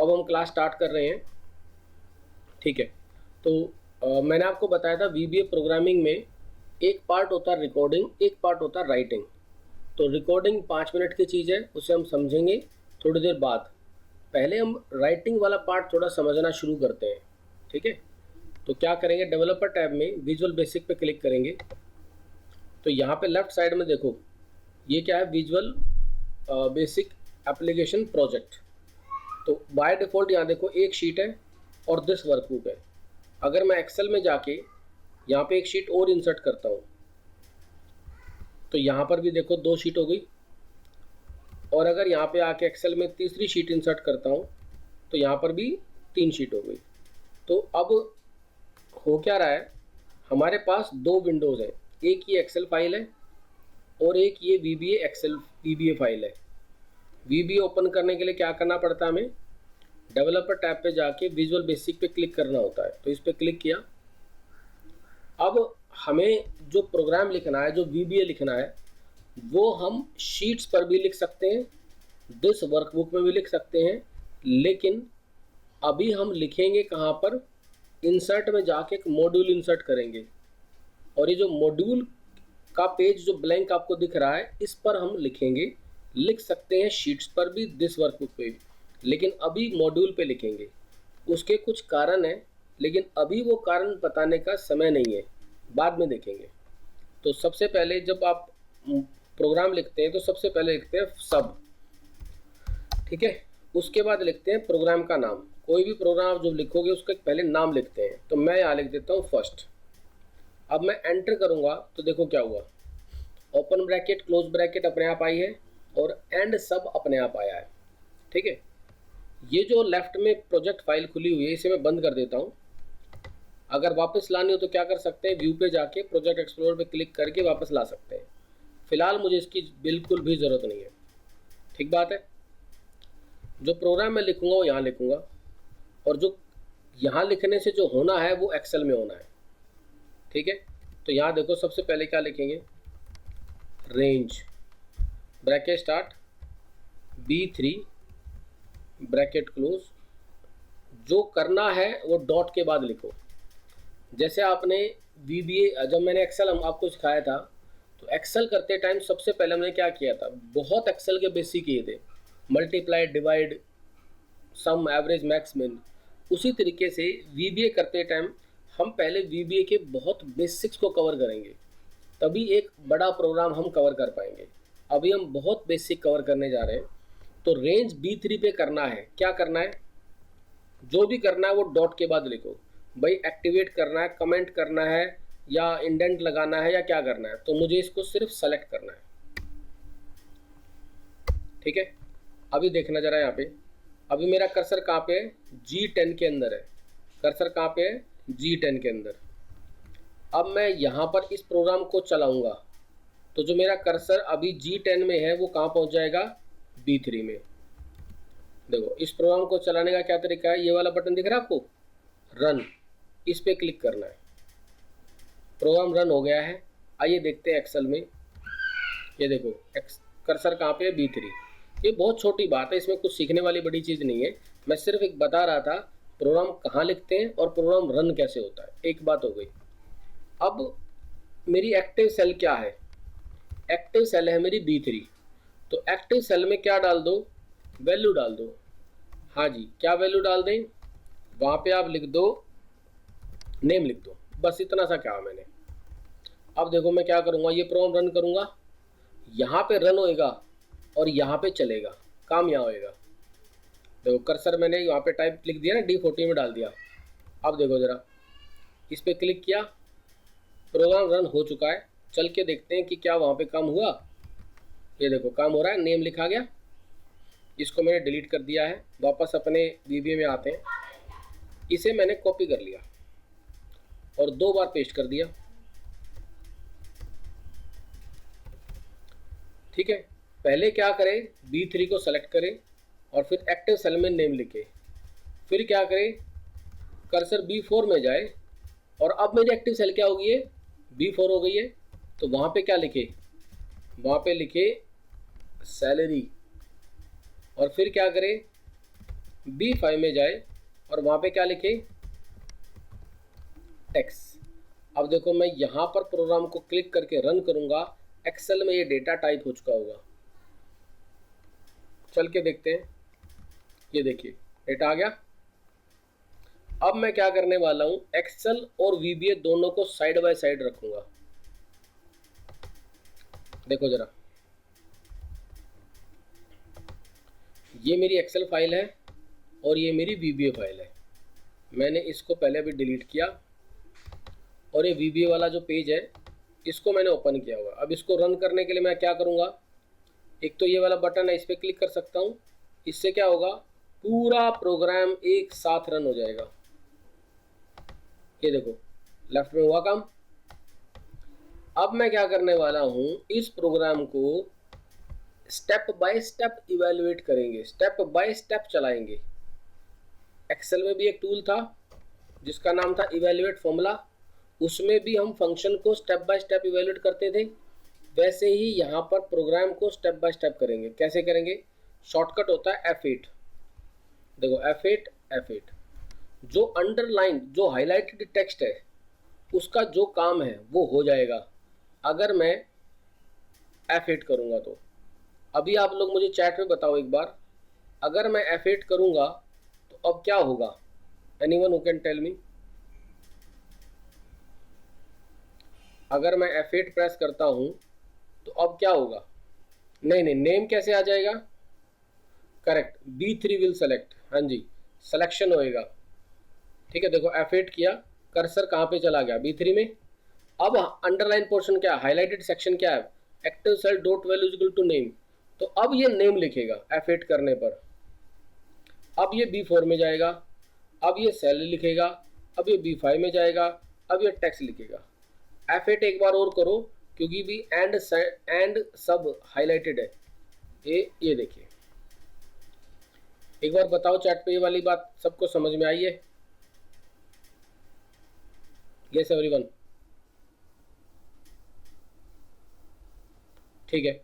अब हम class start कर रहे हैं। ठीक है, तो मैंने आपको बताया था वीबीए प्रोग्रामिंग में एक पार्ट होता है रिकॉर्डिंग, एक पार्ट होता है राइटिंग। तो रिकॉर्डिंग 5 मिनट की चीज़ है, उसे हम समझेंगे थोड़ी देर बाद। पहले हम राइटिंग वाला पार्ट थोड़ा समझना शुरू करते हैं। ठीक है, तो क्या करेंगे, डेवलपर टैब में विजुअल बेसिक पे क्लिक करेंगे। तो यहाँ पे लेफ्ट साइड में देखो, ये क्या है, विजुअल बेसिक एप्लीकेशन प्रोजेक्ट। तो बाय डिफ़ॉल्ट यहाँ देखो एक शीट है और दिस वर्कबुक है। अगर मैं एक्सेल में जाके यहाँ पे एक शीट और इंसर्ट करता हूँ तो यहाँ पर भी देखो 2 शीट हो गई। और अगर यहाँ पे आके एक्सेल में तीसरी शीट इंसर्ट करता हूँ तो यहाँ पर भी 3 शीट हो गई। तो अब हो क्या रहा है, हमारे पास 2 विंडोज़ हैं, एक ये एक्सेल फाइल है और एक ये वीबीए एक्सेल वीबीए फाइल है। वीबीए ओपन करने के लिए क्या करना पड़ता है, हमें डेवलपर टैब पे जाके विजुअल बेसिक पे क्लिक करना होता है। तो इस पर क्लिक किया। अब हमें जो प्रोग्राम लिखना है, जो वीबीए लिखना है, वो हम शीट्स पर भी लिख सकते हैं, दिस वर्कबुक में भी लिख सकते हैं, लेकिन अभी हम लिखेंगे कहाँ पर, इंसर्ट में जाके एक मॉड्यूल इंसर्ट करेंगे। और ये जो मॉड्यूल का पेज जो ब्लैंक आपको दिख रहा है, इस पर हम लिखेंगे। लिख सकते हैं शीट्स पर भी, दिस वर्कबुक पे भी, लेकिन अभी मॉड्यूल पे लिखेंगे। उसके कुछ कारण हैं, लेकिन अभी वो कारण बताने का समय नहीं है, बाद में देखेंगे। तो सबसे पहले जब आप प्रोग्राम लिखते हैं तो सबसे पहले लिखते हैं सब। ठीक है, उसके बाद लिखते हैं प्रोग्राम का नाम। कोई भी प्रोग्राम जो लिखोगे उसका पहले नाम लिखते हैं। तो मैं यहाँ लिख देता हूँ फर्स्ट। अब मैं एंटर करूँगा तो देखो क्या हुआ, ओपन ब्रैकेट क्लोज ब्रैकेट अपने आप आई है और एंड सब अपने आप आया है। ठीक है, ये जो लेफ्ट में प्रोजेक्ट फाइल खुली हुई है, इसे मैं बंद कर देता हूँ। अगर वापस लानी हो तो क्या कर सकते हैं, व्यू पे जाके प्रोजेक्ट एक्सप्लोरर पे क्लिक करके वापस ला सकते हैं। फिलहाल मुझे इसकी बिल्कुल भी ज़रूरत नहीं है। ठीक बात है, जो प्रोग्राम मैं लिखूंगा वो यहाँ लिखूंगा, और जो यहाँ लिखने से जो होना है वो एक्सेल में होना है। ठीक है, तो यहाँ देखो सबसे पहले क्या लिखेंगे, range bracket start B3 bracket close. जो करना है वो डॉट के बाद लिखो। जैसे आपने VBA जब मैंने एक्सेल आपको सिखाया था, तो एक्सेल करते टाइम सबसे पहले मैंने क्या किया था, बहुत एक्सेल के बेसिक किए थे, मल्टीप्लाई, डिवाइड, सम, एवरेज, मैक्स, मिन। उसी तरीके से VBA करते टाइम हम पहले VBA के बहुत बेसिक्स को कवर करेंगे, तभी एक बड़ा प्रोग्राम हम कवर कर पाएंगे। अभी हम बहुत बेसिक कवर करने जा रहे हैं। तो रेंज B3 पे करना है, क्या करना है, जो भी करना है वो डॉट के बाद लिखो। भाई एक्टिवेट करना है, कमेंट करना है, या इंडेंट लगाना है, या क्या करना है, तो मुझे इसको सिर्फ सेलेक्ट करना है। ठीक है, अभी देखना जरा यहाँ पे, अभी मेरा कर्सर कहाँ पे है, G10 के अंदर है। कर्सर कहाँ पे है, G10 के अंदर। अब मैं यहाँ पर इस प्रोग्राम को चलाऊंगा तो जो मेरा कर्सर अभी G10 में है वो कहाँ पहुँच जाएगा, B3 में। देखो इस प्रोग्राम को चलाने का क्या तरीका है, ये वाला बटन दिख रहा है आपको, रन, इस पे क्लिक करना है। प्रोग्राम रन हो गया है। आइए देखते हैं एक्सेल में। ये देखो कर्सर कहाँ पे है, B3। ये बहुत छोटी बात है, इसमें कुछ सीखने वाली बड़ी चीज़ नहीं है। मैं सिर्फ एक बता रहा था प्रोग्राम कहाँ लिखते हैं और प्रोग्राम रन कैसे होता है, एक बात हो गई। अब मेरी एक्टिव सेल क्या है, एक्टिव सेल है मेरी B3। तो एक्टिव सेल में क्या डाल दो, वैल्यू डाल दो। हाँ जी, क्या वैल्यू डाल दें, वहाँ पे आप लिख दो, नेम लिख दो, बस इतना सा कहा मैंने। अब देखो मैं क्या करूँगा, ये प्रोग्राम रन करूँगा, यहाँ पे रन होएगा और यहाँ पे चलेगा, काम यहाँ होएगा। देखो कर्सर मैंने यहाँ पे टाइप लिख दिया ना, D14 में डाल दिया। अब देखो ज़रा, इस पर क्लिक किया, प्रोग्राम रन हो चुका है। चल के देखते हैं कि क्या वहाँ पे काम हुआ। ये देखो काम हो रहा है, नेम लिखा गया। इसको मैंने डिलीट कर दिया है। वापस अपने VBA में आते हैं, इसे मैंने कॉपी कर लिया और 2 बार पेस्ट कर दिया। ठीक है, पहले क्या करें, B3 को सेलेक्ट करें और फिर एक्टिव सेल में नेम लिखे। फिर क्या करें, कर्सर B4 में जाए और अब मेरी एक्टिव सेल क्या हो गई है, B4 हो गई है। तो वहाँ पे क्या लिखे, वहाँ पे लिखे सैलरी, और फिर क्या करें, B5 में जाए और वहाँ पे क्या लिखे, टेक्स्ट। अब देखो मैं यहाँ पर प्रोग्राम को क्लिक करके रन करूँगा, एक्सेल में ये डेटा टाइप हो चुका होगा। चल के देखते हैं, ये देखिए डेटा आ गया। अब मैं क्या करने वाला हूँ, एक्सेल और VBA दोनों को साइड बाय साइड रखूँगा। देखो ज़रा, ये मेरी एक्सेल फाइल है और ये मेरी VBA फाइल है। मैंने इसको पहले भी डिलीट किया और ये VBA वाला जो पेज है इसको मैंने ओपन किया हुआ। अब इसको रन करने के लिए मैं क्या करूँगा, एक तो ये वाला बटन है, इस पर क्लिक कर सकता हूँ। इससे क्या होगा, पूरा प्रोग्राम एक साथ रन हो जाएगा। ये देखो लेफ्ट में हुआ काम। अब मैं क्या करने वाला हूँ, इस प्रोग्राम को स्टेप बाय स्टेप इवेलुएट करेंगे, स्टेप बाय स्टेप चलाएंगे। एक्सेल में भी एक टूल था जिसका नाम था इवेलुएट फॉर्मूला, उसमें भी हम फंक्शन को स्टेप बाय स्टेप इवेलुएट करते थे। वैसे ही यहाँ पर प्रोग्राम को स्टेप बाय स्टेप करेंगे। कैसे करेंगे, शॉर्टकट होता है F8। देखो F8 जो अंडरलाइन, जो हाईलाइटेड टेक्स्ट है उसका जो काम है वो हो जाएगा अगर मैं F8 करूँगा। तो अभी आप लोग मुझे चैट में बताओ एक बार, अगर मैं F8 करूँगा तो अब क्या होगा, anyone who can tell me. अगर मैं F8 प्रेस करता हूँ तो अब क्या होगा, नहीं नेम कैसे आ जाएगा, करेक्ट, B3 विल सेलेक्ट, हाँ जी सिलेक्शन होएगा। ठीक है, देखो F8 किया, कर्सर कहाँ पे चला गया, B3 में। अब अंडरलाइन पोर्शन क्या, हाईलाइटेड सेक्शन क्या है, active cell dot value equal to name. तो अब ये नेम लिखेगा F8 करने पर। अब ये B4 में जाएगा, अब ये सेल लिखेगा, अब ये B5 में जाएगा, अब ये टेक्स्ट लिखेगा। F8 एक बार और करो क्योंकि भी एंड सब हाईलाइटेड है। ये देखिए, एक बार बताओ चैट पे, ये वाली बात सबको समझ में आई है? यस एवरीवन, ठीक है,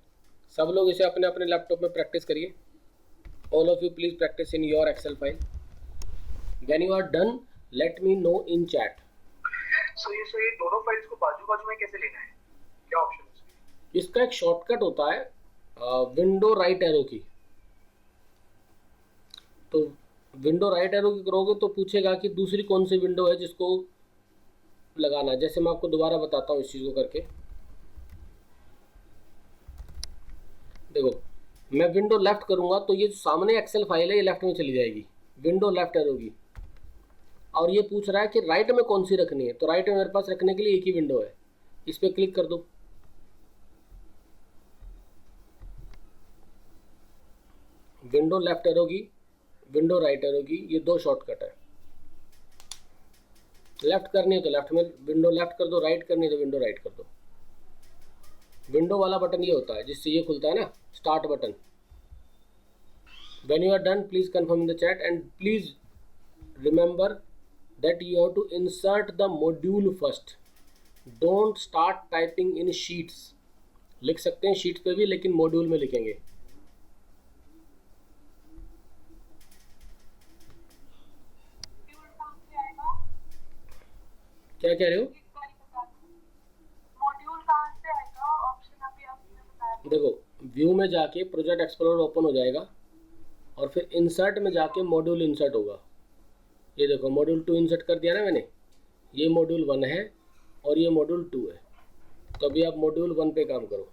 सब लोग इसे अपने अपने लैपटॉप में प्रैक्टिस करिए। All of you please practice in your Excel file. When you are done let me know in chat. So ये दोनों फाइल्स को बाजू बाजू में कैसे लेना है, क्या ऑप्शन है इसका? एक शॉर्टकट होता है विंडो राइट एरो की। तो विंडो राइट एरो की करोगे तो पूछेगा कि दूसरी कौन सी विंडो है जिसको लगाना है। जैसे मैं आपको दोबारा बताता हूँ इस चीज़ को करके। देखो मैं विंडो लेफ्ट करूँगा तो ये सामने एक्सेल फाइल है ये लेफ्ट में चली जाएगी, विंडो लेफ्ट एरो की। और ये पूछ रहा है कि राइट में कौन सी रखनी है, तो राइट में मेरे पास रखने के लिए एक ही विंडो है, इस पर क्लिक कर दो। विंडो लेफ्ट एरो की, विंडो राइट एरो की, ये दो शॉर्टकट है। लेफ्ट करनी है तो लेफ्ट में विंडो लेफ्ट कर दो, राइट करनी है तो विंडो राइट कर दो। विंडो वाला बटन ये होता है जिससे ये खुलता है ना, start button. When you are done please confirm in the chat and please remember that you have to insert the module first, don't start typing in sheets। लिख सकते हैं शीट्स पे भी लेकिन मॉड्यूल में लिखेंगे। क्या कह रहे हो? मॉड्यूल कहाँ से आएगा, ऑप्शन अभी आपने बताया। देखो व्यू में जाके प्रोजेक्ट एक्सप्लोरर ओपन हो जाएगा और फिर इंसर्ट में जाके मॉड्यूल इंसर्ट होगा। ये देखो मॉड्यूल 2 इंसर्ट कर दिया ना मैंने, ये मॉड्यूल 1 है और ये मॉड्यूल 2 है। तो अभी आप मॉड्यूल 1 पे काम करो।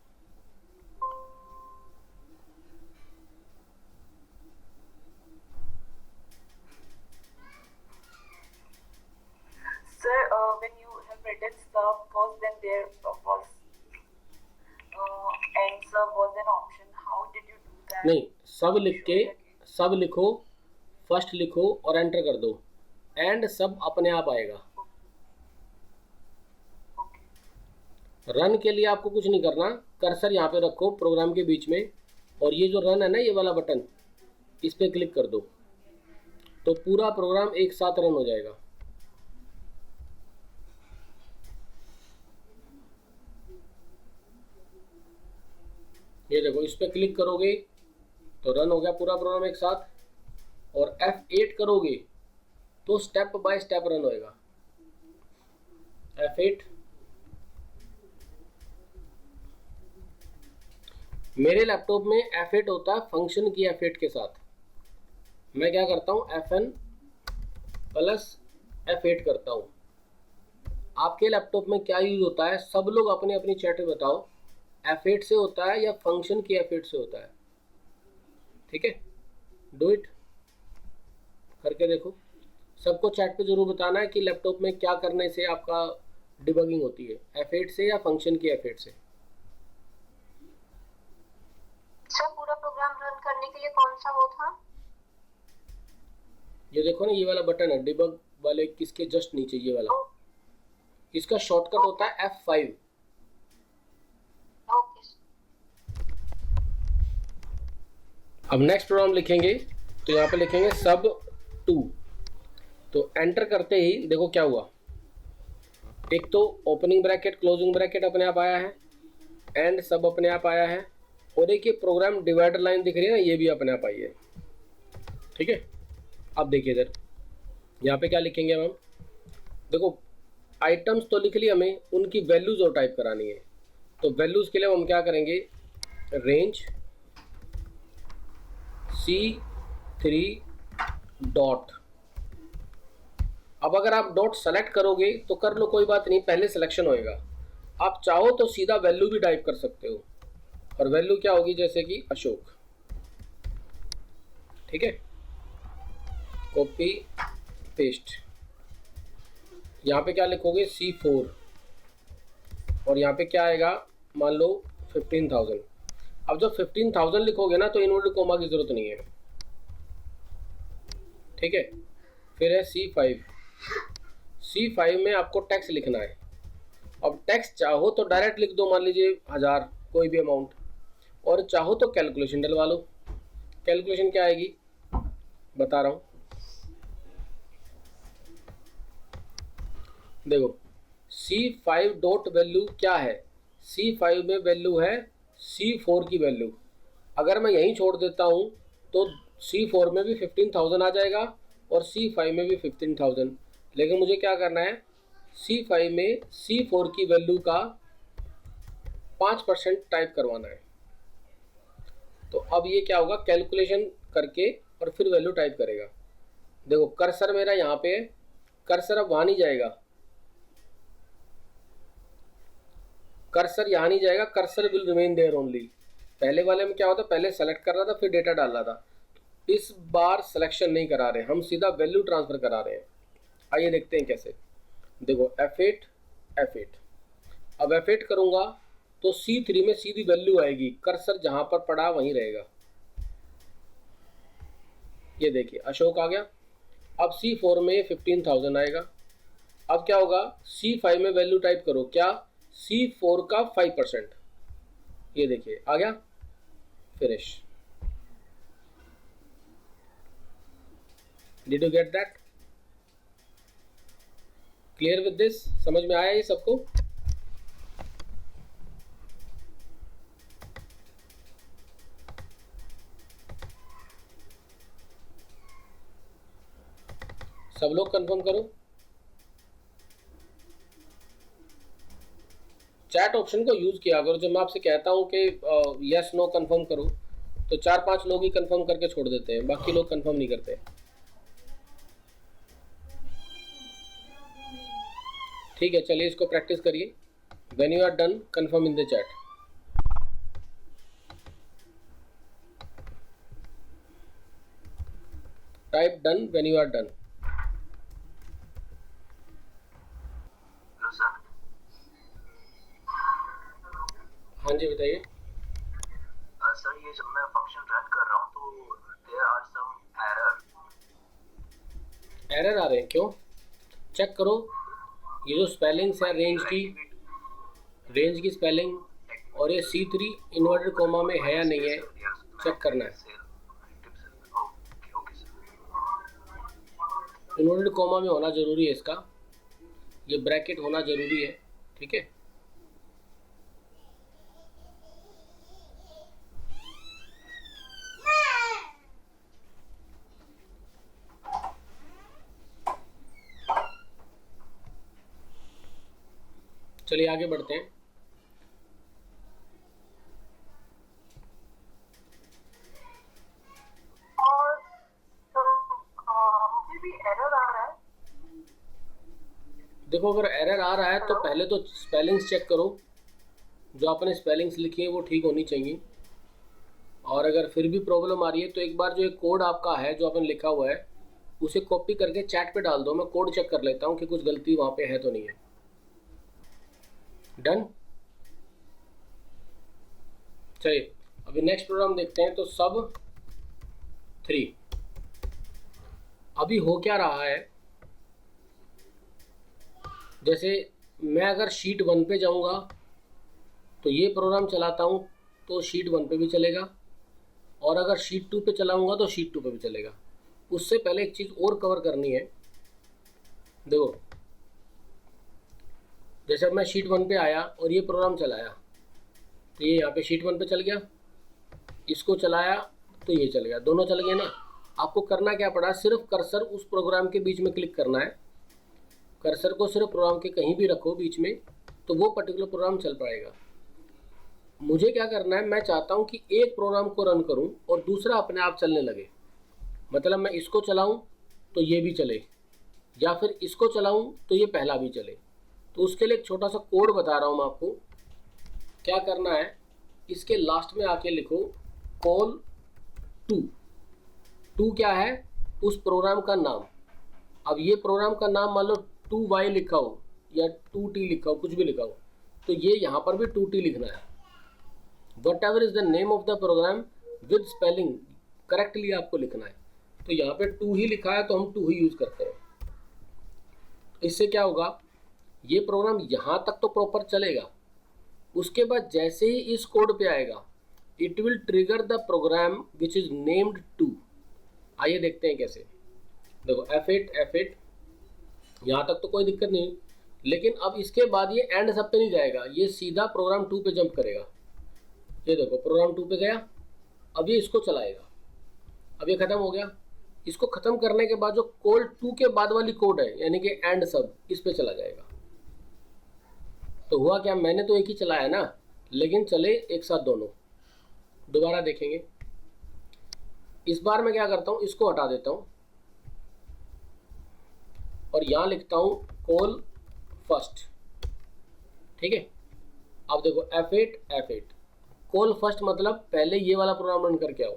Sir, when you have written sub first, then there was and sub was an option. How did you do that? नहीं, सब लिख के सब लिखो, फर्स्ट लिखो और एंटर कर दो, एंड सब अपने आप आएगा। रन के लिए आपको कुछ नहीं करना, कर्सर यहाँ पे रखो प्रोग्राम के बीच में और ये जो रन है ना, ये वाला बटन, इस पर क्लिक कर दो तो पूरा प्रोग्राम एक साथ रन हो जाएगा। ये देखो इस पर क्लिक करोगे तो रन हो गया पूरा प्रोग्राम एक साथ। और F8 करोगे तो स्टेप बाय स्टेप रन होएगा। F8, मेरे लैपटॉप में F8 होता है फंक्शन की F8 के साथ। मैं क्या करता हूँ, Fn प्लस F8 करता हूँ। आपके लैपटॉप में क्या यूज होता है, सब लोग अपने अपनी चैट में बताओ, F8 से होता है या फंक्शन की F8 से होता है? ठीक है, डू इट, करके देखो। सबको चैट पे जरूर बताना है कि लैपटॉप में क्या करने से आपका डिबगिंग होती है, F8 से या फंक्शन की F8 से। सर पूरा प्रोग्राम रन करने के लिए कौन सा वो था? ये देखो ना, ये वाला बटन है डिबग वाले, किसके जस्ट नीचे ये वाला, इसका शॉर्टकट होता है F5। ओके। अब नेक्स्ट प्रोग्राम लिखेंगे तो यहाँ पे लिखेंगे sub2। तो एंटर करते ही देखो क्या हुआ, एक तो ओपनिंग ब्रैकेट क्लोजिंग ब्रैकेट अपने आप आया है, एंड सब अपने आप आया है, और एक ये प्रोग्राम डिवाइडर लाइन दिख रही है ना, ये भी अपने आप आई है। ठीक है, अब देखिए इधर यहाँ पे क्या लिखेंगे हम देखो, आइटम्स तो लिख लिया, हमें उनकी वैल्यूज और टाइप करानी है। तो वैल्यूज के लिए हम क्या करेंगे, रेंज C3 डॉट। अब अगर आप डॉट सेलेक्ट करोगे तो कर लो, कोई बात नहीं, पहले सिलेक्शन होएगा। आप चाहो तो सीधा वैल्यू भी टाइप कर सकते हो, और वैल्यू क्या होगी, जैसे कि अशोक। ठीक है, कॉपी पेस्ट, यहाँ पे क्या लिखोगे C4, और यहाँ पे क्या आएगा, मान लो 15,000। अब जब 15,000 लिखोगे ना तो इन्वर्टेड कोमा की जरूरत नहीं है। ठीक है, फिर है C5। C5 में आपको टैक्स लिखना है। अब टैक्स चाहो तो डायरेक्ट लिख दो, मान लीजिए 1000, कोई भी अमाउंट, और चाहो तो कैलकुलेशन डलवा लो। कैलकुलेशन क्या आएगी बता रहा हूँ, देखो C5 डॉट वैल्यू क्या है, C5 में वैल्यू है C4 की वैल्यू। अगर मैं यहीं छोड़ देता हूँ तो C4 में भी 15,000 आ जाएगा और C5 में भी 15,000, लेकिन मुझे क्या करना है, C5 में C4 की वैल्यू का 5% टाइप करवाना है। तो अब ये क्या होगा, कैलकुलेशन करके और फिर वैल्यू टाइप करेगा। देखो कर्सर मेरा यहाँ पे है, कर्सर अब वहाँ नहीं जाएगा, कर्सर यहाँ नहीं जाएगा, cursor will remain there only. पहले वाले में क्या होता, पहले सेलेक्ट कर रहा था फिर डेटा डाल रहा था, इस बार सिलेक्शन नहीं करा रहे, हम सीधा वैल्यू ट्रांसफर करा रहे हैं। आइए देखते हैं कैसे। देखो F8 F8, अब F8 करूंगा तो C3 में सीधी वैल्यू आएगी, कर्सर जहां पर पड़ा वहीं रहेगा। ये देखिए अशोक आ गया। अब C4 में 15,000 आएगा। अब क्या होगा, C5 में वैल्यू टाइप करो, क्या, C4 का 5%, ये देखिए आ गया, finish. Did you get that? Clear with this? समझ में आया ये सबको? सब लोग कंफर्म करो, चैट ऑप्शन को यूज किया करो। जब मैं आपसे कहता हूं कि यस नो कंफर्म करो तो 4-5 लोग ही कंफर्म करके छोड़ देते हैं, बाकी लोग कंफर्म नहीं करते। ठीक है, चलिए इसको प्रैक्टिस करिए। When you are done confirm in the chat. Type done when you are done. Hello sir. हाँ जी बताइए। सर ये जब मैं फंक्शन रन कर रहा हूँ तो देयर आर सम एरर आ रहे हैं, क्यों? चेक करो, ये जो स्पेलिंग्स है रेंज की स्पेलिंग, और ये C3 इन्वर्टेड कोमा में है या नहीं है, चेक करना है। इन्वर्टेड कोमा में होना जरूरी है इसका, ये ब्रैकेट होना जरूरी है। ठीक है, चलिए आगे बढ़ते हैं। और मुझे भी एरर आ रहा है। देखो अगर एरर आ रहा है तो पहले तो स्पेलिंग्स चेक करो, जो आपने स्पेलिंग्स लिखी है वो ठीक होनी चाहिए। और अगर फिर भी प्रॉब्लम आ रही है तो एक बार जो एक कोड आपका है जो आपने लिखा हुआ है उसे कॉपी करके चैट पे डाल दो, मैं कोड चेक कर लेता हूँ कि कुछ गलती वहाँ पे है तो नहीं है। डन। चलिए अभी नेक्स्ट प्रोग्राम देखते हैं। तो सब 3 अभी हो क्या रहा है, जैसे मैं अगर शीट 1 पे जाऊंगा तो ये प्रोग्राम चलाता हूँ तो शीट 1 पे भी चलेगा, और अगर शीट 2 पे चलाऊंगा तो शीट 2 पे भी चलेगा। उससे पहले एक चीज़ और कवर करनी है। देखो जैसे अब मैं शीट 1 पे आया और ये प्रोग्राम चलाया तो ये यहाँ पे शीट 1 पे चल गया, इसको चलाया तो ये चल गया, दोनों चल गए ना। आपको करना क्या पड़ा, सिर्फ कर्सर उस प्रोग्राम के बीच में क्लिक करना है। कर्सर को सिर्फ प्रोग्राम के कहीं भी रखो बीच में, तो वो पर्टिकुलर प्रोग्राम चल पाएगा। मुझे क्या करना है, मैं चाहता हूँ कि एक प्रोग्राम को रन करूँ और दूसरा अपने आप चलने लगे। मतलब मैं इसको चलाऊँ तो ये भी चले, या फिर इसको चलाऊँ तो ये पहला भी चले। तो उसके लिए एक छोटा सा कोड बता रहा हूँ मैं आपको। क्या करना है, इसके लास्ट में आके लिखो कॉल टू क्या है, उस प्रोग्राम का नाम। अब ये प्रोग्राम का नाम मान लो 2y लिखा हो या 2t लिखा हो, कुछ भी लिखा हो, तो ये यहाँ पर भी 2t लिखना है। Whatever is the name of the program with spelling correctly आपको लिखना है। तो यहाँ पे 2 ही लिखा है तो हम 2 ही यूज करते हैं। इससे क्या होगा, ये प्रोग्राम यहाँ तक तो प्रॉपर चलेगा, उसके बाद जैसे ही इस कोड पे आएगा it will trigger the program which is named 2। आइए देखते हैं कैसे। देखो F8 यहाँ तक तो कोई दिक्कत नहीं, लेकिन अब इसके बाद ये एंड सब पे नहीं जाएगा, ये सीधा प्रोग्राम 2 पे जंप करेगा। ये देखो प्रोग्राम 2 पे गया, अब ये इसको चलाएगा। अब ये खत्म हो गया। इसको खत्म करने के बाद जो कॉल 2 के बाद वाली कोड है यानी कि एंड सब, इस पे चला जाएगा। तो हुआ क्या, मैंने तो एक ही चलाया ना, लेकिन चले एक साथ दोनों। दोबारा देखेंगे। इस बार मैं क्या करता हूँ, इसको हटा देता हूँ और यहाँ लिखता हूँ कॉल फर्स्ट। ठीक है। अब देखो F8 कॉल फर्स्ट मतलब पहले ये वाला प्रोग्राम रन करके आओ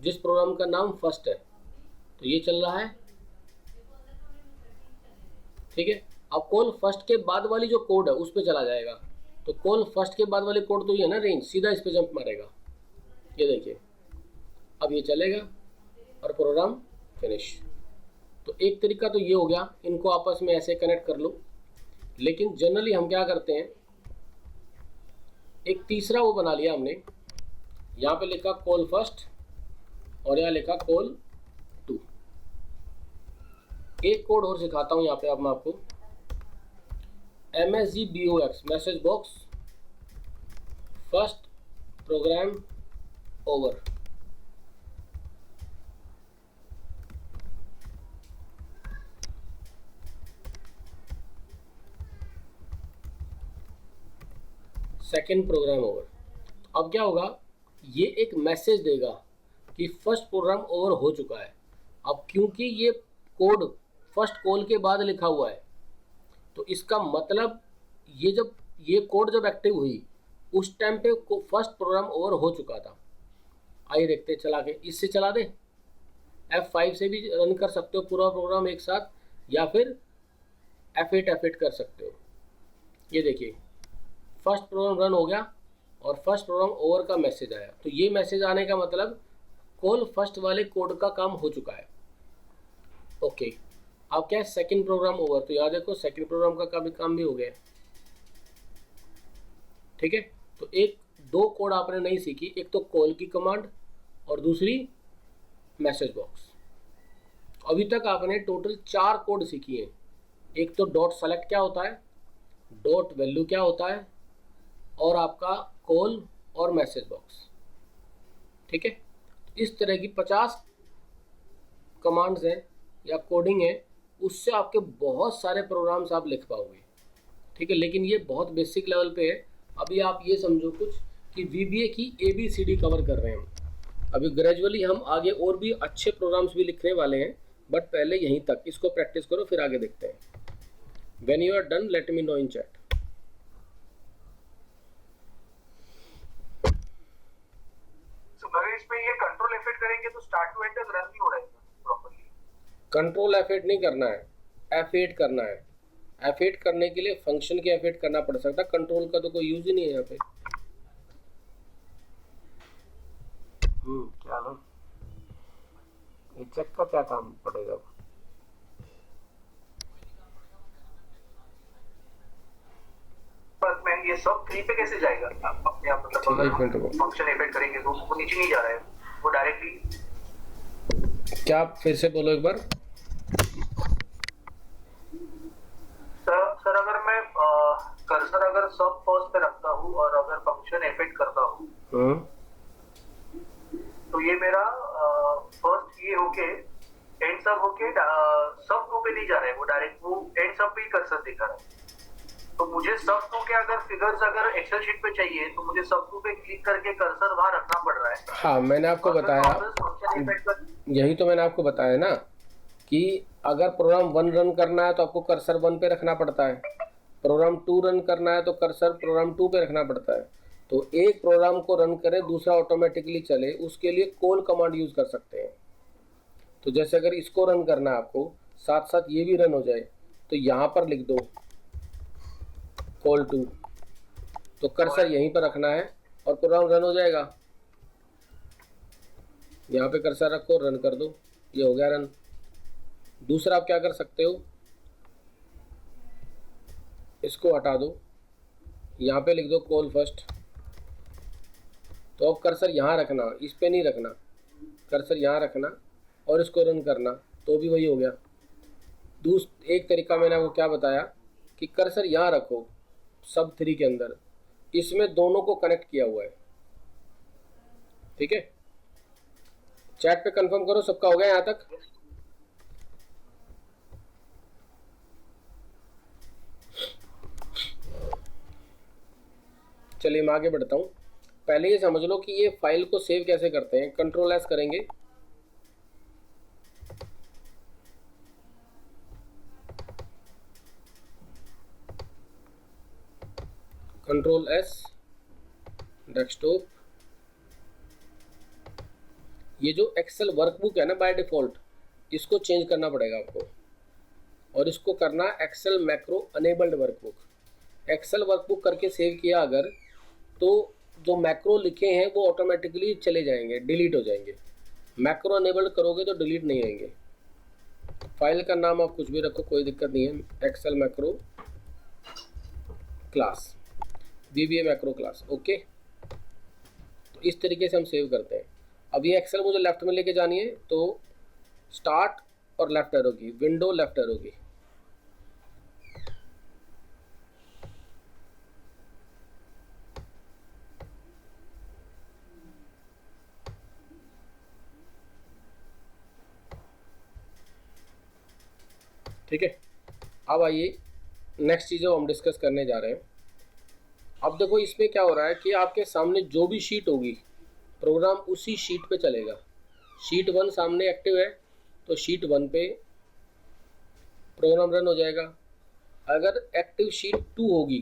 जिस प्रोग्राम का नाम फर्स्ट है। तो ये चल रहा है, ठीक है। अब कॉल फर्स्ट के बाद वाली जो कोड है उस पर चला जाएगा। तो कॉल फर्स्ट के बाद वाली कोड तो ये है ना रेंज, सीधा इस पे जंप मारेगा। ये देखिए अब ये चलेगा और प्रोग्राम फिनिश। तो एक तरीका तो ये हो गया, इनको आपस में ऐसे कनेक्ट कर लो। लेकिन जनरली हम क्या करते हैं, एक तीसरा वो बना लिया हमने। यहाँ पे लिखा कॉल फर्स्ट और यहाँ लिखा कॉल 2। एक कोड और सिखाता हूँ यहाँ पे अब मैं आपको। MSGBOX message box first program over. Second program over. अब क्या होगा, ये एक मैसेज देगा कि फर्स्ट प्रोग्राम ओवर हो चुका है। अब क्योंकि ये कोड फर्स्ट कॉल के बाद लिखा हुआ है तो इसका मतलब ये जब ये कोड जब एक्टिव हुई उस टाइम पे फर्स्ट प्रोग्राम ओवर हो चुका था। आइए देखते हैं चला के, इससे चला दे। F5 से भी रन कर सकते हो पूरा प्रोग्राम एक साथ, या फिर F8 कर सकते हो। ये देखिए फर्स्ट प्रोग्राम रन हो गया और फर्स्ट प्रोग्राम ओवर का मैसेज आया। तो ये मैसेज आने का मतलब कॉल फर्स्ट वाले कोड का काम हो चुका है। ओके, अब क्या है, सेकंड प्रोग्राम ओवर। तो याद देखो सेकंड प्रोग्राम का काम भी हो गया। ठीक है। तो एक दो कोड आपने नहीं सीखी, एक तो कॉल की कमांड और दूसरी मैसेज बॉक्स। अभी तक आपने टोटल 4 कोड सीखी है। एक तो डॉट सेलेक्ट क्या होता है, डॉट वैल्यू क्या होता है, और आपका कॉल और मैसेज बॉक्स। ठीक है। इस तरह की 50 कमांड्स हैं या कोडिंग है, उससे आपके बहुत सारे प्रोग्राम्स आप लिख पाओगे। ठीक है, लेकिन ये बहुत बेसिक लेवल पे है। अभी आप ये समझो कुछ कि VBA की ABCD कवर कर रहे हैं हम। अभी ग्रेजुअली हम आगे और भी अच्छे प्रोग्राम्स भी लिखने वाले हैं, बट पहले यहीं तक इसको प्रैक्टिस करो, फिर आगे देखते हैं। When you are done let me know in chat. इसमें ये कंट्रोल F8 करेंगे तो स्टार्ट टू एंड तक रन नहीं हो रहा है प्रॉपर्ली। कंट्रोल F8 नहीं करना है, F8 करना है। F8 करने के लिए फंक्शन के F8 करना पड़ सकता, कंट्रोल का तो कोई यूज ही नहीं है यहाँ पे। क्या लो, ये चेक का क्या काम पड़ेगा? पर मैं ये सब 3 पे कैसे जाएगा अपने आप, मतलब अगर फंक्शन F8 करेंगे तो वो नीचे नहीं जा रहा है, वो डायरेक्टली। क्या फिर से बोलो एक बार। सर अगर मैं कर्सर अगर सब फर्स्ट पे रखता हूँ और अगर फंक्शन F8 करता हूँ तो ये मेरा फर्स्ट ये होके एंड सब होके सब टू पे नहीं जा रहा है, वो डायरेक्ट वो एंड सब पे ही कर्सर दिखा रहा है। तो मुझे सब टू के अगर फिगर्स अगर एक्सेल शीट पे चाहिए तो मुझे सब टू पे क्लिक करके कर्सर वहां रखना पड़ रहा है। हाँ, मैंने आपको बताया, यही तो मैंने आपको बताया ना कि अगर प्रोग्राम 1 रन करना है तो आपको कर्सर 1 पे रखना पड़ता है, प्रोग्राम 2 रन करना है तो कर्सर प्रोग्राम 2 पे रखना पड़ता है। तो एक प्रोग्राम को रन करे दूसरा ऑटोमेटिकली चले, उसके लिए कॉल कमांड यूज़ कर सकते हैं। तो जैसे अगर इसको रन करना है आपको, साथ साथ ये भी रन हो जाए, तो यहाँ पर लिख दो कॉल टू, तो कर्सर यहीं पर रखना है और प्रोग्राम रन हो जाएगा। यहाँ पे कर्सर रखो, रन कर दो, ये हो गया रन। दूसरा आप क्या कर सकते हो, इसको हटा दो, यहाँ पे लिख दो कॉल फर्स्ट, तो अब कर्सर यहाँ रखना, इस पे नहीं रखना, कर्सर यहाँ रखना और इसको रन करना, तो भी वही हो गया। एक तरीका मैंने आपको क्या बताया कि कर्सर यहाँ रखो सब 3 के अंदर, इसमें दोनों को कनेक्ट किया हुआ है। ठीक है, चैट पे कंफर्म करो सबका हो गया यहाँ तक। चलिए मैं आगे बढ़ता हूँ। पहले ये समझ लो कि ये फाइल को सेव कैसे करते हैं। कंट्रोल एस करेंगे, कंट्रोल एस डेस्कटॉप। ये जो एक्सेल वर्कबुक है ना बाय डिफ़ॉल्ट, इसको चेंज करना पड़ेगा आपको, और इसको करना Excel macro enabled workbook. Excel workbook करके सेव किया अगर, तो जो मैक्रो लिखे हैं वो ऑटोमेटिकली चले जाएंगे, डिलीट हो जाएंगे। मैक्रो अनेबल्ड करोगे तो डिलीट नहीं होंगे। फाइल का नाम आप कुछ भी रखो, कोई दिक्कत नहीं है, Excel macro class, VBA macro class. Okay, तो इस तरीके से हम सेव करते हैं। अब ये एक्सेल मुझे लेफ्ट में लेके जानी है, तो स्टार्ट और लेफ्ट एरो की, विंडो लेफ्ट एरो की। ठीक है, अब आइए नेक्स्ट चीज़ हम डिस्कस करने जा रहे हैं। अब देखो इसमें क्या हो रहा है कि आपके सामने जो भी शीट होगी, प्रोग्राम उसी शीट पे चलेगा। शीट 1 सामने एक्टिव है तो शीट 1 पे प्रोग्राम रन हो जाएगा। अगर एक्टिव शीट 2 होगी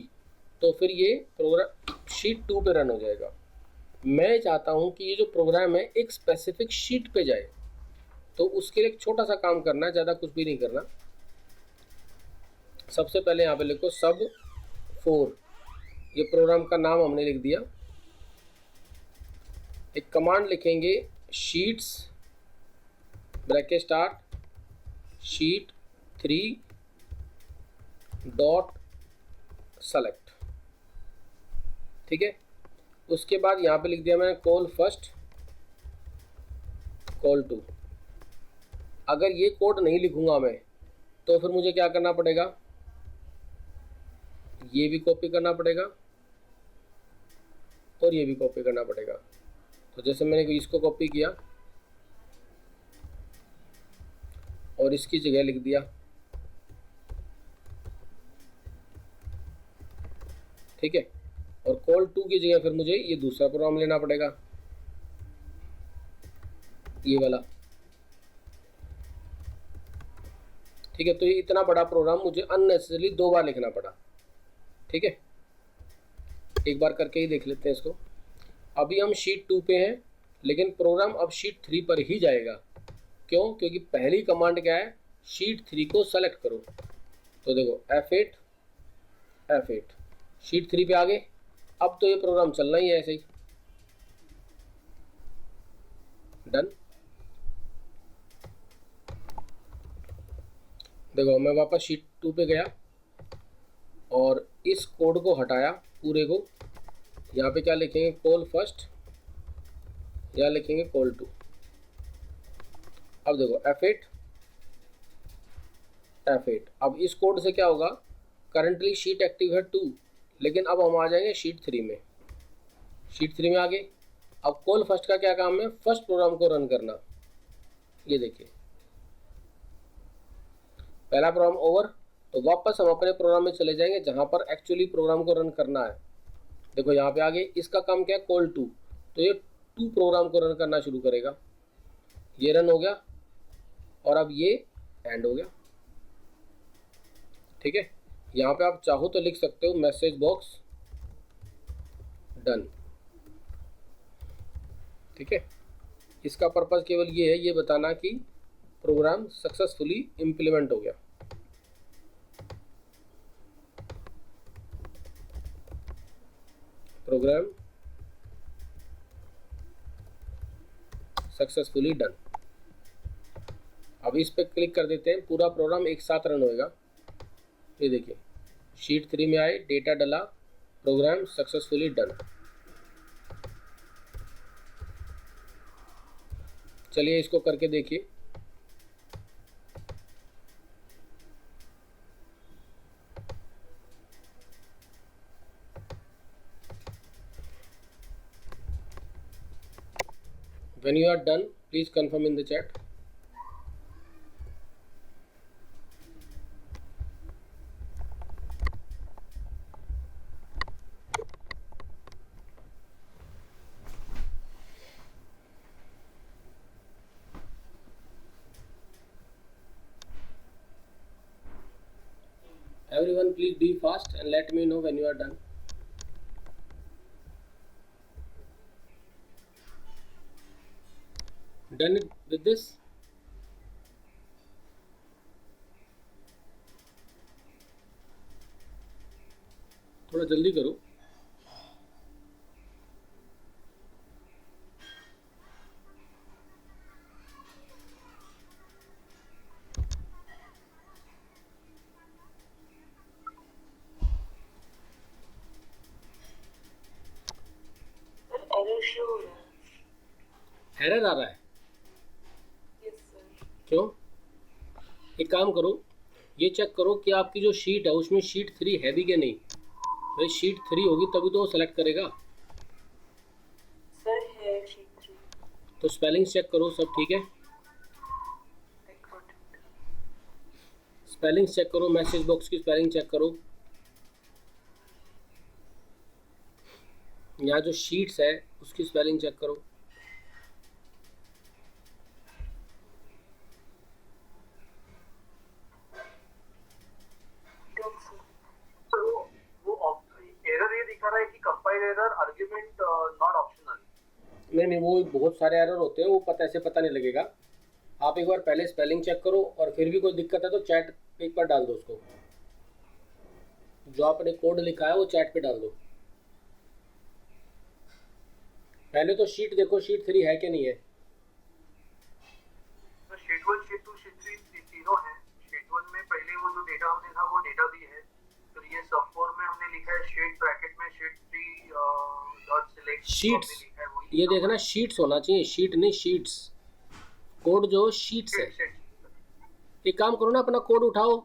तो फिर ये प्रोग्राम शीट 2 पे रन हो जाएगा। मैं चाहता हूँ कि ये जो प्रोग्राम है एक स्पेसिफिक शीट पे जाए, तो उसके लिए एक छोटा सा काम करना है, ज़्यादा कुछ भी नहीं करना। सबसे पहले यहाँ पे लिखो सब 4, ये प्रोग्राम का नाम हमने लिख दिया। एक कमांड लिखेंगे sheets bracket start sheet 3 dot select. ठीक है, उसके बाद यहाँ पे लिख दिया मैंने कॉल फर्स्ट कॉल टू। अगर ये कोड नहीं लिखूंगा मैं तो फिर मुझे क्या करना पड़ेगा, ये भी कॉपी करना पड़ेगा और ये भी कॉपी करना पड़ेगा। तो जैसे मैंने इसको कॉपी किया और इसकी जगह लिख दिया ठीक है। और कॉल 2 की जगह फिर मुझे ये दूसरा प्रोग्राम लेना पड़ेगा, ये वाला। ठीक है, तो ये इतना बड़ा प्रोग्राम मुझे अननेसेसरली 2 बार लिखना पड़ा। ठीक है, एक बार करके ही देख लेते हैं इसको। अभी हम शीट 2 पे हैं, लेकिन प्रोग्राम अब शीट 3 पर ही जाएगा। क्यों? क्योंकि पहली कमांड क्या है, शीट 3 को सेलेक्ट करो। तो देखो F8 शीट 3 पे आ गए। अब तो ये प्रोग्राम चलना ही है ऐसे ही। डन। देखो मैं वापस शीट 2 पे गया और इस कोड को हटाया पूरे को। यहाँ पे क्या लिखेंगे, कॉल फर्स्ट, या लिखेंगे कॉल 2। अब देखो F8। अब इस कोड से क्या होगा, करंटली शीट एक्टिव है 2, लेकिन अब हम आ जाएंगे शीट 3 में। शीट 3 में आ गए। अब कॉल फर्स्ट का क्या काम है, फर्स्ट प्रोग्राम को रन करना। ये देखिए पहला प्रोग्राम ओवर, तो वापस हम अपने प्रोग्राम में चले जाएंगे जहां पर एक्चुअली प्रोग्राम को रन करना है। देखो यहाँ पे आगे इसका काम क्या है, कॉल 2, तो ये 2 प्रोग्राम को रन करना शुरू करेगा। ये रन हो गया और अब ये एंड हो गया। ठीक है, यहाँ पे आप चाहो तो लिख सकते हो मैसेज बॉक्स डन। ठीक है, इसका पर्पज़ केवल ये है, ये बताना कि प्रोग्राम सक्सेसफुली इम्प्लीमेंट हो गया। Program successfully done. अब इस पे क्लिक कर देते हैं, पूरा प्रोग्राम एक साथ रन होएगा। ये देखिए शीट 3 में आए, डेटा डला, प्रोग्राम सक्सेसफुली डन। चलिए इसको करके देखिए। When you are done, please confirm in the chat. Everyone please be fast and let me know when you are done. Done with this? थोड़ा जल्दी करो। एरर आ रहा है? क्यों? एक काम करो, ये चेक करो कि आपकी जो शीट है उसमें शीट 3 है भी क्या नहीं। भाई शीट 3 होगी तभी तो वो सेलेक्ट करेगा। सर है शीट 3। तो स्पेलिंग चेक करो, सब ठीक है? स्पेलिंग चेक करो, मैसेज बॉक्स की स्पेलिंग चेक करो। यहाँ जो शीट्स है उसकी स्पेलिंग चेक करो। नहीं, वो बहुत सारे एरर होते हैं, वो ऐसे पता नहीं लगेगा। आप एक बार पहले स्पेलिंग चेक करो और फिर भी कोई दिक्कत है तो चैट पे एक बार डाल दो उसको। जो आपने कोड लिखा है वो चैट पे डाल दो। पहले तो शीट देखो, शीट 3 है कि नहीं है। शीट 1, शीट 2, शीट 3 तीनों है। शीट 1 में पहले वो जो डेटा हमने था वो डेटा भी है। फिर ये सब 4 में हमने लिखा है शीट ब्रैकेट में शीट 3 डॉट सिलेक्ट शीट्स, ये देखना शीट्स होना चाहिए, शीट नहीं शीट्स। कोड जो शीट्स है। एक काम करो ना, अपना कोड उठाओ,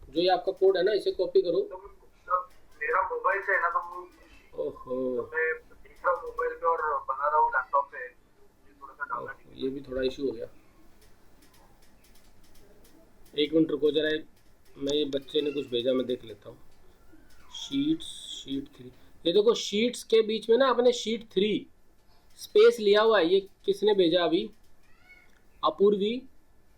जो ये आपका कोड है ना इसे कॉपी करो। तो मेरा मोबाइल से है ना, तो ओहो, मैं देख रहा हूँ मोबाइल पे और बना रहा हूँ लैपटॉप पे। थोड़ा सा डालना है। ये भी थोड़ा इशू हो गया। एक मिनट रुको जरा, मैं ये बच्चे ने कुछ भेजा, मैं देख लेता हूँ। शीट्स शीट 3, ये देखो शीट्स के बीच में ना आपने शीट 3 स्पेस लिया हुआ है। ये किसने भेजा अभी? अपूर्वी।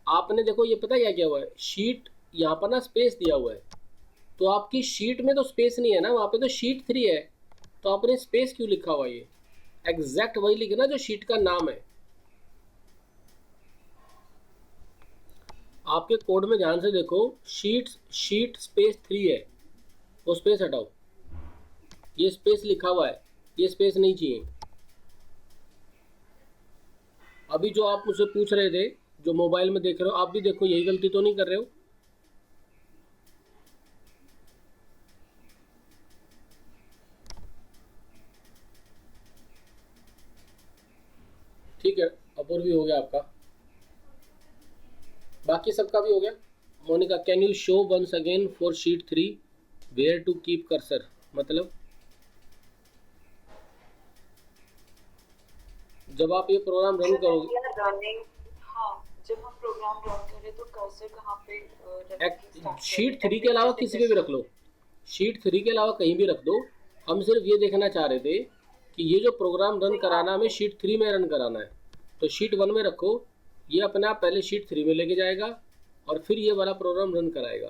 आपने देखो ये पता क्या किया हुआ है, शीट यहाँ पर ना स्पेस दिया हुआ है, तो आपकी शीट में तो स्पेस नहीं है ना, वहाँ पे तो शीट 3 है, तो आपने स्पेस क्यों लिखा हुआ है? ये एग्जैक्ट वही लिखना जो शीट का नाम है। आपके कोड में ध्यान से देखो, शीट स्पेस 3 है, वो स्पेस हटाओ, ये स्पेस लिखा हुआ है, ये स्पेस नहीं चाहिए। अभी जो आप मुझसे पूछ रहे थे, जो मोबाइल में देख रहे हो, आप भी देखो यही गलती तो नहीं कर रहे हो? ठीक है, अपूर्वी हो गया आपका, बाकी सबका भी हो गया। Monica, can you show once again for sheet 3 where to keep cursor? मतलब जब आप ये प्रोग्राम रन करोगे, रनिंग, हाँ, जब हम प्रोग्राम रन करें तो कर्सर कहाँ पे शीट 3 के अलावा किसी पे भी रख लो, शीट 3 के अलावा कहीं भी रख दो। हम सिर्फ ये देखना चाह रहे थे कि ये जो प्रोग्राम रन कराना हमें शीट 3 में रन कराना है, तो शीट 1 में रखो, ये अपने आप पहले शीट 3 में लेके जाएगा और फिर ये वाला प्रोग्राम रन कराएगा।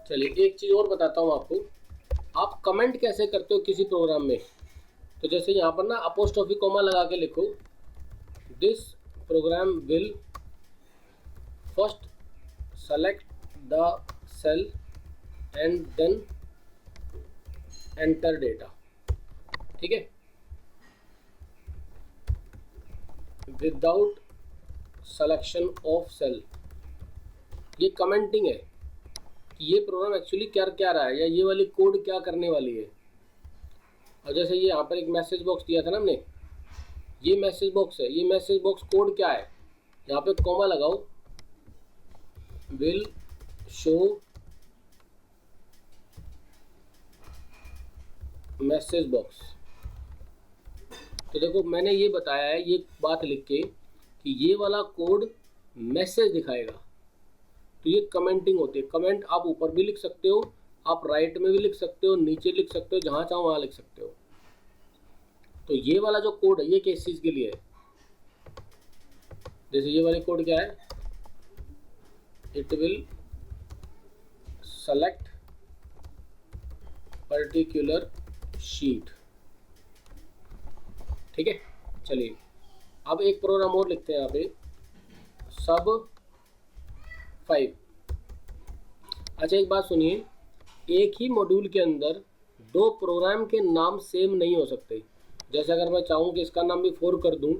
चलिए एक चीज़ और बताता हूँ आपको, आप कमेंट कैसे करते हो किसी प्रोग्राम में। तो जैसे यहाँ पर ना अपोस्ट्रोफी कोमा लगा के लिखो, this program will first select the cell and then enter data, ठीक है, विदाउट सिलेक्शन ऑफ सेल। ये कमेंटिंग है कि ये प्रोग्राम एक्चुअली कर क्या रहा है, या ये वाली कोड क्या करने वाली है। और जैसे ये यहाँ पर एक मैसेज बॉक्स दिया था ना हमने, ये मैसेज बॉक्स है, ये मैसेज बॉक्स कोड क्या है, यहाँ पे कॉमा लगाओ, विल शो मैसेज बॉक्स। तो देखो मैंने ये बताया है, ये बात लिख के कि ये वाला कोड मैसेज दिखाएगा, तो ये कमेंटिंग होती है। कमेंट आप ऊपर भी लिख सकते हो, आप राइट में भी लिख सकते हो, नीचे लिख सकते हो, जहाँ चाहो वहाँ लिख सकते हो। तो ये वाला जो कोड है ये किस चीज़ के लिए है, जैसे ये वाली कोड क्या है, it will select particular sheet, ठीक है। चलिए अब एक प्रोग्राम और लिखते हैं यहाँ पे, सब 5। अच्छा एक बात सुनिए, एक ही मॉड्यूल के अंदर 2 प्रोग्राम के नाम सेम नहीं हो सकते। जैसे अगर मैं चाहूँ कि इसका नाम भी 4 कर दूँ,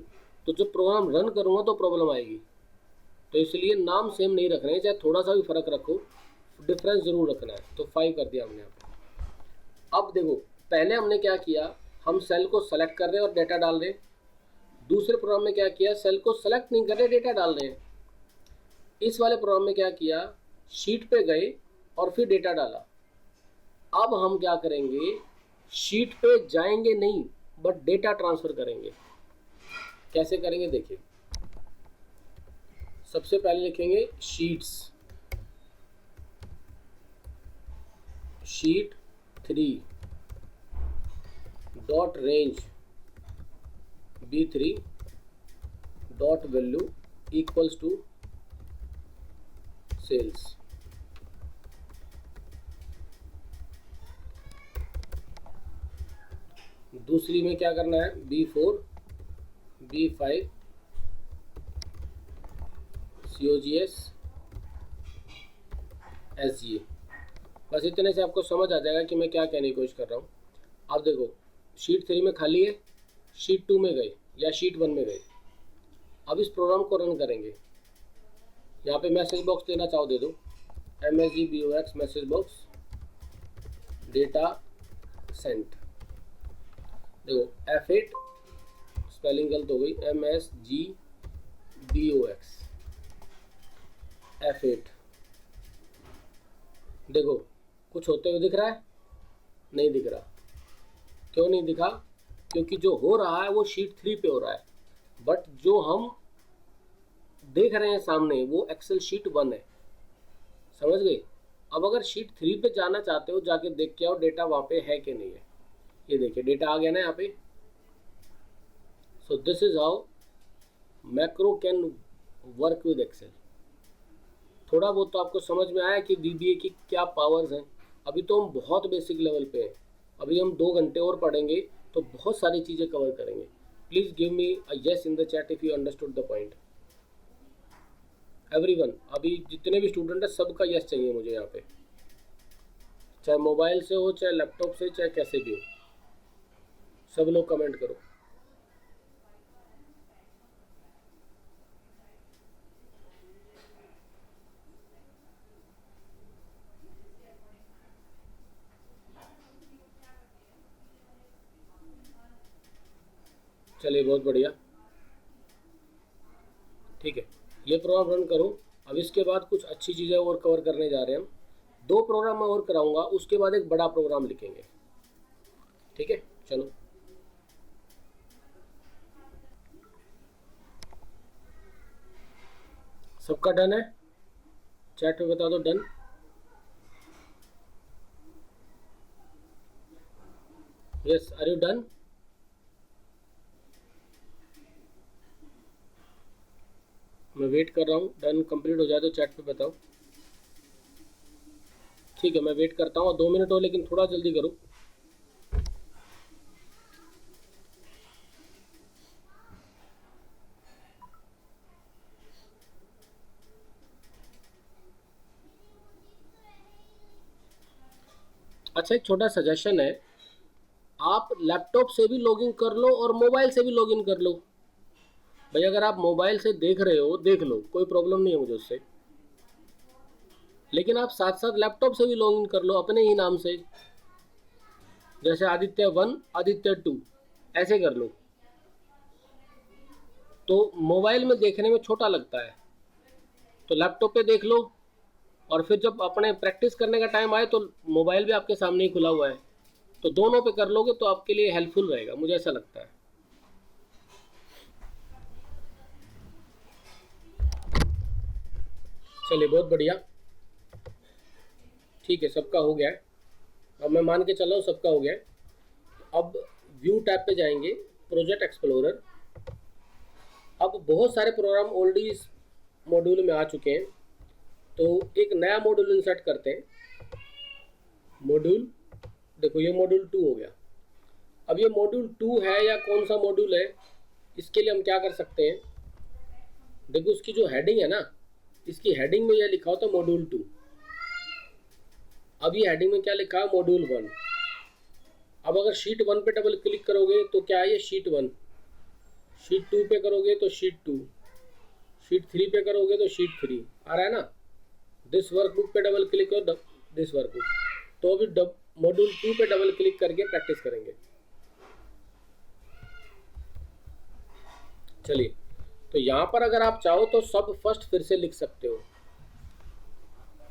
तो जब प्रोग्राम रन करूँगा तो प्रॉब्लम आएगी। तो इसलिए नाम सेम नहीं रखना है, चाहे थोड़ा सा भी फर्क रखो, डिफरेंस ज़रूर रखना है। तो 5 कर दिया हमने यहाँ पे। अब देखो पहले हमने क्या किया, हम सेल को सेलेक्ट कर रहे हैं और डेटा डाल रहे हैं। दूसरे प्रोग्राम में क्या किया, सेल को सेलेक्ट नहीं कर रहे, डेटा डाल रहे हैं। इस वाले प्रोग्राम में क्या किया, शीट पे गए और फिर डेटा डाला। अब हम क्या करेंगे, शीट पे जाएंगे नहीं, बट डेटा ट्रांसफ़र करेंगे। कैसे करेंगे देखिए, सबसे पहले लिखेंगे sheets, sheet 3 dot range B3 dot value equals to cells. दूसरी में क्या करना है, B4 B5 COGS SGA। बस इतने से आपको समझ आ जाएगा कि मैं क्या कहने की कोशिश कर रहा हूँ। आप देखो शीट 3 में खाली है, शीट 2 में गए या शीट 1 में गए। अब इस प्रोग्राम को रन करेंगे। यहाँ पे मैसेज बॉक्स देना चाहो दे दो, MSGBOX message box data sent. देखो F8 स्पेलिंग गलत हो गई, MSGBOX F8। देखो कुछ होते हुए दिख रहा है, नहीं दिख रहा। क्यों नहीं दिखा, क्योंकि जो हो रहा है वो शीट 3 पे हो रहा है, बट जो हम देख रहे हैं सामने वो एक्सेल शीट 1 है। समझ गए? अब अगर शीट 3 पे जाना चाहते हो, जाके देख के आओ डेटा वहाँ पे है कि नहीं है। ये देखिए डेटा आ गया ना यहाँ पे। So this is how macro can work with Excel. थोड़ा बहुत तो आपको समझ में आया कि VBA की क्या पावर्स हैं। अभी तो हम बहुत बेसिक लेवल पे हैं, अभी हम 2 घंटे और पढ़ेंगे तो बहुत सारी चीज़ें कवर करेंगे। Please give me a yes in the chat if you understood the point. Everyone, अभी जितने भी स्टूडेंट हैं सबका यस चाहिए मुझे यहाँ पे, चाहे मोबाइल से हो, चाहे लैपटॉप से, चाहे कैसे भी हो, सब लोग कमेंट करो। चलिए बहुत बढ़िया, ठीक है, ये प्रोग्राम रन करो। अब इसके बाद कुछ अच्छी चीज़ें और कवर करने जा रहे हैं हम। 2 प्रोग्राम मैं और कराऊंगा, उसके बाद एक बड़ा प्रोग्राम लिखेंगे, ठीक है। चलो सबका डन है? चैट में बता दो done. Yes, are you done? मैं वेट कर रहा हूँ, डन कंप्लीट हो जाए तो चैट पे बताओ। ठीक है, मैं वेट करता हूँ 2 मिनट हो, लेकिन थोड़ा जल्दी करो। अच्छा, एक छोटा सजेशन है, आप लैपटॉप से भी लॉगिन कर लो और मोबाइल से भी लॉगिन कर लो। भाई अगर आप मोबाइल से देख रहे हो देख लो, कोई प्रॉब्लम नहीं है मुझे उससे, लेकिन आप साथ साथ लैपटॉप से भी लॉगिन कर लो अपने ही नाम से, जैसे आदित्य 1 आदित्य 2 ऐसे कर लो। तो मोबाइल में देखने में छोटा लगता है, तो लैपटॉप पे देख लो, और फिर जब अपने प्रैक्टिस करने का टाइम आए तो मोबाइल भी आपके सामने ही खुला हुआ है, तो दोनों पे कर लोगे तो आपके लिए हेल्पफुल रहेगा, मुझे ऐसा लगता है। चलिए बहुत बढ़िया, ठीक है, सबका हो गया है। अब मैं मान के चल रहा हूँ सबका हो गया है। अब व्यू टैब पे जाएंगे, प्रोजेक्ट एक्सप्लोरर। अब बहुत सारे प्रोग्राम ऑलरेडी इस मॉड्यूल में आ चुके हैं, तो एक नया मॉड्यूल इंसर्ट करते हैं। मॉड्यूल, देखो ये मॉड्यूल 2 हो गया। अब ये मॉड्यूल 2 है या कौन सा मॉड्यूल है, इसके लिए हम क्या कर सकते हैं, देखो उसकी जो हेडिंग है ना, इसकी हेडिंग में यह लिखा होता है मॉड्यूल 2। अब ये हेडिंग में क्या लिखा है, मॉड्यूल 1। अब अगर शीट 1 पे डबल क्लिक करोगे तो क्या है, ये शीट 1, शीट 2 पे करोगे तो शीट 2, शीट 3 पे करोगे तो शीट 3 आ रहा है ना। दिस वर्कबुक पे डबल क्लिक करो, दिस वर्कबुक। तो अभी मॉड्यूल 2 पे डबल क्लिक करके प्रैक्टिस करेंगे। चलिए, तो यहाँ पर अगर आप चाहो तो सब फर्स्ट फिर से लिख सकते हो,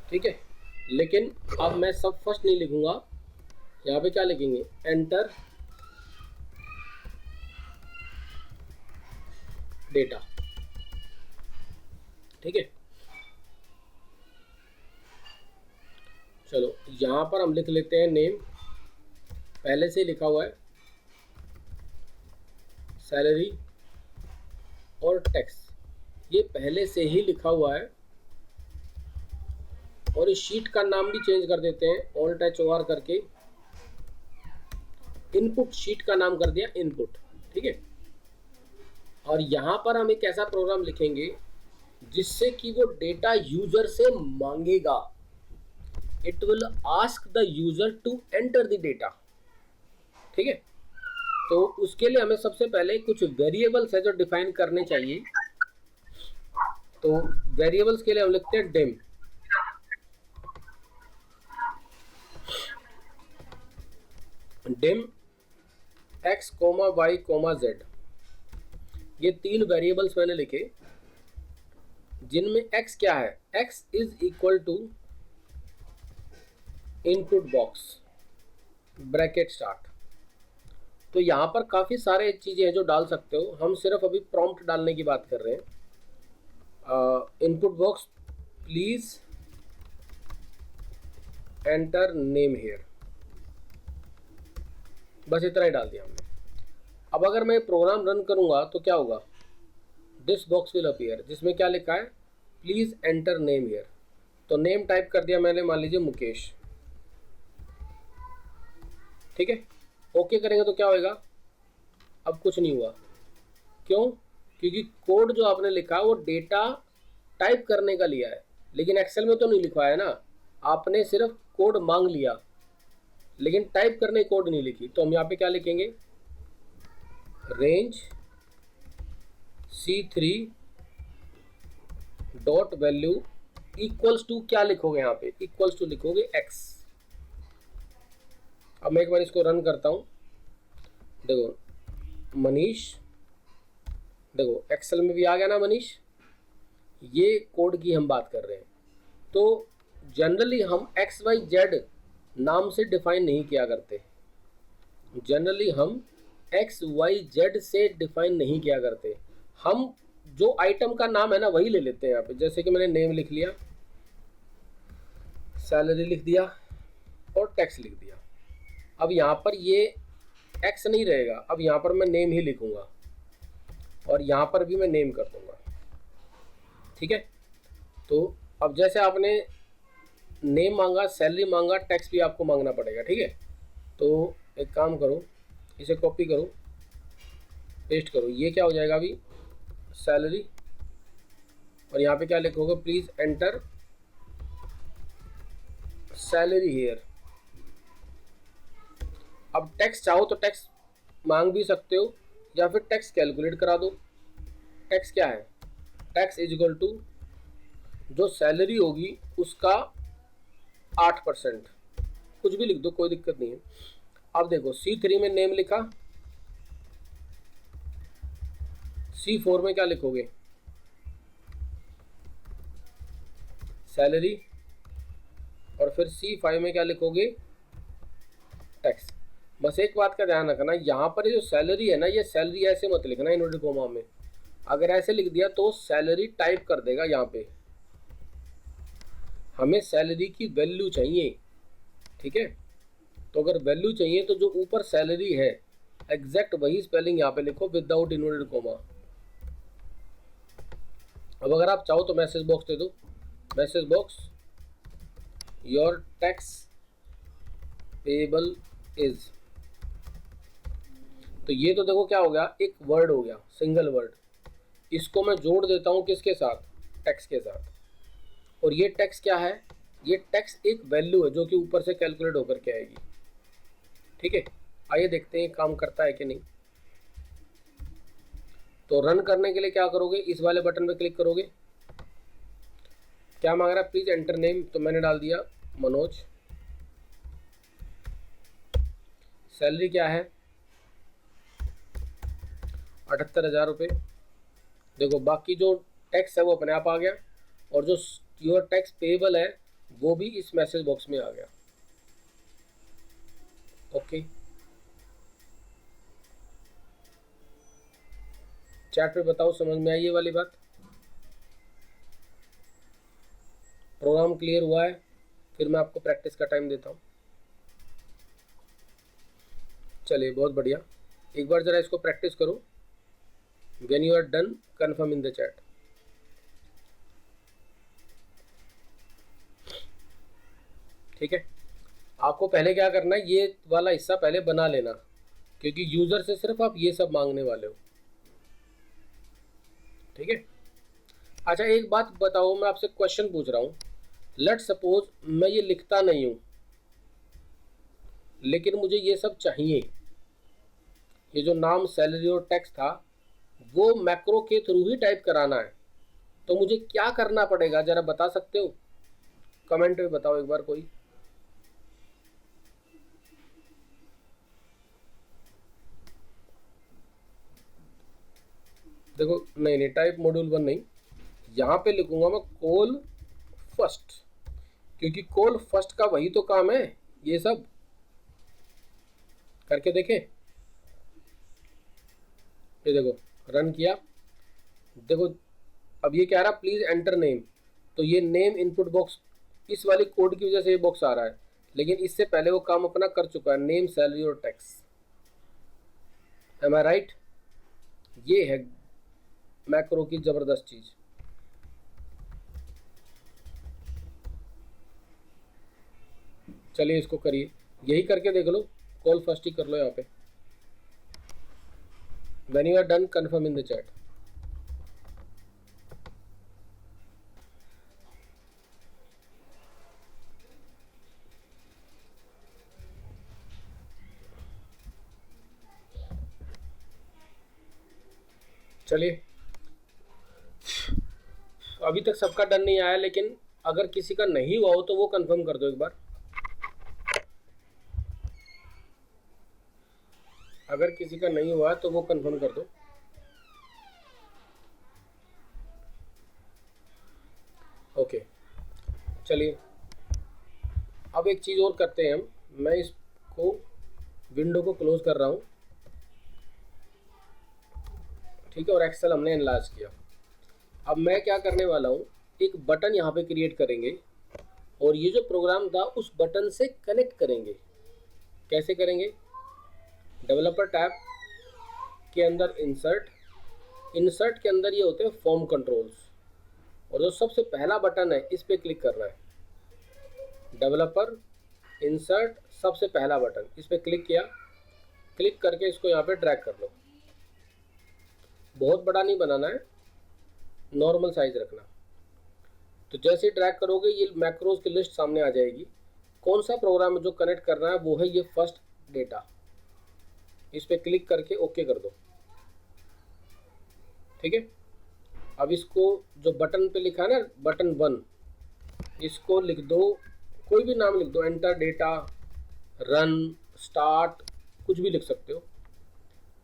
ठीक है, लेकिन अब मैं सब फर्स्ट नहीं लिखूंगा। यहाँ पे क्या लिखेंगे, एंटर डेटा, ठीक है। चलो यहाँ पर हम लिख लेते हैं नेम, पहले से लिखा हुआ है, सैलरी और टैक्स, ये पहले से ही लिखा हुआ है। और इस शीट का नाम भी चेंज कर देते हैं, ऑल्ट एच ओ आर करके इनपुट, शीट का नाम कर दिया इनपुट, ठीक है। और यहाँ पर हम एक ऐसा प्रोग्राम लिखेंगे जिससे कि वो डेटा यूजर से मांगेगा। It will ask the user to enter the data, ठीक है। तो उसके लिए हमें सबसे पहले कुछ वेरिएबल्स है जो डिफाइन करने चाहिए। तो वेरिएबल्स के लिए हम लिखते हैं dim, dim x, y, z। ये 3 वेरिएबल्स मैंने लिखे, जिनमें x क्या है, x is equal to input box bracket start. तो यहाँ पर काफ़ी सारे चीज़ें हैं जो डाल सकते हो, हम सिर्फ अभी प्रॉम्प्ट डालने की बात कर रहे हैं। Input box please enter name here, बस इतना ही डाल दिया हमने। अब अगर मैं प्रोग्राम रन करूंगा तो क्या होगा, दिस बॉक्स विल अपीयर, जिसमें क्या लिखा है, प्लीज एंटर नेम हेयर। तो नेम टाइप कर दिया मैंने, मान लीजिए मुकेश, ठीक है। ओके करेंगे तो क्या होगा, अब कुछ नहीं हुआ, क्यों, क्योंकि कोड जो आपने लिखा वो डेटा टाइप करने का लिया है, लेकिन एक्सेल में तो नहीं लिखवाया ना, आपने सिर्फ कोड मांग लिया लेकिन टाइप करने की कोड नहीं लिखी। तो हम यहाँ पे क्या लिखेंगे, range C3 dot value equals to, क्या लिखोगे यहाँ पे, इक्वल्स टू लिखोगे x। अब मैं एक बार इसको रन करता हूँ, देखो मनीष, देखो एक्सेल में भी आ गया ना मनीष, ये कोड की हम बात कर रहे हैं। तो जनरली हम XYZ नाम से डिफाइन नहीं किया करते, जनरली हम XYZ से डिफाइन नहीं किया करते, हम जो आइटम का नाम है ना वही ले लेते हैं यहाँ पे। जैसे कि मैंने नेम लिख लिया, सैलरी लिख दिया और टैक्स लिख दिया। अब यहाँ पर ये एक्स नहीं रहेगा, अब यहाँ पर मैं नेम ही लिखूंगा और यहाँ पर भी मैं नेम कर दूंगा, ठीक है। तो अब जैसे आपने नेम मांगा, सैलरी मांगा, टैक्स भी आपको मांगना पड़ेगा, ठीक है। तो एक काम करो, इसे कॉपी करो, पेस्ट करो, ये क्या हो जाएगा अभी, सैलरी, और यहाँ पे क्या लिखोगे, प्लीज एंटर सैलरी हियर। अब टैक्स चाहो तो टैक्स मांग भी सकते हो या फिर टैक्स कैलकुलेट करा दो। टैक्स क्या है, टैक्स इज इक्वल टू जो सैलरी होगी उसका 8%, कुछ भी लिख दो, कोई दिक्कत नहीं है। अब देखो C3 में नेम लिखा, C4 में क्या लिखोगे, सैलरी, और फिर C5 में क्या लिखोगे, टैक्स। बस एक बात का ध्यान रखना, यहाँ पर ये जो सैलरी है ना, ये सैलरी ऐसे मत लिखना इन्वर्टेड कोमा में, अगर ऐसे लिख दिया तो सैलरी टाइप कर देगा। यहाँ पे हमें सैलरी की वैल्यू चाहिए, ठीक है। तो अगर वैल्यू चाहिए तो जो ऊपर सैलरी है एग्जैक्ट वही स्पेलिंग यहाँ पे लिखो विदाउट इन्वर्टेड कोमा। अब अगर आप चाहो तो मैसेज बॉक्स दे दो, message box your tax payable is. तो ये तो देखो क्या हो गया, एक वर्ड हो गया, सिंगल वर्ड, इसको मैं जोड़ देता हूँ किसके साथ, टैक्स के साथ। और ये टैक्स क्या है, ये टैक्स एक वैल्यू है जो कि ऊपर से कैलकुलेट होकर के आएगी, ठीक है। आइए देखते हैं काम करता है कि नहीं। तो रन करने के लिए क्या करोगे, इस वाले बटन पे क्लिक करोगे, क्या मांग रहा है, प्लीज एंटर नेम, तो मैंने डाल दिया मनोज। सैलरी क्या है, 78,000 रुपये। देखो बाकी जो टैक्स है वो अपने आप आ गया, और जो योर टैक्स पेएबल है वो भी इस मैसेज बॉक्स में आ गया, ओके। चैट पे बताओ समझ में आई ये वाली बात, प्रोग्राम क्लियर हुआ है। फिर मैं आपको प्रैक्टिस का टाइम देता हूँ। चलिए बहुत बढ़िया, एक बार ज़रा इसको प्रैक्टिस करो। When you are done confirm in the chat. ठीक है, आपको पहले क्या करना है, ये वाला हिस्सा पहले बना लेना, क्योंकि यूज़र से सिर्फ आप ये सब मांगने वाले हो, ठीक है। अच्छा एक बात बताओ, मैं आपसे क्वेश्चन पूछ रहा हूँ, लेट सपोज मैं ये लिखता नहीं हूँ लेकिन मुझे ये सब चाहिए, ये जो नाम सैलरी और टैक्स था वो मैक्रो के थ्रू ही टाइप कराना है, तो मुझे क्या करना पड़ेगा ज़रा बता सकते हो, कमेंट में बताओ एक बार कोई। देखो नहीं टाइप मॉड्यूल 1 नहीं, यहाँ पे लिखूंगा मैं कॉल फर्स्ट, क्योंकि कॉल फर्स्ट का वही तो काम है, ये सब करके देखें। ये देखो रन किया, देखो अब ये कह रहा प्लीज एंटर नेम, तो ये नेम इनपुट बॉक्स, इस वाली कोड की वजह से ये बॉक्स आ रहा है, लेकिन इससे पहले वो काम अपना कर चुका है, नेम सैलरी और टैक्स। एम आई राइट? ये है मैक्रो की ज़बरदस्त चीज़। चलिए इसको करिए, यही करके देख लो, कॉल फर्स्ट ही कर लो यहाँ पे। When you are done confirm in the chat. चलिए अभी तक सबका डन नहीं आया, लेकिन अगर किसी का नहीं हुआ हो तो वो कंफर्म कर दो एक बार। अगर किसी का नहीं हुआ तो वो कंफर्म कर दो। ओके चलिए अब एक चीज़ और करते हैं हम। मैं इसको विंडो को क्लोज कर रहा हूँ, ठीक है, और एक्सेल हमने एनलार्ज किया। अब मैं क्या करने वाला हूँ, एक बटन यहाँ पे क्रिएट करेंगे और ये जो प्रोग्राम था उस बटन से कनेक्ट करेंगे। कैसे करेंगे? डेवलपर टैब के अंदर इंसर्ट के अंदर ये होते हैं फॉर्म कंट्रोल्स, और जो सबसे पहला बटन है इस पर क्लिक करना है। डेवलपर इंसर्ट सबसे पहला बटन, इस पर क्लिक किया, क्लिक करके इसको यहाँ पे ड्रैग कर लो। बहुत बड़ा नहीं बनाना है, नॉर्मल साइज रखना। तो जैसे ही ड्रैग करोगे ये मैक्रोज की लिस्ट सामने आ जाएगी। कौन सा प्रोग्राम जो कनेक्ट करना है वो है ये फर्स्ट डेटा। इस पर क्लिक करके ओके कर दो, ठीक है। अब इसको जो बटन पे लिखा है ना, बटन 1, इसको लिख दो, कोई भी नाम लिख दो, एंटर डेटा, रन, स्टार्ट, कुछ भी लिख सकते हो।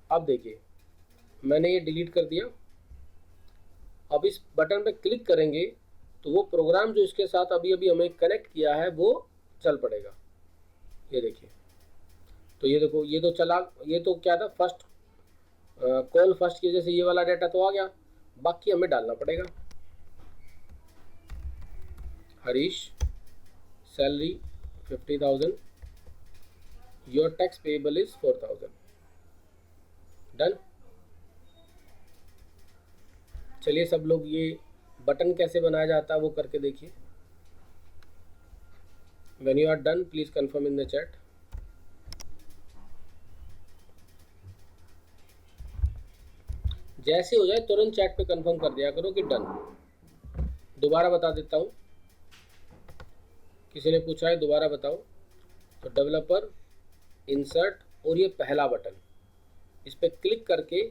अब देखिए मैंने ये डिलीट कर दिया। अब इस बटन पे क्लिक करेंगे तो वो प्रोग्राम जो इसके साथ अभी अभी हमें कनेक्ट किया है वो चल पड़ेगा। ये देखिए, तो ये देखो, ये तो चला, ये तो क्या था, फर्स्ट कॉल फर्स्ट की वजह से ये वाला डाटा तो आ गया, बाकी हमें डालना पड़ेगा। Harish salary 50,000, your tax payable is 4,000। Done. चलिए सब लोग ये बटन कैसे बनाया जाता है वो करके देखिए। When you are done please confirm in the chat. जैसे हो जाए तुरंत चैट पे कंफर्म कर दिया करो कि डन। दोबारा बता देता हूँ, किसी ने पूछा है दोबारा बताओ। तो डेवलपर इंसर्ट और ये पहला बटन, इस पर क्लिक करके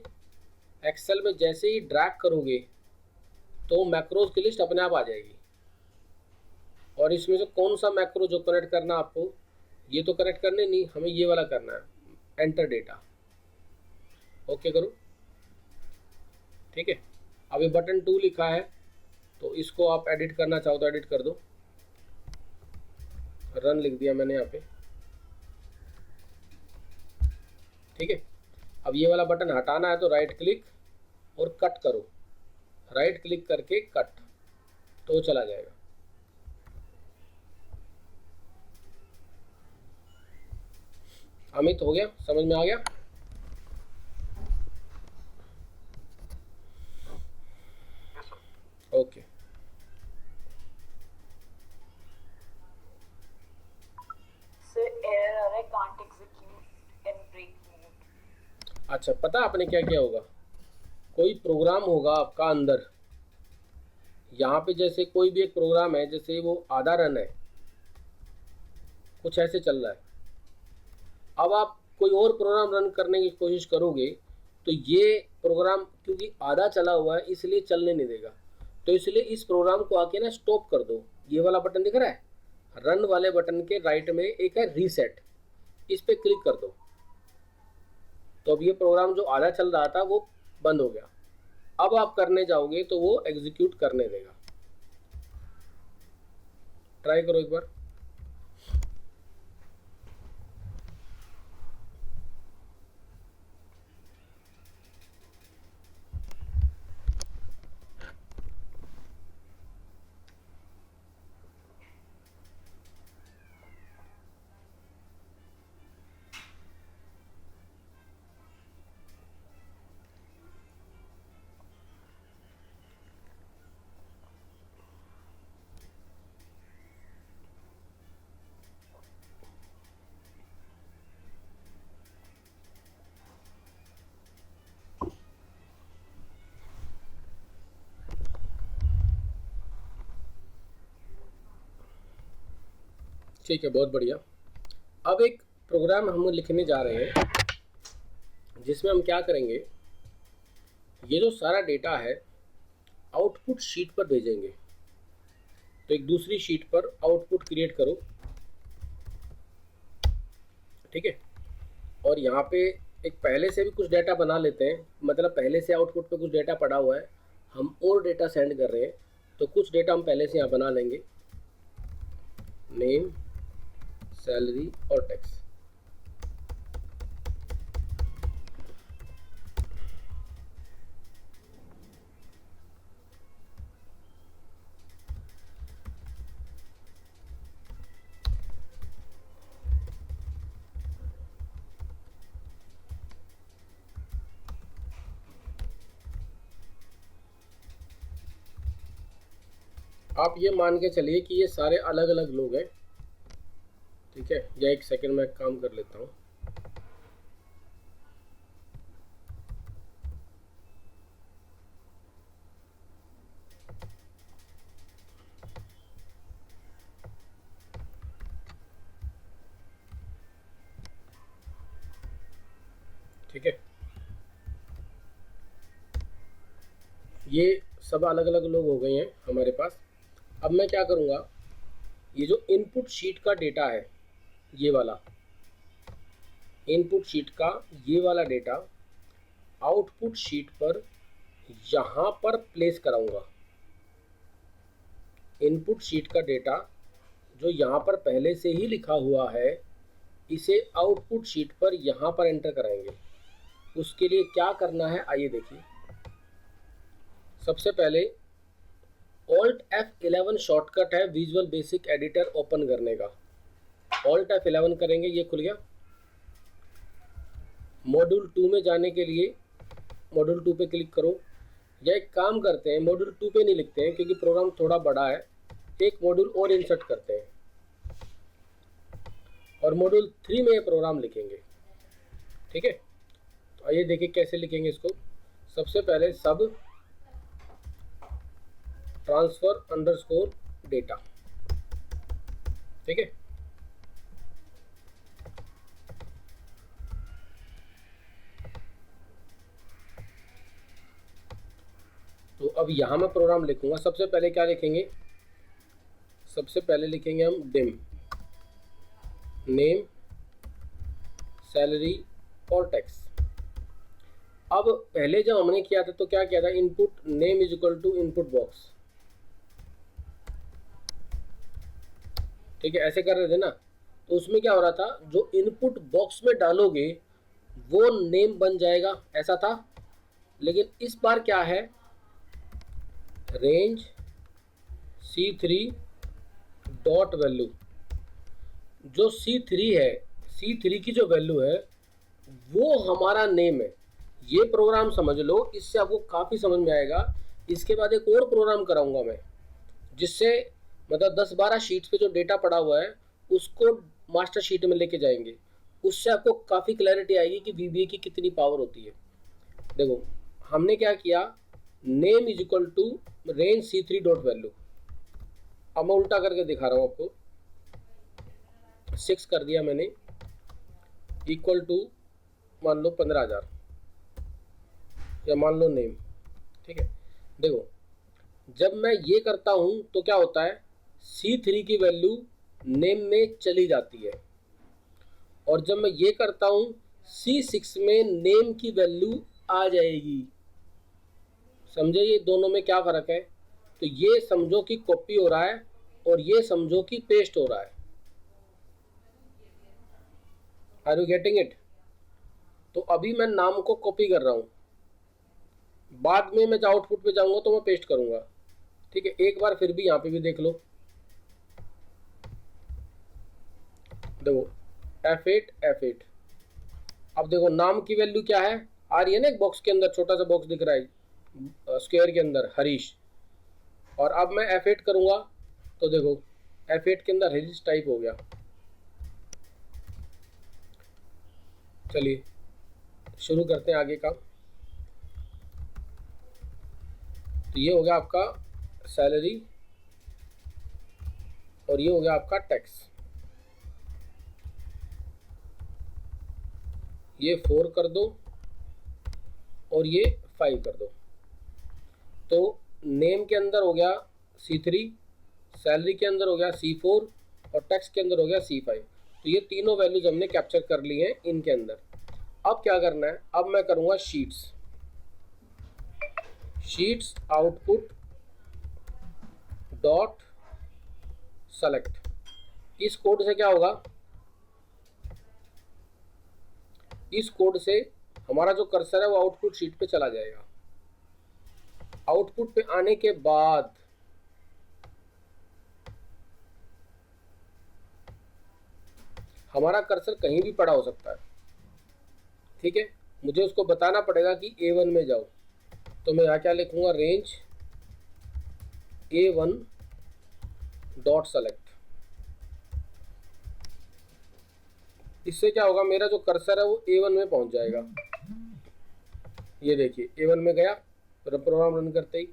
एक्सेल में जैसे ही ड्रैग करोगे तो मैक्रोज की लिस्ट अपने आप आ जाएगी। और इसमें से कौन सा मैक्रो जो कनेक्ट करना आपको, ये तो कनेक्ट करने नहीं, हमें ये वाला करना है, एंटर डेटा। ओके करो, ठीक है। अब ये बटन 2 लिखा है तो इसको आप एडिट करना चाहो तो एडिट कर दो। रन लिख दिया मैंने यहाँ पे, ठीक है। अब ये वाला बटन हटाना है तो राइट क्लिक और कट करो, राइट क्लिक करके कट, तो चला जाएगा। अमित हो गया, समझ में आ गया? ओके सर एरर आ रहा है, can't execute in break mode. अच्छा, पता आपने क्या किया होगा, कोई प्रोग्राम होगा आपका अंदर, यहाँ पे जैसे कोई भी एक प्रोग्राम है, जैसे वो आधा रन है, कुछ ऐसे चल रहा है। अब आप कोई और प्रोग्राम रन करने की कोशिश करोगे तो ये प्रोग्राम क्योंकि आधा चला हुआ है इसलिए चलने नहीं देगा। तो इसलिए इस प्रोग्राम को आके ना स्टॉप कर दो। ये वाला बटन दिख रहा है, रन वाले बटन के राइट में एक है रीसेट, इस पर क्लिक कर दो। तो अब ये प्रोग्राम जो आधा चल रहा था वो बंद हो गया। अब आप करने जाओगे तो वो एग्जीक्यूट करने देगा। ट्राई करो एक बार। ठीक है, बहुत बढ़िया। अब एक प्रोग्राम हम लिखने जा रहे हैं जिसमें हम क्या करेंगे, ये जो सारा डेटा है आउटपुट शीट पर भेजेंगे। तो एक दूसरी शीट पर आउटपुट क्रिएट करो, ठीक है। और यहाँ पे एक पहले से भी कुछ डेटा बना लेते हैं, मतलब पहले से आउटपुट पे कुछ डेटा पड़ा हुआ है, हम और डेटा सेंड कर रहे हैं, तो कुछ डेटा हम पहले से यहाँ बना लेंगे, नेम, सैलरी और टैक्स। आप ये मान के चलिए कि ये सारे अलग अलग लोग हैं, ठीक है। या एक सेकंड में काम कर लेता हूँ। ठीक है, ये सब अलग अलग लोग हो गए हैं हमारे पास। अब मैं क्या करूँगा, ये जो इनपुट शीट का डेटा है, ये वाला इनपुट शीट का ये वाला डेटा आउटपुट शीट पर यहाँ पर प्लेस कराऊंगा। इनपुट शीट का डेटा जो यहाँ पर पहले से ही लिखा हुआ है, इसे आउटपुट शीट पर यहाँ पर एंटर कराएंगे। उसके लिए क्या करना है आइए देखिए। सबसे पहले Alt F11 शॉर्टकट है विजुअल बेसिक एडिटर ओपन करने का। Alt F11 करेंगे, ये खुल गया। मॉड्यूल 2 में जाने के लिए मॉड्यूल 2 पे क्लिक करो, या एक काम करते हैं, मॉड्यूल 2 पे नहीं लिखते हैं क्योंकि प्रोग्राम थोड़ा बड़ा है, एक मॉड्यूल और इंसर्ट करते हैं और मॉड्यूल 3 में ये प्रोग्राम लिखेंगे, ठीक है। तो आइए देखिए कैसे लिखेंगे इसको। सबसे पहले सब ट्रांसफर अंडरस्कोर डेटा, ठीक है। तो अब यहाँ मैं प्रोग्राम लिखूंगा। सबसे पहले क्या लिखेंगे, सबसे पहले लिखेंगे हम डिम, नेम, सैलरी और टैक्स। अब पहले जब हमने किया था तो क्या किया था, input name is equal to input box, ठीक है, ऐसे कर रहे थे ना। तो उसमें क्या हो रहा था, जो इनपुट बॉक्स में डालोगे वो नेम बन जाएगा, ऐसा था। लेकिन इस बार क्या है, रेंज C3 डॉट वैल्यू, जो C3 है, C3 की जो वैल्यू है वो हमारा नेम है। ये प्रोग्राम समझ लो, इससे आपको काफ़ी समझ में आएगा। इसके बाद एक और प्रोग्राम कराऊंगा मैं, जिससे मतलब 10-12 शीट्स पे जो डेटा पड़ा हुआ है उसको मास्टर शीट में लेके जाएंगे। उससे आपको काफ़ी क्लैरिटी आएगी कि VBA की कितनी पावर होती है। देखो हमने क्या किया, name is equal to range C3 dot value. अब मैं उल्टा करके दिखा रहा हूँ आपको, 6 कर दिया मैंने, इक्वल टू मान लो 15,000 या मान लो नेम, ठीक है। देखो जब मैं ये करता हूँ तो क्या होता है, C3 की वैल्यू नेम में चली जाती है, और जब मैं ये करता हूँ C6 में नेम की वैल्यू आ जाएगी। समझे ये दोनों में क्या फ़र्क है। तो ये समझो कि कॉपी हो रहा है और ये समझो कि पेस्ट हो रहा है। Are you getting it. तो अभी मैं नाम को कॉपी कर रहा हूँ, बाद में मैं आउटपुट पे जाऊंगा तो मैं पेस्ट करूंगा, ठीक है। एक बार फिर भी यहाँ पे भी देख लो, देखो F8। अब देखो नाम की वैल्यू क्या है, आ रही है ना, एक बॉक्स के अंदर छोटा सा बॉक्स दिख रहा है स्क्वायर के अंदर, हरीश। और अब मैं F8 करूंगा तो देखो F8 के अंदर हरीश टाइप हो गया। चलिए शुरू करते हैं आगे का। तो ये हो गया आपका सैलरी और ये हो गया आपका टैक्स, ये 4 कर दो और ये 5 कर दो। तो नेम के अंदर हो गया C3, सैलरी के अंदर हो गया C4 और टैक्स के अंदर हो गया C5। तो ये तीनों वैल्यूज हमने कैप्चर कर ली हैं इनके अंदर। अब क्या करना है, अब मैं करूँगा शीट्स आउटपुट डॉट सेलेक्ट। इस कोड से क्या होगा, इस कोड से हमारा जो कर्सर है वो आउटपुट शीट पे चला जाएगा। आउटपुट पे आने के बाद हमारा कर्सर कहीं भी पड़ा हो सकता है, ठीक है। मुझे उसको बताना पड़ेगा कि A1 में जाओ, तो मैं यहाँ क्या लिखूँगा, रेंज A1 डॉट सेलेक्ट। इससे क्या होगा, मेरा जो कर्सर है वो A1 में पहुँच जाएगा। ये देखिए A1 में गया, प्रोग्राम रन करते ही।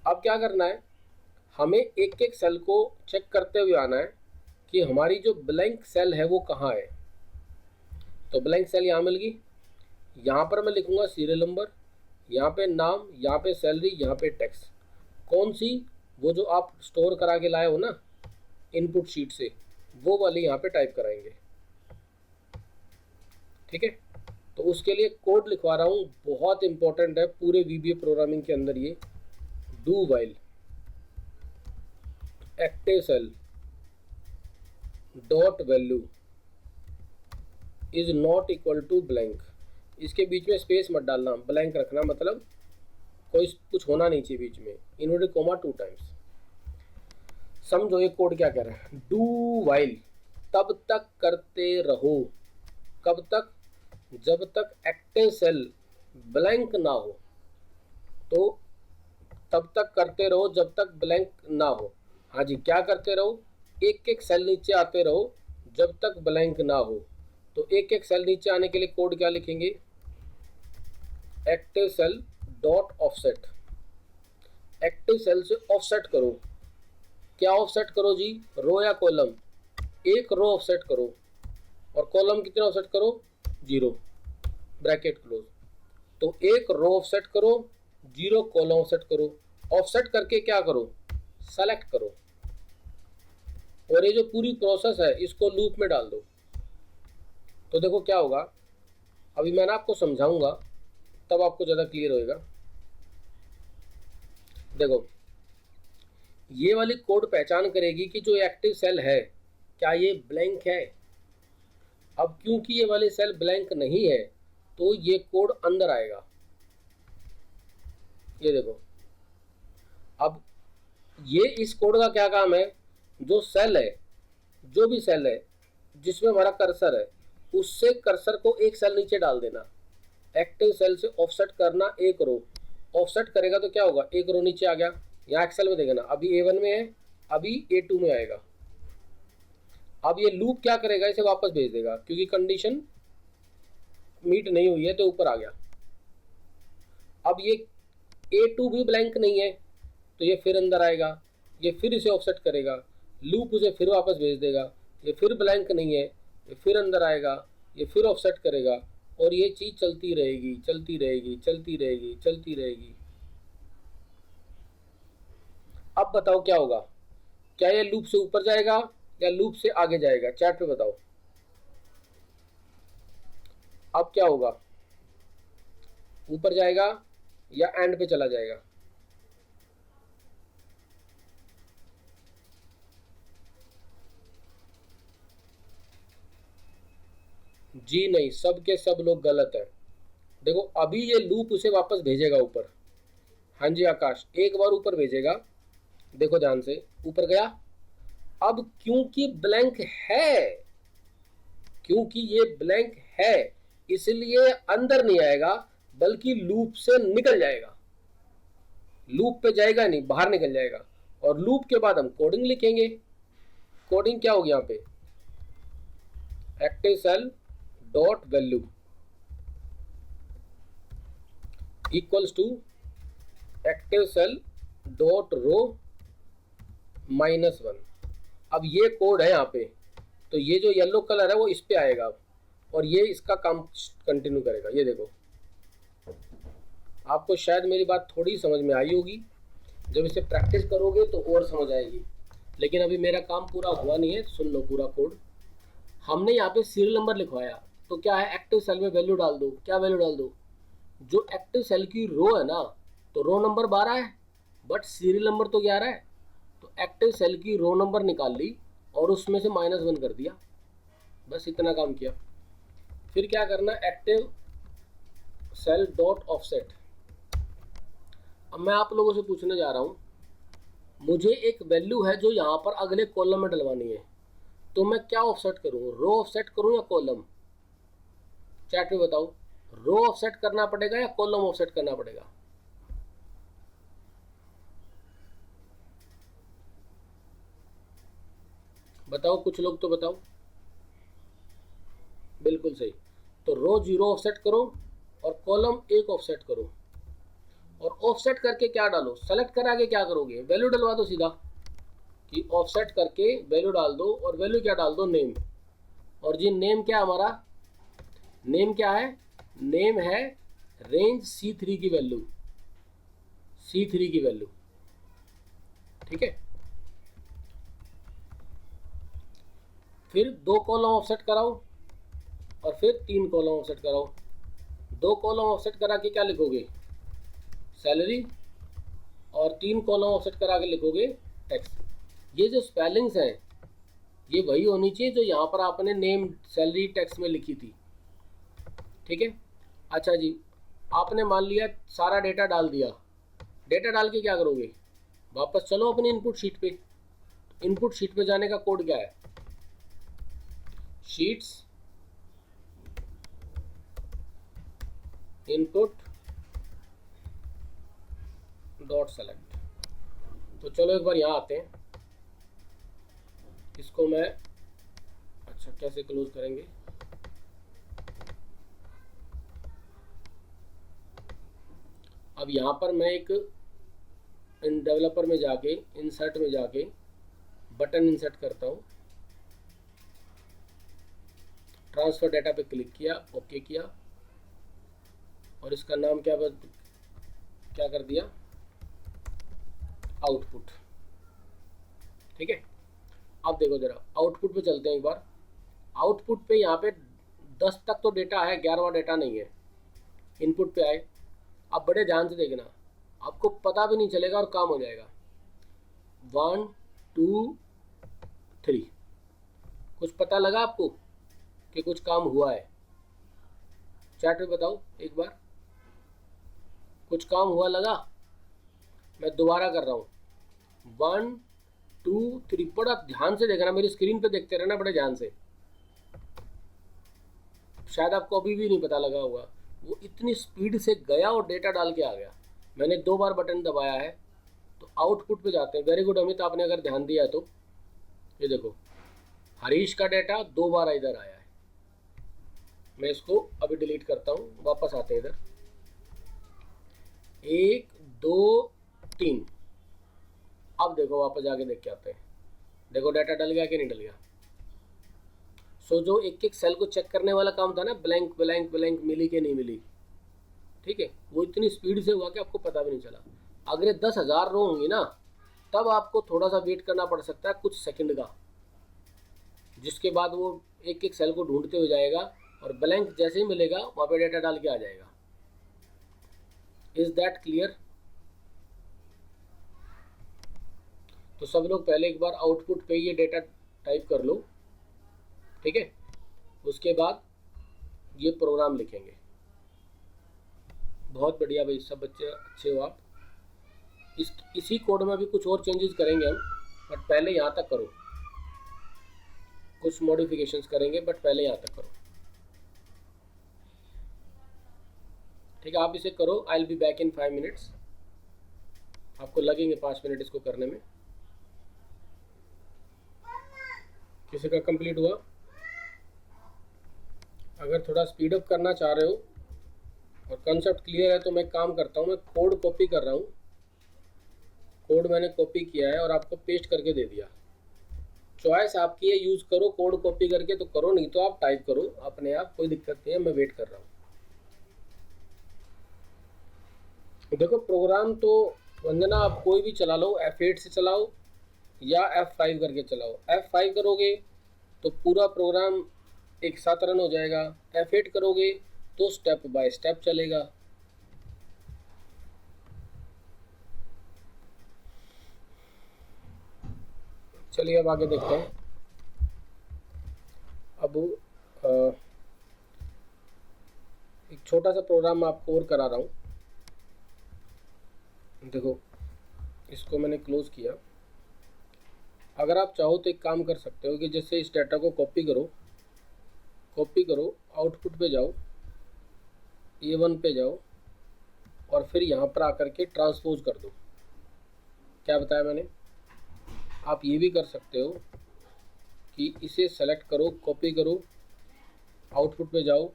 अब क्या करना है, हमें एक एक सेल को चेक करते हुए आना है कि हमारी जो ब्लैंक सेल है वो कहाँ है। तो ब्लैंक सेल यहाँ मिल गई, यहाँ पर मैं लिखूँगा सीरियल नंबर, यहाँ पे नाम, यहाँ पे सैलरी, यहाँ पे टैक्स। कौन सी, वो जो आप स्टोर करा के लाए हो ना इनपुट शीट से, वो वाली यहाँ पे टाइप कराएंगे, ठीक है। तो उसके लिए कोड लिखवा रहा हूँ, बहुत इंपॉर्टेंट है पूरे VBA प्रोग्रामिंग के अंदर ये। Do while active cell dot value is not equal to blank. इसके बीच में स्पेस मत डालना, ब्लैंक रखना, मतलब कोई कुछ होना नहीं चाहिए बीच में, इन्वर्टेड कोमा 2 टाइम्स। समझो ये कोड क्या कह रहा है, डू वाइल तब तक करते रहो, कब तक, जब तक एक्टिव सेल ब्लैंक ना हो। तो तब तक करते रहो जब तक ब्लैंक ना हो। हाँ जी, क्या करते रहो, एक एक सेल नीचे आते रहो जब तक ब्लैंक ना हो। तो एक एक सेल नीचे आने के लिए कोड क्या लिखेंगे, active cell dot offset. Active cell से ऑफसेट करो। क्या ऑफसेट करो जी, रो या कॉलम? एक रो ऑफसेट करो और कॉलम कितने ऑफसेट करो, 0, ब्रैकेट क्लोज। तो एक रो ऑफसेट करो, 0 कॉलम ऑफसेट करो। ऑफसेट करके क्या करो, सेलेक्ट करो। और ये जो पूरी प्रोसेस है इसको लूप में डाल दो। तो देखो क्या होगा, अभी मैं ना आपको समझाऊंगा तब आपको ज़्यादा क्लियर होएगा। देखो ये वाली कोड पहचान करेगी कि जो एक्टिव सेल है क्या ये ब्लैंक है। अब क्योंकि ये वाली सेल ब्लैंक नहीं है तो ये कोड अंदर आएगा। ये देखो, अब ये इस कोड का क्या काम है, जो सेल है, जो भी सेल है जिसमें हमारा कर्सर है, उससे कर्सर को एक सेल नीचे डाल देना। एक्टिव सेल से ऑफसेट करना एक रो। ऑफसेट करेगा तो क्या होगा, एक रो नीचे आ गया। यहाँ एक्सेल में देखना, अभी A1 में है, अभी A2 में आएगा। अब ये लूप क्या करेगा, इसे वापस भेज देगा क्योंकि कंडीशन मीट नहीं हुई है तो ऊपर आ गया। अब ये A2 भी ब्लैंक नहीं है तो ये फिर अंदर आएगा, ये फिर इसे ऑफसेट करेगा, लूप उसे फिर वापस भेज देगा। ये फिर ब्लैंक नहीं है, ये फिर अंदर आएगा, ये फिर ऑफसेट करेगा और ये चीज़ चलती रहेगी, चलती रहेगी, चलती रहेगी, चलती रहेगी। अब बताओ क्या होगा, क्या ये लूप से ऊपर जाएगा या लूप से आगे जाएगा, चैट पे बताओ। अब क्या होगा, ऊपर जाएगा या एंड पे चला जाएगा? जी नहीं, सब के सब लोग गलत हैं। देखो अभी ये लूप उसे वापस भेजेगा ऊपर। हाँ जी आकाश, एक बार ऊपर भेजेगा, देखो ध्यान से, ऊपर गया। अब क्योंकि ब्लैंक है, क्योंकि ये ब्लैंक है इसलिए अंदर नहीं आएगा बल्कि लूप से निकल जाएगा। लूप पे जाएगा नहीं, बाहर निकल जाएगा। और लूप के बाद हम कोडिंग लिखेंगे। कोडिंग क्या होगी यहाँ पे, active cell dot value equals to active cell dot row -1। अब ये कोड है यहाँ पे, तो ये जो येलो कलर है वो इस पे आएगा। और ये इसका काम कंटिन्यू करेगा। ये देखो, आपको शायद मेरी बात थोड़ी समझ में आई होगी, जब इसे प्रैक्टिस करोगे तो और समझ आएगी, लेकिन अभी मेरा काम पूरा हुआ नहीं है। सुन लो पूरा कोड। हमने यहाँ पे सीरियल नंबर लिखवाया, तो क्या है, एक्टिव सेल में वैल्यू डाल दो। क्या वैल्यू डाल दो? जो एक्टिव सेल की रो है ना, तो रो नंबर 12 है बट सीरियल नंबर तो 11 है, तो एक्टिव सेल की रो नंबर निकाल ली और उसमें से -1 कर दिया, बस इतना काम किया। फिर क्या करना, एक्टिव सेल डॉट ऑफसेट। अब मैं आप लोगों से पूछने जा रहा हूँ, मुझे एक वैल्यू है जो यहाँ पर अगले कॉलम में डलवानी है, तो मैं क्या ऑफसेट करूँ, रो ऑफसेट करूँ या कॉलम? चैट में बताओ, रो ऑफसेट करना पड़ेगा या कॉलम ऑफसेट करना पड़ेगा? बताओ, कुछ लोग तो बताओ। बिल्कुल सही, तो रो 0 ऑफसेट करो और कॉलम 1 ऑफसेट करो। और ऑफसेट करके क्या डालो, सेलेक्ट करा के क्या करोगे, वैल्यू डलवा दो सीधा, कि ऑफसेट करके वैल्यू डाल दो, और वैल्यू क्या डाल दो, नेम। और जी नेम क्या हमारा, नेम क्या है, नेम है रेंज C3 की वैल्यू, C3 की वैल्यू, ठीक है। फिर 2 कॉलम ऑफसेट कराओ और फिर 3 कॉलम ऑफसेट कराओ। 2 कॉलम ऑफसेट करा के क्या लिखोगे, सैलरी, और 3 कॉलम ऑफसेट करा के लिखोगे टैक्स। ये जो स्पेलिंग्स हैं ये वही होनी चाहिए जो यहाँ पर आपने नेम सैलरी टैक्स में लिखी थी, ठीक है। अच्छा जी, आपने मान लिया सारा डेटा डाल दिया, डेटा डाल के क्या करोगे, वापस चलो अपनी इनपुट शीट पे। इनपुट शीट पे जाने का कोड क्या है, शीट्स इनपुट डॉट सेलेक्ट। तो चलो एक बार यहाँ आते हैं, इसको मैं, अच्छा कैसे क्लोज करेंगे, अब यहाँ पर मैं एक इन डेवलपर में जाके इंसर्ट में जाके बटन इंसर्ट करता हूँ, ट्रांसफर डेटा पे क्लिक किया, ओके किया, और इसका नाम क्या कर दिया, आउटपुट, ठीक है। अब देखो जरा आउटपुट पे चलते हैं एक बार। आउटपुट पे यहाँ पे 10 तक तो डेटा है, 11वां डेटा नहीं है। इनपुट पे आए, अब बड़े ध्यान से देखना, आपको पता भी नहीं चलेगा और काम हो जाएगा। 1 2 3, कुछ पता लगा आपको कि कुछ काम हुआ है? चैट में बताओ एक बार, कुछ काम हुआ लगा? मैं दोबारा कर रहा हूँ, 1 2 3, बड़ा ध्यान से देखना, मेरी स्क्रीन पे देखते रहना बड़े ध्यान से। शायद आपको अभी भी नहीं पता लगा होगा, वो इतनी स्पीड से गया और डेटा डाल के आ गया। मैंने 2 बार बटन दबाया है। तो आउटपुट पे जाते हैं। वेरी गुड अमित, आपने अगर ध्यान दिया है तो ये देखो, हरीश का डेटा 2 बार इधर आया है। मैं इसको अभी डिलीट करता हूँ, वापस आते हैं इधर, 1 2 3। अब देखो वापस जाके देख के आते हैं, देखो डाटा डल गया कि नहीं डल गया। सो जो एक एक सेल को चेक करने वाला काम था ना, ब्लैंक ब्लैंक ब्लैंक मिली कि नहीं मिली, ठीक है, वो इतनी स्पीड से हुआ कि आपको पता भी नहीं चला। अगर 10,000 रो होंगी ना, तब आपको थोड़ा सा वेट करना पड़ सकता है कुछ सेकंड का, जिसके बाद वो एक एक सेल को ढूंढते हुए जाएगा और ब्लैंक जैसे ही मिलेगा वहाँ पे डेटा डाल के आ जाएगा। Is that clear? तो सब लोग पहले एक बार आउटपुट पे ये डेटा टाइप कर लो, ठीक है, उसके बाद ये प्रोग्राम लिखेंगे। बहुत बढ़िया भाई, सब बच्चे अच्छे हो आप। इसी कोड में भी कुछ और चेंजेस करेंगे हम, बट पहले यहाँ तक करो। कुछ मॉडिफिकेशंस करेंगे बट पहले यहाँ तक करो, ठीक है। आप इसे करो, I will be back in 5 minutes. आपको लगेंगे 5 मिनट इसको करने में। किसी का कंप्लीट हुआ? अगर थोड़ा स्पीड अप करना चाह रहे हो और कंसेप्ट क्लियर है तो मैं काम करता हूँ, मैं कोड कॉपी कर रहा हूँ। कोड मैंने कॉपी किया है और आपको पेस्ट करके दे दिया। चॉइस आपकी है, यूज़ करो कोड कॉपी करके तो करो, नहीं तो आप टाइप करो अपने आप, कोई दिक्कत नहीं है, मैं वेट कर रहा हूँ। देखो प्रोग्राम तो वंदना आप कोई भी चला लो, F8 से चलाओ या F5 करके चलाओ। F5 करोगे तो पूरा प्रोग्राम एक साथ रन हो जाएगा, F8 करोगे तो स्टेप बाय स्टेप चलेगा। चलिए अब आगे देखते हैं। अब एक छोटा सा प्रोग्राम मैं आपको और करा रहा हूँ। देखो इसको मैंने क्लोज किया। अगर आप चाहो तो एक काम कर सकते हो कि जैसे इस डाटा को कॉपी करो, आउटपुट पे जाओ, A1 पे जाओ और फिर यहाँ पर आकर के ट्रांसपोज कर दो। क्या बताया मैंने? आप ये भी कर सकते हो कि इसे सेलेक्ट करो, कॉपी करो, आउटपुट पे जाओ,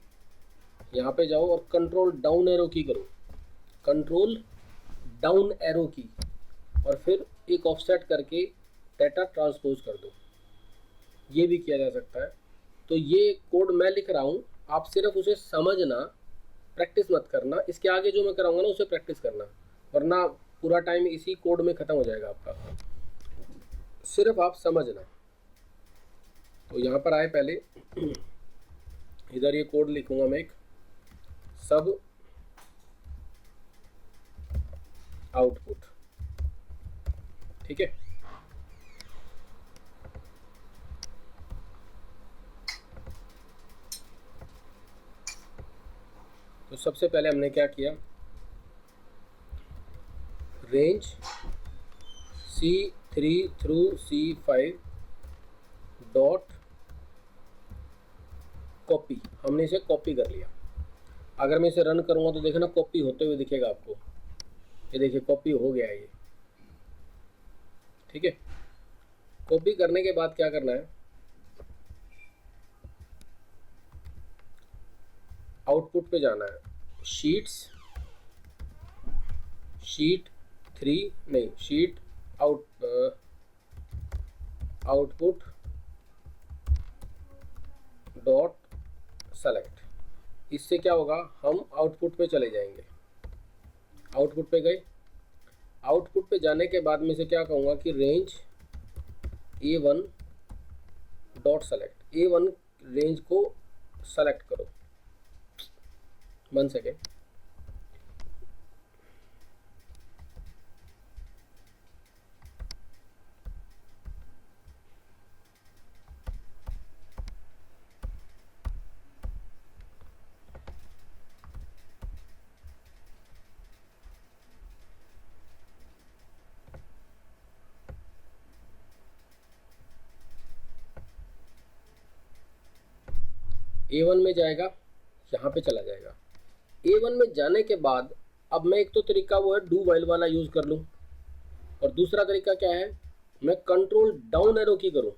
यहाँ पे जाओ और कंट्रोल डाउन एरो की करो, कंट्रोल डाउन एरो की, और फिर एक ऑफसेट करके डाटा ट्रांसपोज कर दो। ये भी किया जा सकता है। तो ये कोड मैं लिख रहा हूँ, आप सिर्फ उसे समझना, प्रैक्टिस मत करना। इसके आगे जो मैं कराऊंगा ना उसे प्रैक्टिस करना, वरना पूरा टाइम इसी कोड में ख़त्म हो जाएगा आपका। सिर्फ आप समझना। तो यहाँ पर आए पहले इधर ये कोड लिखूंगा मैं, एक सब आउटपुट, ठीक है। तो सबसे पहले हमने क्या किया, range C3 through C5 dot copy, हमने इसे कॉपी कर लिया। अगर मैं इसे रन करूँगा तो देखना कॉपी होते हुए दिखेगा आपको। ये देखिए कॉपी हो गया है ये, ठीक है। कॉपी करने के बाद क्या करना है, आउटपुट पे जाना है, शीट आउटपुट डॉट सेलेक्ट। इससे क्या होगा, हम आउटपुट पे चले जाएंगे। आउटपुट पे गए, आउटपुट पे जाने के बाद में से क्या कहूँगा कि range A1 dot select, A1 range को सेलेक्ट करो। 1 सेकेंड, A1 में जाएगा, यहाँ पे चला जाएगा। A1 में जाने के बाद अब मैं, एक तो तरीका वो है डू वाइल वाला यूज़ कर लूँ, और दूसरा तरीका क्या है, मैं कंट्रोल डाउन एरो की करूँ।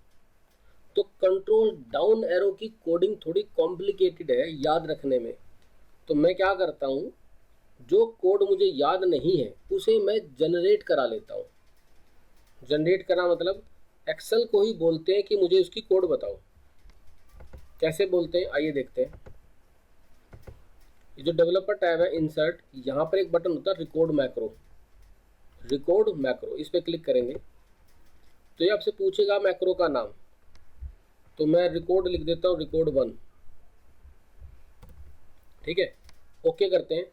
तो कंट्रोल डाउन एरो की कोडिंग थोड़ी कॉम्प्लिकेटेड है याद रखने में। तो मैं क्या करता हूँ, जो कोड मुझे याद नहीं है उसे मैं जनरेट करा लेता हूँ। जनरेट करा मतलब एक्सेल को ही बोलते हैं कि मुझे उसकी कोड बताओ। कैसे बोलते हैं आइए देखते हैं। ये जो डेवलपर टैब है, इंसर्ट, यहाँ पर एक बटन होता है रिकॉर्ड मैक्रो, इस पर क्लिक करेंगे तो ये आपसे पूछेगा मैक्रो का नाम। तो मैं रिकॉर्ड लिख देता हूँ, रिकॉर्ड 1, ठीक है। ओके करते हैं।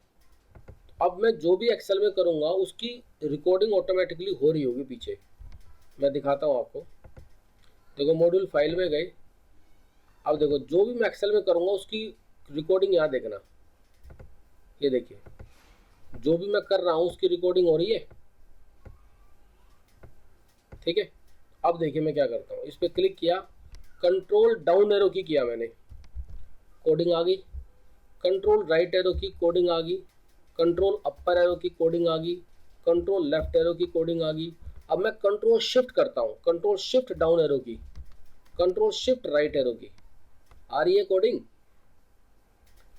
अब मैं जो भी एक्सेल में करूँगा उसकी रिकॉर्डिंग ऑटोमेटिकली हो रही होगी पीछे। मैं दिखाता हूँ आपको। देखो मॉड्यूल फाइल में गए, अब देखो जो भी मैं एक्सेल में करूँगा उसकी रिकॉर्डिंग यहाँ देखना, ये देखिए जो भी मैं कर रहा हूँ उसकी रिकॉर्डिंग हो रही है, ठीक है। अब देखिए मैं क्या करता हूँ, इस पर क्लिक किया, कंट्रोल डाउन एरो की किया मैंने, कोडिंग आ गई। कंट्रोल राइट एरो की कोडिंग आ गई, कंट्रोल अपर एरो की कोडिंग आ गई, कंट्रोल लेफ्ट एरो की कोडिंग आ गई। अब मैं कंट्रोल शिफ्ट करता हूँ, कंट्रोल शिफ्ट डाउन एरो की, कंट्रोल शिफ्ट राइट एरो की, आ रही है कोडिंग।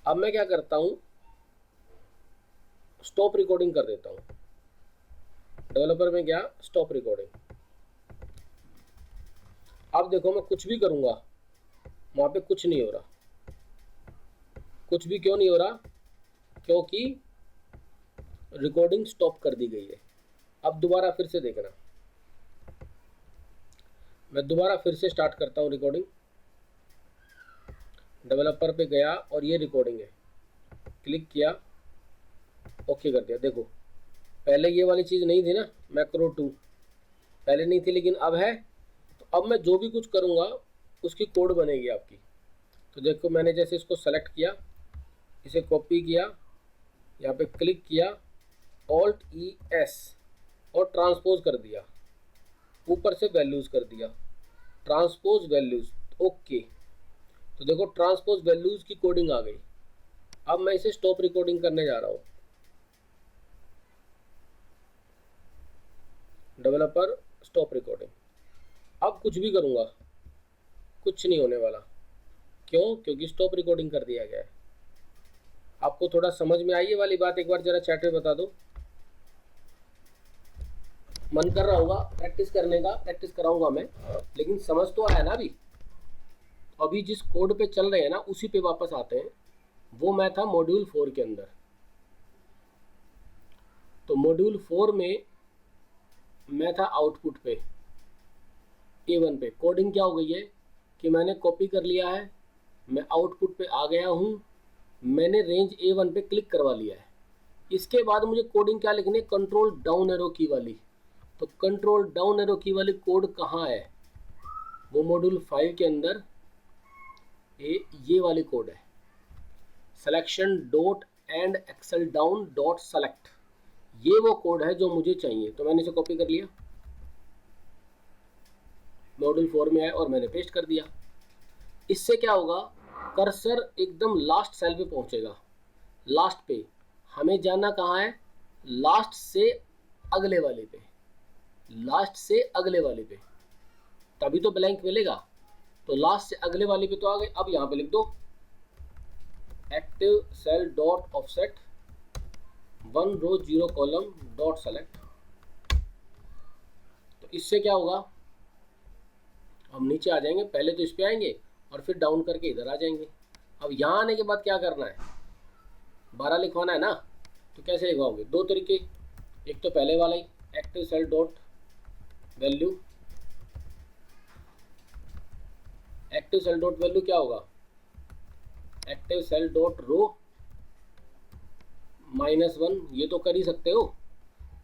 अब मैं क्या करता हूँ, स्टॉप रिकॉर्डिंग कर देता हूँ। डेवलपर में गया, स्टॉप रिकॉर्डिंग। अब देखो मैं कुछ भी करूँगा वहाँ पे कुछ नहीं हो रहा। कुछ भी क्यों नहीं हो रहा? क्योंकि रिकॉर्डिंग स्टॉप कर दी गई है। अब दोबारा फिर से देखना, मैं दोबारा फिर से स्टार्ट करता हूँ रिकॉर्डिंग। डेवलपर पे गया और ये रिकॉर्डिंग है, क्लिक किया, ओके कर दिया। देखो पहले ये वाली चीज़ नहीं थी ना, मैक्रो 2 पहले नहीं थी, लेकिन अब है। तो अब मैं जो भी कुछ करूँगा उसकी कोड बनेगी आपकी। तो देखो मैंने जैसे इसको सेलेक्ट किया, इसे कॉपी किया, यहाँ पे क्लिक किया, ऑल्ट ES और ट्रांसपोज कर दिया, ऊपर से वैल्यूज़ कर दिया, ट्रांसपोज वैल्यूज़, ओके। तो देखो ट्रांसपोज वैल्यूज़ की कोडिंग आ गई। अब मैं इसे स्टॉप रिकॉर्डिंग करने जा रहा हूँ। Developer stop recording. अब कुछ भी करूँगा कुछ नहीं होने वाला। क्यों? क्योंकि स्टॉप रिकॉर्डिंग कर दिया गया है। आपको थोड़ा समझ में आई ये वाली बात? एक बार जरा चैट में बता दो। मन कर रहा होगा प्रैक्टिस करने का, प्रैक्टिस कराऊंगा मैं, लेकिन समझ तो आया ना अभी? अभी जिस कोड पे चल रहे हैं ना उसी पे वापस आते हैं। वो मैं था मॉड्यूल 4 के अंदर। तो मॉड्यूल 4 में मैं था आउटपुट पे, A1 पे। कोडिंग क्या हो गई है कि मैंने कॉपी कर लिया है, मैं आउटपुट पे आ गया हूँ, मैंने रेंज A1 पे क्लिक करवा लिया है। इसके बाद मुझे कोडिंग क्या लिखनी है? कंट्रोल डाउन एरो की वाली। तो कंट्रोल डाउन एरो की वाली कोड कहाँ है? वो मॉड्यूल 5 के अंदर ये वाली कोड है, selection dot and exhale down dot select. ये वो कोड है जो मुझे चाहिए। तो मैंने इसे कॉपी कर लिया, मॉड्यूल 4 में आया और मैंने पेस्ट कर दिया। इससे क्या होगा? कर्सर एकदम लास्ट सेल पे पहुंचेगा। लास्ट पे हमें जाना कहाँ है? लास्ट से अगले वाले पे, लास्ट से अगले वाले पे, तभी तो ब्लैंक मिलेगा। तो लास्ट से अगले वाले पे तो आ गए। अब यहाँ पे लिख दो एक्टिव सेल डॉट ऑफसेट 1 रो 0 कॉलम डॉट सेलेक्ट। तो इससे क्या होगा? हम नीचे आ जाएंगे, पहले तो इस पे आएंगे और फिर डाउन करके इधर आ जाएंगे। अब यहाँ आने के बाद क्या करना है? 12 लिखवाना है ना। तो कैसे लिखवाओगे? दो तरीके, एक तो पहले वाला ही active cell dot value. Active cell dot value क्या होगा? Active cell dot row -1। ये तो कर ही सकते हो।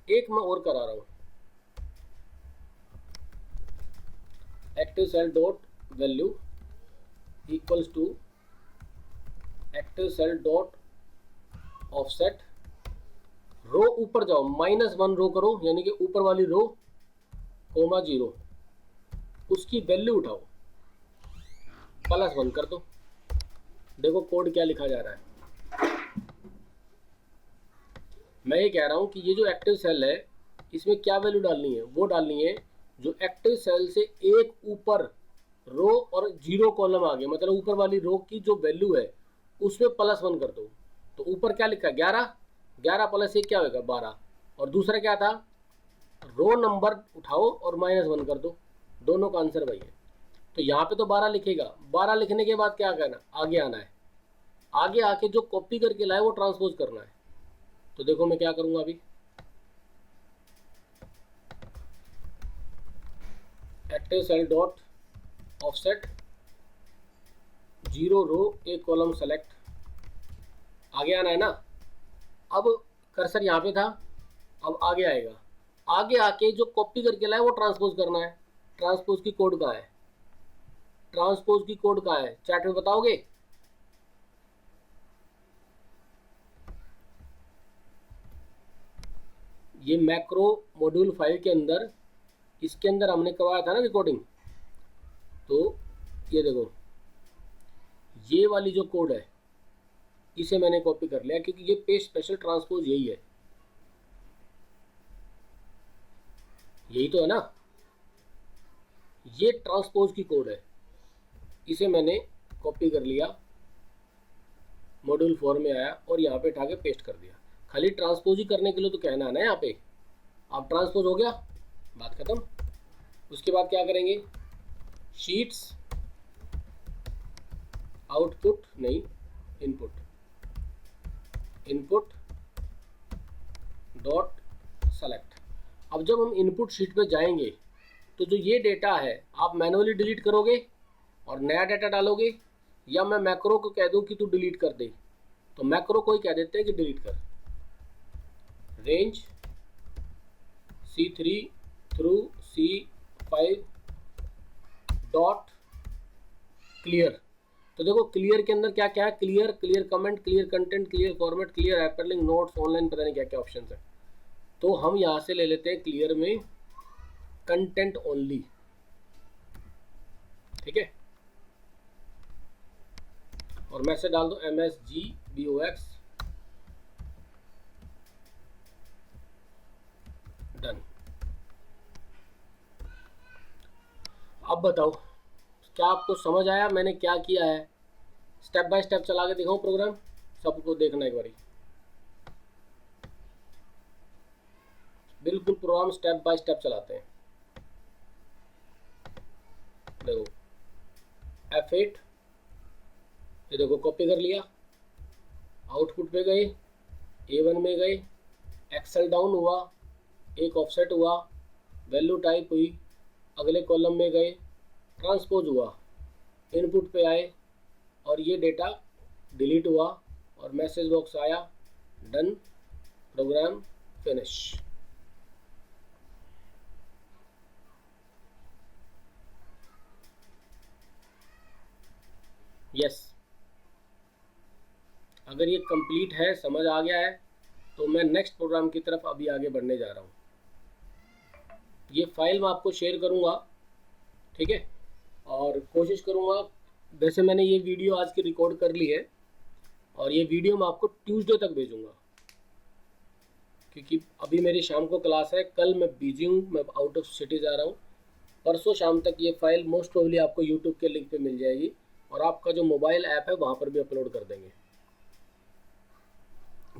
एक मैं और करा रहा हूं, active cell dot value equals to active cell dot offset row. ऊपर जाओ, -1 रो करो, यानी कि ऊपर वाली रो कोमा 0, उसकी वैल्यू उठाओ, +1 कर दो। देखो कोड क्या लिखा जा रहा है। मैं ये कह रहा हूं कि ये जो एक्टिव सेल है इसमें क्या वैल्यू डालनी है? वो डालनी है जो एक्टिव सेल से एक ऊपर रो और 0 कॉलम आ गया, मतलब ऊपर वाली रो की जो वैल्यू है उसमें +1 कर दो। तो ऊपर क्या लिखा? 11, 11 + 1 क्या होगा? 12। और दूसरा क्या था? रो नंबर उठाओ और -1 कर दो। दोनों का आंसर वही है। तो यहाँ पे तो 12 लिखेगा। 12 लिखने के बाद क्या करना? आगे आना है। आगे आके जो कॉपी करके लाए वो ट्रांसपोज करना है। तो देखो मैं क्या करूँगा अभी, एक्टिव सेल डॉट ऑफसेट 0 रो 1 कॉलम सेलेक्ट। आगे आना है ना। अब कर्सर यहाँ पे था, अब आगे आएगा। आगे आके जो कॉपी करके लाए वो ट्रांसपोज करना है। ट्रांसपोज की कोड कहाँ है? ट्रांसपोज की कोड कहाँ है? चैट में बताओगे? ये मैक्रो मॉड्यूल 5 के अंदर, इसके अंदर हमने करवाया था ना रिकॉर्डिंग। तो ये देखो, ये वाली जो कोड है इसे मैंने कॉपी कर लिया, क्योंकि ये पेज स्पेशल ट्रांसपोज यही है, यही तो है ना। ये ट्रांसपोज की कोड है, इसे मैंने कॉपी कर लिया, मॉड्यूल 4 में आया और यहाँ पे उठा के पेस्ट कर दिया। खाली ट्रांसपोज ही करने के लिए तो कहना है ना यहाँ पे। अब ट्रांसपोज हो गया, बात खत्म। उसके बाद क्या करेंगे? शीट्स आउटपुट नहीं, इनपुट डॉट सेलेक्ट। अब जब हम इनपुट शीट पे जाएंगे तो जो ये डेटा है आप मैनुअली डिलीट करोगे और नया डाटा डालोगे, या मैं मैक्रो को कह दूं कि तू डिलीट कर दे, तो मैक्रो को ही कह देते हैं कि डिलीट कर। Range C3 through C5 dot clear. तो देखो क्लियर के अंदर क्या क्या है, clear, clear comment, clear content, clear format, clear hyperlink, notes, online, पता नहीं क्या क्या ऑप्शन है। तो हम यहाँ से ले लेते हैं क्लियर में कंटेंट ओनली, ठीक है, और मैं से डाल दो MSGBOX, डन। अब बताओ क्या आपको समझ आया मैंने क्या किया है? स्टेप बाय स्टेप चला के दिखाऊं प्रोग्राम, सबको देखना एक बारी, बिल्कुल प्रोग्राम स्टेप बाय स्टेप चलाते हैं। देखो F8, ये देखो कॉपी कर लिया, आउटपुट पे गए, A1 में गए, एक्सेल डाउन हुआ, एक ऑफसेट हुआ, वैल्यू टाइप हुई, अगले कॉलम में गए, ट्रांसपोज हुआ, इनपुट पे आए और ये डेटा डिलीट हुआ और मैसेज बॉक्स आया, डन, प्रोग्राम फिनिश। यस, अगर ये कंप्लीट है, समझ आ गया है, तो मैं नेक्स्ट प्रोग्राम की तरफ अभी आगे बढ़ने जा रहा हूँ। ये फाइल मैं आपको शेयर करूँगा, ठीक है, और कोशिश करूँगा, वैसे मैंने ये वीडियो आज की रिकॉर्ड कर ली है और ये वीडियो मैं आपको ट्यूसडे तक भेजूँगा, क्योंकि अभी मेरी शाम को क्लास है, कल मैं बिजी हूँ, मैं आउट ऑफ सिटी जा रहा हूँ। परसों शाम तक ये फाइल मोस्ट प्रोबेबली आपको यूट्यूब के लिंक पे मिल जाएगी और आपका जो मोबाइल ऐप है वहाँ पर भी अपलोड कर देंगे।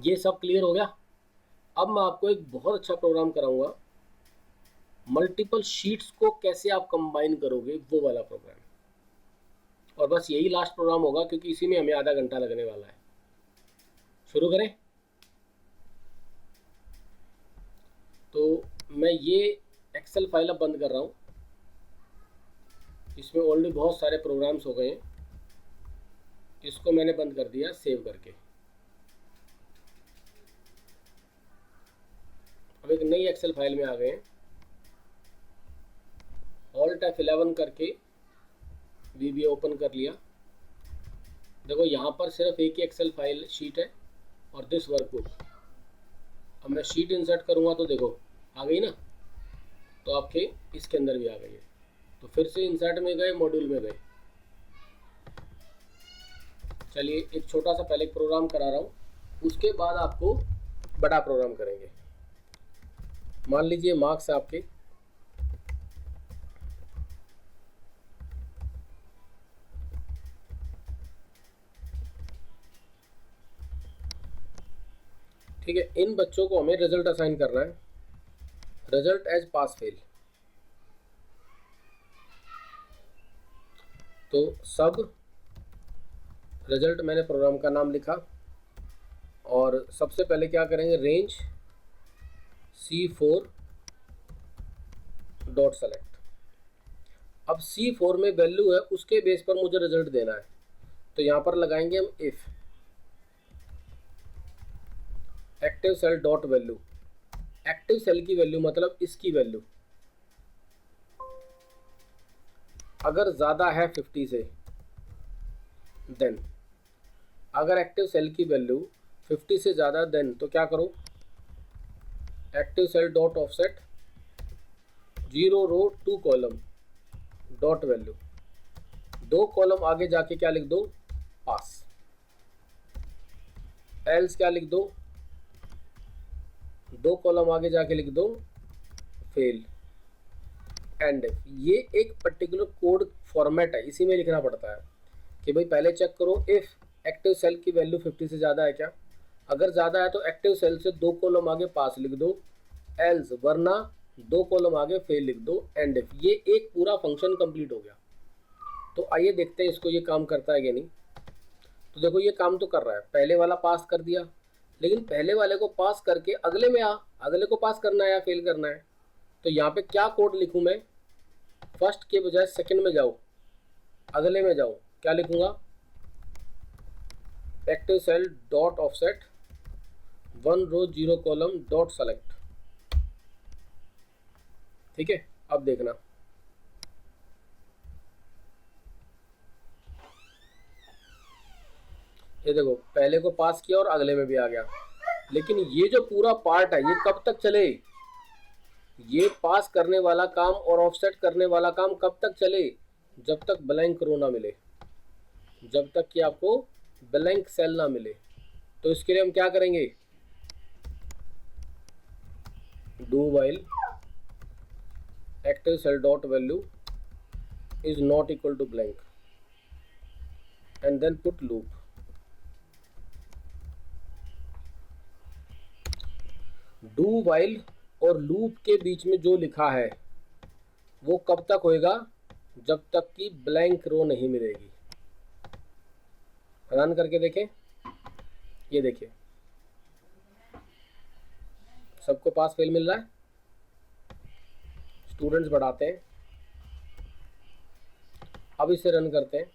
ये सब क्लियर हो गया। अब मैं आपको एक बहुत अच्छा प्रोग्राम कराऊंगा, मल्टीपल शीट्स को कैसे आप कंबाइन करोगे, वो वाला प्रोग्राम। और बस यही लास्ट प्रोग्राम होगा क्योंकि इसी में हमें आधा घंटा लगने वाला है। शुरू करें। तो मैं ये एक्सेल फाइल अब बंद कर रहा हूँ, इसमें ऑलरेडी बहुत सारे प्रोग्राम्स हो गए हैं, इसको मैंने बंद कर दिया सेव करके। अब एक नई एक्सेल फाइल में आ गए हैं, ऑल्ट F11 करके VBA ओपन कर लिया। देखो यहाँ पर सिर्फ एक ही एक्सेल फाइल शीट है और दिस वर्कबुक। अब मैं शीट इंसर्ट करूँगा तो देखो आ गई ना, तो आपके इसके अंदर भी आ गई है। तो फिर से इंसर्ट में गए, मॉड्यूल में गए। चलिए एक छोटा सा पहले प्रोग्राम करा रहा हूँ, उसके बाद आपको बड़ा प्रोग्राम करेंगे। मान लीजिए मार्क्स आपके ठीक है, इन बच्चों को हमें रिजल्ट असाइन करना है, रिजल्ट एज पास फेल। तो सब रिजल्ट मैंने प्रोग्राम का नाम लिखा और सबसे पहले क्या करेंगे, रेंज C4 डॉट सेलेक्ट। अब C4 में वैल्यू है, उसके बेस पर मुझे रिजल्ट देना है, तो यहाँ पर लगाएंगे हम if active cell dot value. Active cell की वैल्यू मतलब इसकी वैल्यू अगर ज़्यादा है 50 से, देन अगर एक्टिव सेल की वैल्यू 50 से ज़्यादा, देन तो क्या करो, एक्टिव सेल डॉट ऑफसेट 0 रो 2 कॉलम डॉट वैल्यू, 2 कॉलम आगे जाके क्या लिख दो, पास। एल्स क्या लिख दो, 2 कॉलम आगे जाके लिख दो फेल। एंड इफ, ये एक पर्टिकुलर कोड फॉर्मेट है, इसी में लिखना पड़ता है कि भाई पहले चेक करो इफ एक्टिव सेल की वैल्यू 50 से ज़्यादा है क्या, अगर ज़्यादा है तो एक्टिव सेल से 2 कॉलम आगे पास लिख दो, एल्स वरना 2 कॉलम आगे फेल लिख दो, एंड इफ। ये एक पूरा फंक्शन कंप्लीट हो गया। तो आइए देखते हैं इसको ये काम करता है कि नहीं। तो देखो ये काम तो कर रहा है, पहले वाला पास कर दिया, लेकिन पहले वाले को पास करके अगले में अगले को पास करना है या फेल करना है। तो यहाँ पे क्या कोड लिखूँ मैं, फर्स्ट के बजाय सेकंड में जाऊँ, अगले में जाऊँ, क्या लिखूँगा, एक्टिव सेल डॉट ऑफसेट 1 रो 0 कॉलम डॉट सेलेक्ट। ठीक है, अब देखना ये देखो पहले को पास किया और अगले में भी आ गया। लेकिन ये जो पूरा पार्ट है ये कब तक चले, ये पास करने वाला काम और ऑफसेट करने वाला काम कब तक चले, जब तक ब्लैंक रो ना मिले, जब तक कि आपको ब्लैंक सेल ना मिले। तो इसके लिए हम क्या करेंगे, do while active cell dot value is not equal to blank and then put loop. Do while और लूप के बीच में जो लिखा है वो कब तक होएगा, जब तक कि ब्लैंक रो नहीं मिलेगी। रन करके देखें, ये देखिए सबको पास फेल मिल रहा है। स्टूडेंट्स बढ़ाते हैं, अब इसे रन करते हैं,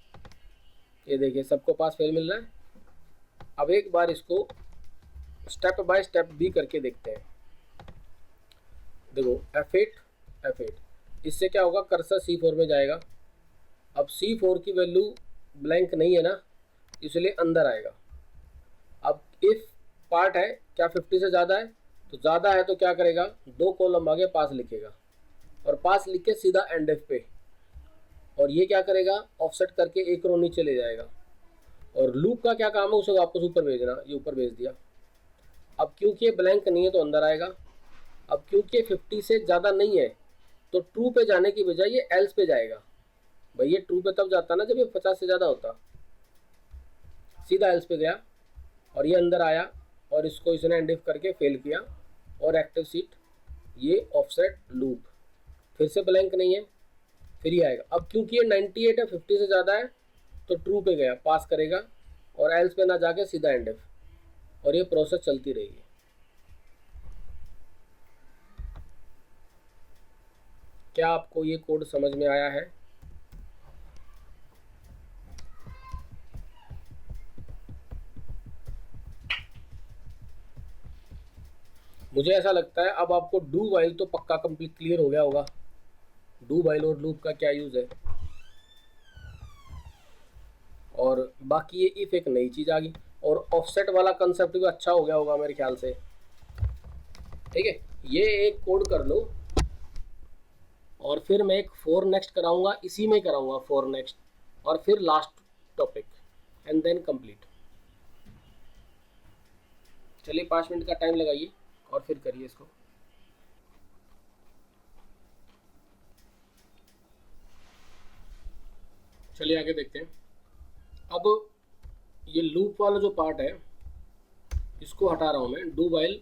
ये देखिए सबको पास फेल मिल रहा है। अब एक बार इसको स्टेप बाय स्टेप भी करके देखते हैं। देखो F8 इससे क्या होगा, कर्सर C4 में जाएगा। अब C4 की वैल्यू ब्लैंक नहीं है ना, इसलिए अंदर आएगा। अब इफ पार्ट है क्या 50 से ज़्यादा है, तो ज़्यादा है तो क्या करेगा, 2 कॉलम आगे पास लिखेगा और पास लिख के सीधा एंड एफ पे, और ये क्या करेगा, ऑफसेट करके एक रो नीचे ले जाएगा। और लूप का क्या काम है, उसे वापस ऊपर भेजना, ये ऊपर भेज दिया। अब क्योंकि ये ब्लैंक नहीं है तो अंदर आएगा। अब क्योंकि 50 से ज़्यादा नहीं है तो ट्रू पे जाने की बजाय ये एल्स पे जाएगा। भाई ये ट्रू पे तब जाता ना जब ये 50 से ज़्यादा होता, सीधा एल्स पे गया और ये अंदर आया और इसको इसने एंड इफ करके फेल किया और एक्टिव सीट ये ऑफसेट लूप, फिर से ब्लैंक नहीं है, फिर ही आएगा। अब क्योंकि ये 98 है, 50 से ज़्यादा है तो ट्रू पे गया, पास करेगा और एल्स पे ना जाके सीधा एंड इफ, और ये प्रोसेस चलती रहेगी। क्या आपको ये कोड समझ में आया है? मुझे ऐसा लगता है अब आपको डू वाइल तो पक्का कंप्लीट क्लियर हो गया होगा। डू वाइल और लूप का क्या यूज़ है, और बाकी ये इफ एक नई चीज़ आ गई, और ऑफसेट वाला कंसेप्ट भी अच्छा हो गया होगा मेरे ख्याल से। ठीक है, ये एक कोड कर लो और फिर मैं एक फॉर नेक्स्ट कराऊंगा, इसी में कराऊंगा फॉर नेक्स्ट, और फिर last topic and then complete. चलिए 5 मिनट का टाइम लगाइए और फिर करिए इसको। चलिए आगे देखते हैं। अब ये लूप वाला जो पार्ट है इसको हटा रहा हूँ मैं, डू वाइल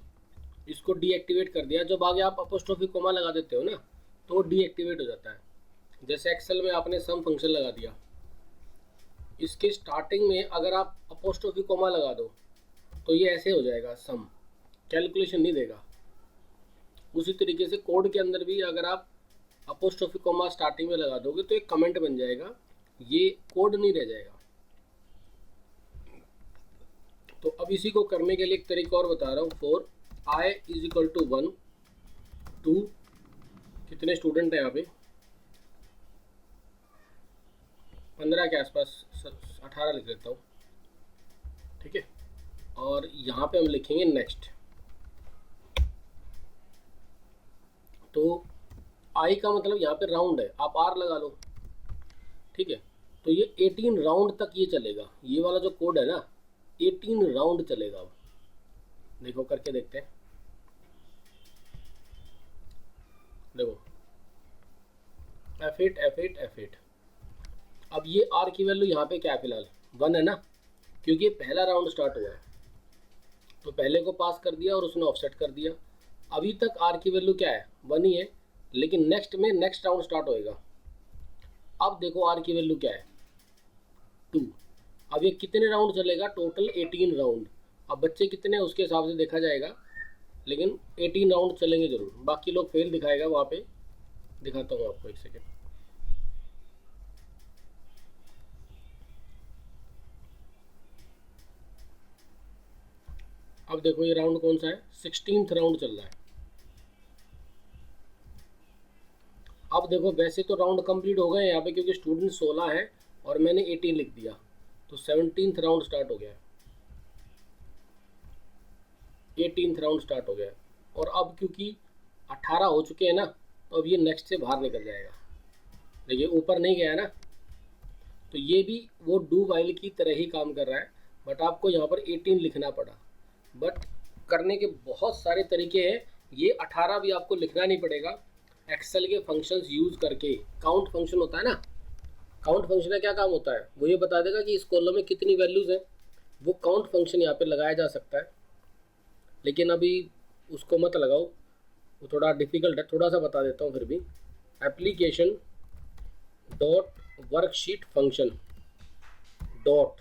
इसको डीएक्टिवेट कर दिया। जब आगे आप अपोस्ट्रोफी कोमा लगा देते हो ना तो डीएक्टिवेट हो जाता है। जैसे एक्सेल में आपने सम फंक्शन लगा दिया, इसके स्टार्टिंग में अगर आप अपोस्ट्रोफी कोमा लगा दो तो ये ऐसे हो जाएगा, सम कैलकुलेशन नहीं देगा। उसी तरीके से कोड के अंदर भी अगर आप अपोस्ट्रोफी कोमा स्टार्टिंग में लगा दोगे तो एक कमेंट बन जाएगा, ये कोड नहीं रह जाएगा। तो अब इसी को करने के लिए एक तरीका और बता रहा हूँ। For i is equal to 1 2, कितने स्टूडेंट हैं यहाँ पे, 15 के आसपास, 18 लिख लेता हूँ। ठीक है, और यहाँ पे हम लिखेंगे नेक्स्ट। तो i का मतलब यहाँ पे राउंड है, आप r लगा लो। ठीक है, तो ये 18 राउंड तक ये चलेगा। ये वाला जो कोड है ना 18 राउंड चलेगा। अब देखो करके देखते हैं। देखो F8 F8 F8। अब ये R की वैल्यू यहाँ पे क्या है, फिलहाल 1 है ना, क्योंकि पहला राउंड स्टार्ट हुआ है तो पहले को पास कर दिया और उसने ऑफसेट कर दिया। अभी तक R की वैल्यू क्या है, 1 ही है, लेकिन नेक्स्ट में नेक्स्ट राउंड स्टार्ट होएगा। अब देखो R की वैल्यू क्या है, 2। अब ये कितने राउंड चलेगा? Total 18 round. अब बच्चे कितने हैं उसके हिसाब से देखा जाएगा, लेकिन 18 राउंड चलेंगे जरूर। बाकी लोग फेल दिखाएगा वहाँ पे, दिखाता हूँ आपको, एक सेकेंड। अब देखो ये राउंड कौन सा है? 16th राउंड चल रहा है। अब देखो वैसे तो राउंड कंप्लीट हो गए यहाँ पे, क्योंकि स्टूडेंट 16 है और मैंने 18 लिख दिया, तो 17th राउंड स्टार्ट हो गया है, 18th राउंड स्टार्ट हो गया है। और अब क्योंकि 18 हो चुके हैं ना, तो अब ये नेक्स्ट से बाहर निकल जाएगा। देखिए ऊपर नहीं गया ना, तो ये भी वो डू वाइल की तरह ही काम कर रहा है, बट आपको यहाँ पर 18 लिखना पड़ा। बट करने के बहुत सारे तरीके हैं, ये 18 भी आपको लिखना नहीं पड़ेगा। एक्सेल के फंक्शंस यूज़ करके, काउंट फंक्शन होता है ना, काउंट फंक्शन का क्या काम होता है? वो ये बता देगा कि इस कॉलम में कितनी वैल्यूज़ हैं। वो काउंट फंक्शन यहाँ पे लगाया जा सकता है, लेकिन अभी उसको मत लगाओ, वो थोड़ा डिफिकल्ट है। थोड़ा सा बता देता हूँ फिर भी। Application dot worksheet function dot,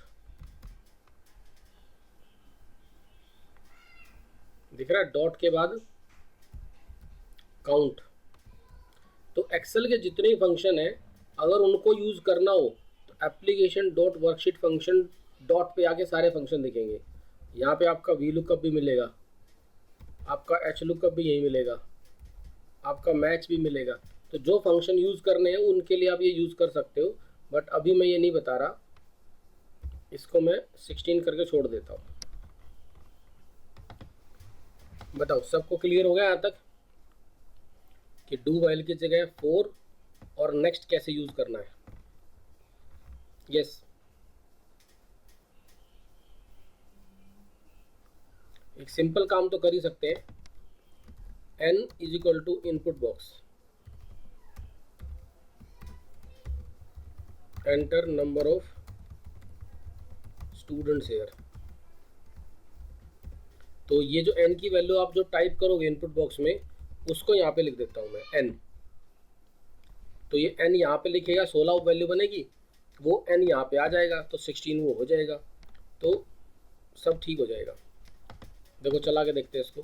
दिख रहा है डॉट के बाद काउंट। तो एक्सेल के जितने भी फंक्शन हैं, अगर उनको यूज़ करना हो तो application dot worksheet function dot पे आके सारे फंक्शन दिखेंगे। यहाँ पे आपका वी लुकअप भी मिलेगा, आपका एच लुकअप भी यही मिलेगा, आपका मैच भी मिलेगा। तो जो फंक्शन यूज़ करने हैं उनके लिए आप ये यूज़ कर सकते हो, बट अभी मैं ये नहीं बता रहा। इसको मैं 16 करके छोड़ देता हूँ। बताओ सबको क्लियर हो गया यहाँ तक कि डू वाइल की जगह 4 और नेक्स्ट कैसे यूज़ करना है? यस, एक सिंपल काम तो कर ही सकते हैं। n is equal to input box, enter number of students here. तो ये जो n की वैल्यू आप जो टाइप करोगे इनपुट बॉक्स में, उसको यहाँ पे लिख देता हूँ मैं n। तो ये n यहाँ पे लिखेगा, 16 वैल्यू बनेगी, वो n यहाँ पे आ जाएगा, तो 16 वो हो जाएगा, तो सब ठीक हो जाएगा। देखो चला के देखते हैं इसको।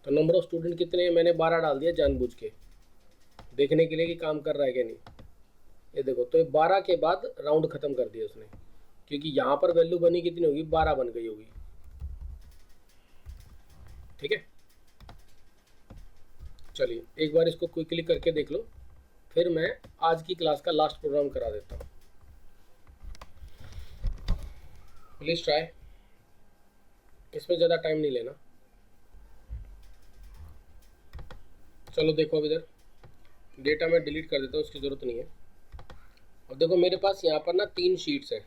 तो नंबर ऑफ स्टूडेंट कितने हैं? मैंने 12 डाल दिया जानबूझ के, देखने के लिए कि काम कर रहा है कि नहीं। ये देखो, तो ये 12 के बाद राउंड ख़त्म कर दिया उसने, क्योंकि यहाँ पर वैल्यू बनी कितनी होगी? 12 बन गई होगी। ठीक है, चलिए एक बार इसको क्विकली करके देख लो, फिर मैं आज की क्लास का लास्ट प्रोग्राम करा देता हूँ। प्लीज़ ट्राई, इसमें ज़्यादा टाइम नहीं लेना। चलो देखो, अब इधर डेटा मैं डिलीट कर देता हूँ, उसकी ज़रूरत नहीं है। अब देखो मेरे पास यहाँ पर ना 3 शीट्स हैं,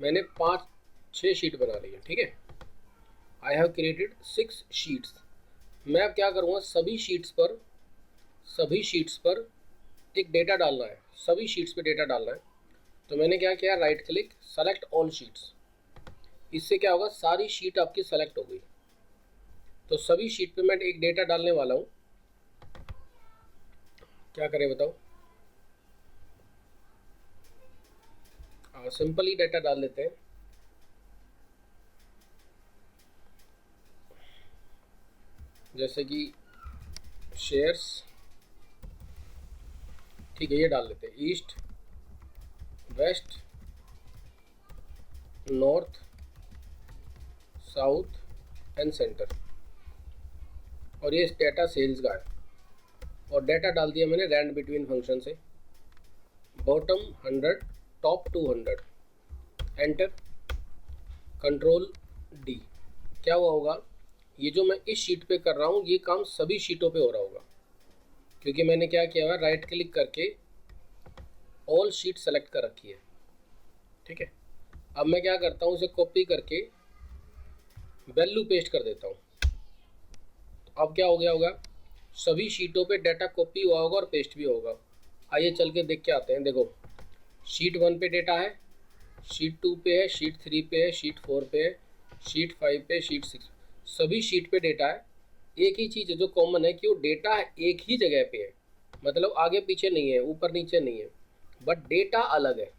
मैंने 5-6 शीट बना ली है। ठीक है, आई हैव क्रिएटेड 6 शीट्स। मैं अब क्या करूँगा, सभी शीट्स पर एक डेटा डालना है, सभी शीट्स पे डेटा डालना है। तो मैंने क्या किया, right click, select all sheets. इससे क्या होगा, सारी शीट आपकी सेलेक्ट हो गई। तो सभी शीट पे मैं एक डेटा डालने वाला हूँ। क्या करें बताओ? सिंपल ही डेटा डाल लेते हैं। जैसे कि शेयर्स, ठीक है, ये डाल लेते हैं। East, west, north, south and center. और ये डेटा सेल्स का है, और डेटा डाल दिया मैंने रैंड बिटवीन फंक्शन से। Bottom 100, top 200, enter, control D. क्या हुआ होगा, ये जो मैं इस शीट पे कर रहा हूँ, ये काम सभी शीटों पे हो रहा होगा, क्योंकि मैंने क्या किया हुआ, राइट क्लिक करके ऑल शीट सेलेक्ट कर रखी है। ठीक है, अब मैं क्या करता हूँ, इसे कॉपी करके वैल्यू पेस्ट कर देता हूँ। तो अब क्या हो गया होगा, सभी शीटों पे डाटा कॉपी हुआ होगा और पेस्ट भी होगा। आइए चल के देख के आते हैं। देखो, शीट 1 पे डेटा है, शीट 2 पे है, शीट 3 पे है, शीट 4 पे है, शीट 5 पे, शीट 6, सभी शीट पे डेटा है। एक ही चीज़ है जो कॉमन है कि वो डेटा एक ही जगह पे है, मतलब आगे पीछे नहीं है, ऊपर नीचे नहीं है, बट डेटा अलग है।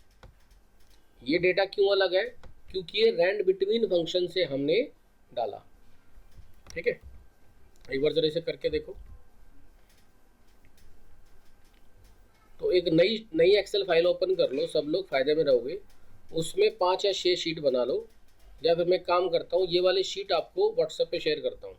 ये डेटा क्यों अलग है? क्योंकि ये रैंड बिटवीन फंक्शन से हमने डाला। ठीक है, एक बार जरा इसे करके देखो। तो एक नई एक्सेल फाइल ओपन कर लो, सब लोग फायदे में रहोगे। उसमें 5 या 6 शीट बना लो, या फिर मैं काम करता हूँ, ये वाली शीट आपको व्हाट्सएप पे शेयर करता हूँ।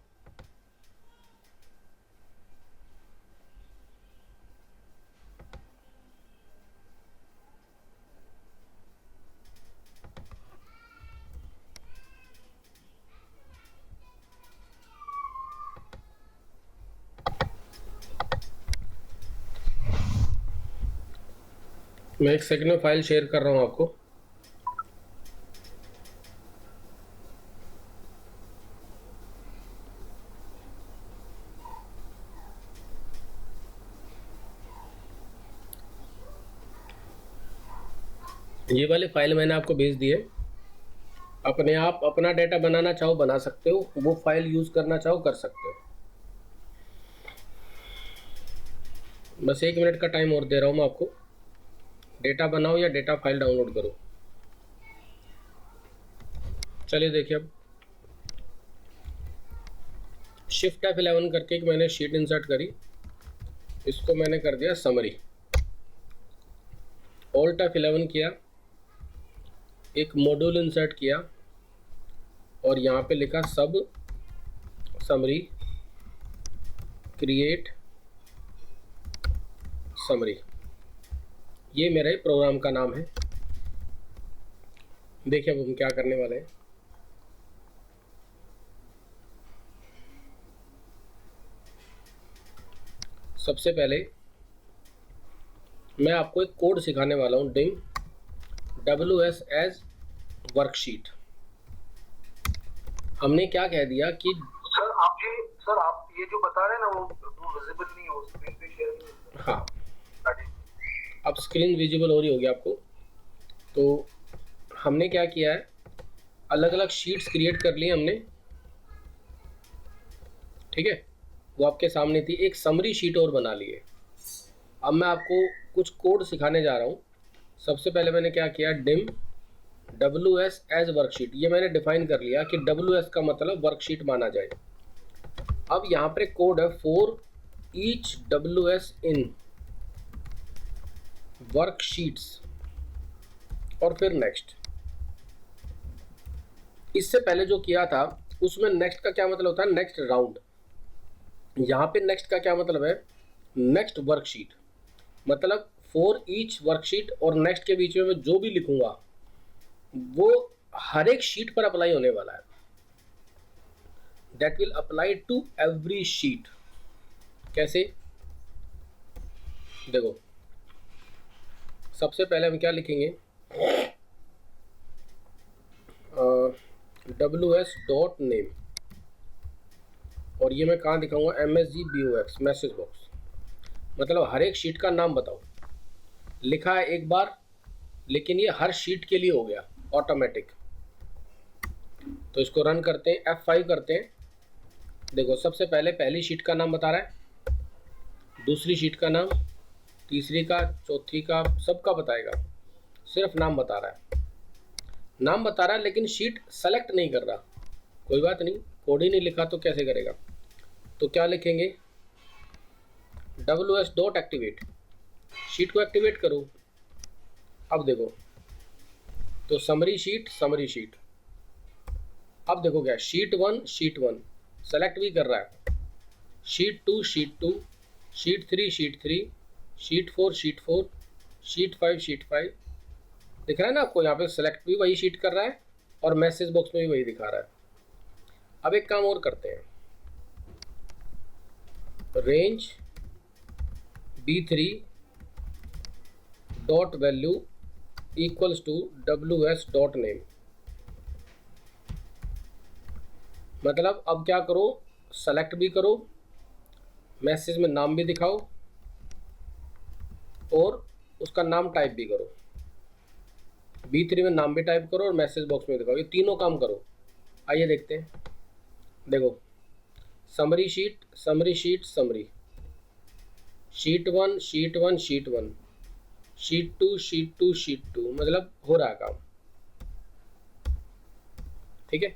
मैं एक सेकंड में फाइल शेयर कर रहा हूँ आपको। ये वाली फाइल मैंने आपको भेज दी है। अपने आप अपना डेटा बनाना चाहो बना सकते हो, वो फाइल यूज करना चाहो कर सकते हो। बस 1 मिनट का टाइम और दे रहा हूँ मैं आपको। डेटा बनाओ या डेटा फाइल डाउनलोड करो। चलिए देखिए, अब शिफ्ट F11 करके एक मैंने शीट इंसर्ट करी, इसको मैंने कर दिया समरी। Alt F11 किया, एक मॉड्यूल इंसर्ट किया और यहाँ पे लिखा सब समरी क्रिएट समरी। ये मेरे प्रोग्राम का नाम है। देखिए अब हम क्या करने वाले हैं। सबसे पहले मैं आपको एक कोड सिखाने वाला हूँ, डिम WS एज वर्कशीट। हमने क्या कह दिया कि सर आप ये जो बता रहे हैं ना वो विजिबल नहीं हो स्क्रीन पे शेयर नहीं। हाँ, अब स्क्रीन विजिबल हो रही होगी आपको। तो हमने क्या किया है, अलग अलग शीट्स क्रिएट कर ली हमने। ठीक है, वो आपके सामने थी। एक समरी शीट और बना ली है। अब मैं आपको कुछ कोड सिखाने जा रहा हूँ। सबसे पहले मैंने क्या किया, डिम WS एज वर्कशीट। ये मैंने डिफाइन कर लिया कि WS का मतलब वर्कशीट माना जाए। अब यहाँ पर कोड है for each WS in worksheets और फिर नेक्स्ट। इससे पहले जो किया था उसमें नेक्स्ट का क्या मतलब होता है, नेक्स्ट राउंड। यहाँ पे नेक्स्ट का क्या मतलब है, नेक्स्ट वर्कशीट। मतलब फॉर ईच वर्कशीट और नेक्स्ट के बीच में मैं जो भी लिखूंगा वो हर एक शीट पर अप्लाई होने वाला है। That will apply to every sheet. कैसे, देखो सबसे पहले हम क्या लिखेंगे, WS डॉट नेम, और ये मैं कहाँ दिखाऊंगा, MSG BOX मैसेज बॉक्स। मतलब हर एक शीट का नाम बताओ। लिखा है एक बार, लेकिन ये हर शीट के लिए हो गया ऑटोमेटिक। तो इसको रन करते हैं, F5 करते हैं। देखो सबसे पहले पहली शीट का नाम बता रहा है, दूसरी शीट का नाम, तीसरी का, चौथी का, सबका बताएगा। सिर्फ नाम बता रहा है, नाम बता रहा है, लेकिन शीट सेलेक्ट नहीं कर रहा। कोई बात नहीं, कोड ही नहीं लिखा तो कैसे करेगा। तो क्या लिखेंगे, WS डॉट एक्टिवेट, शीट को एक्टिवेट करो। अब देखो, तो समरी शीट समरी शीट। अब देखो क्या, शीट 1 सेलेक्ट भी कर रहा है, शीट 2 शीट 3 शीट 4 शीट 5 दिख रहा है ना आपको। यहाँ पे सेलेक्ट भी वही शीट कर रहा है और मैसेज बॉक्स में भी वही दिखा रहा है। अब एक काम और करते हैं, range B3 dot value equals to WS dot name. मतलब अब क्या करो, सेलेक्ट भी करो, मैसेज में नाम भी दिखाओ और उसका नाम टाइप भी करो। B3 में नाम भी टाइप करो और मैसेज बॉक्स में दिखाओ। ये तीनों काम करो। आइए देखते हैं। देखो, summary sheet summary, sheet 1 sheet 2 sheet 2 मतलब हो रहा है काम। ठीक है।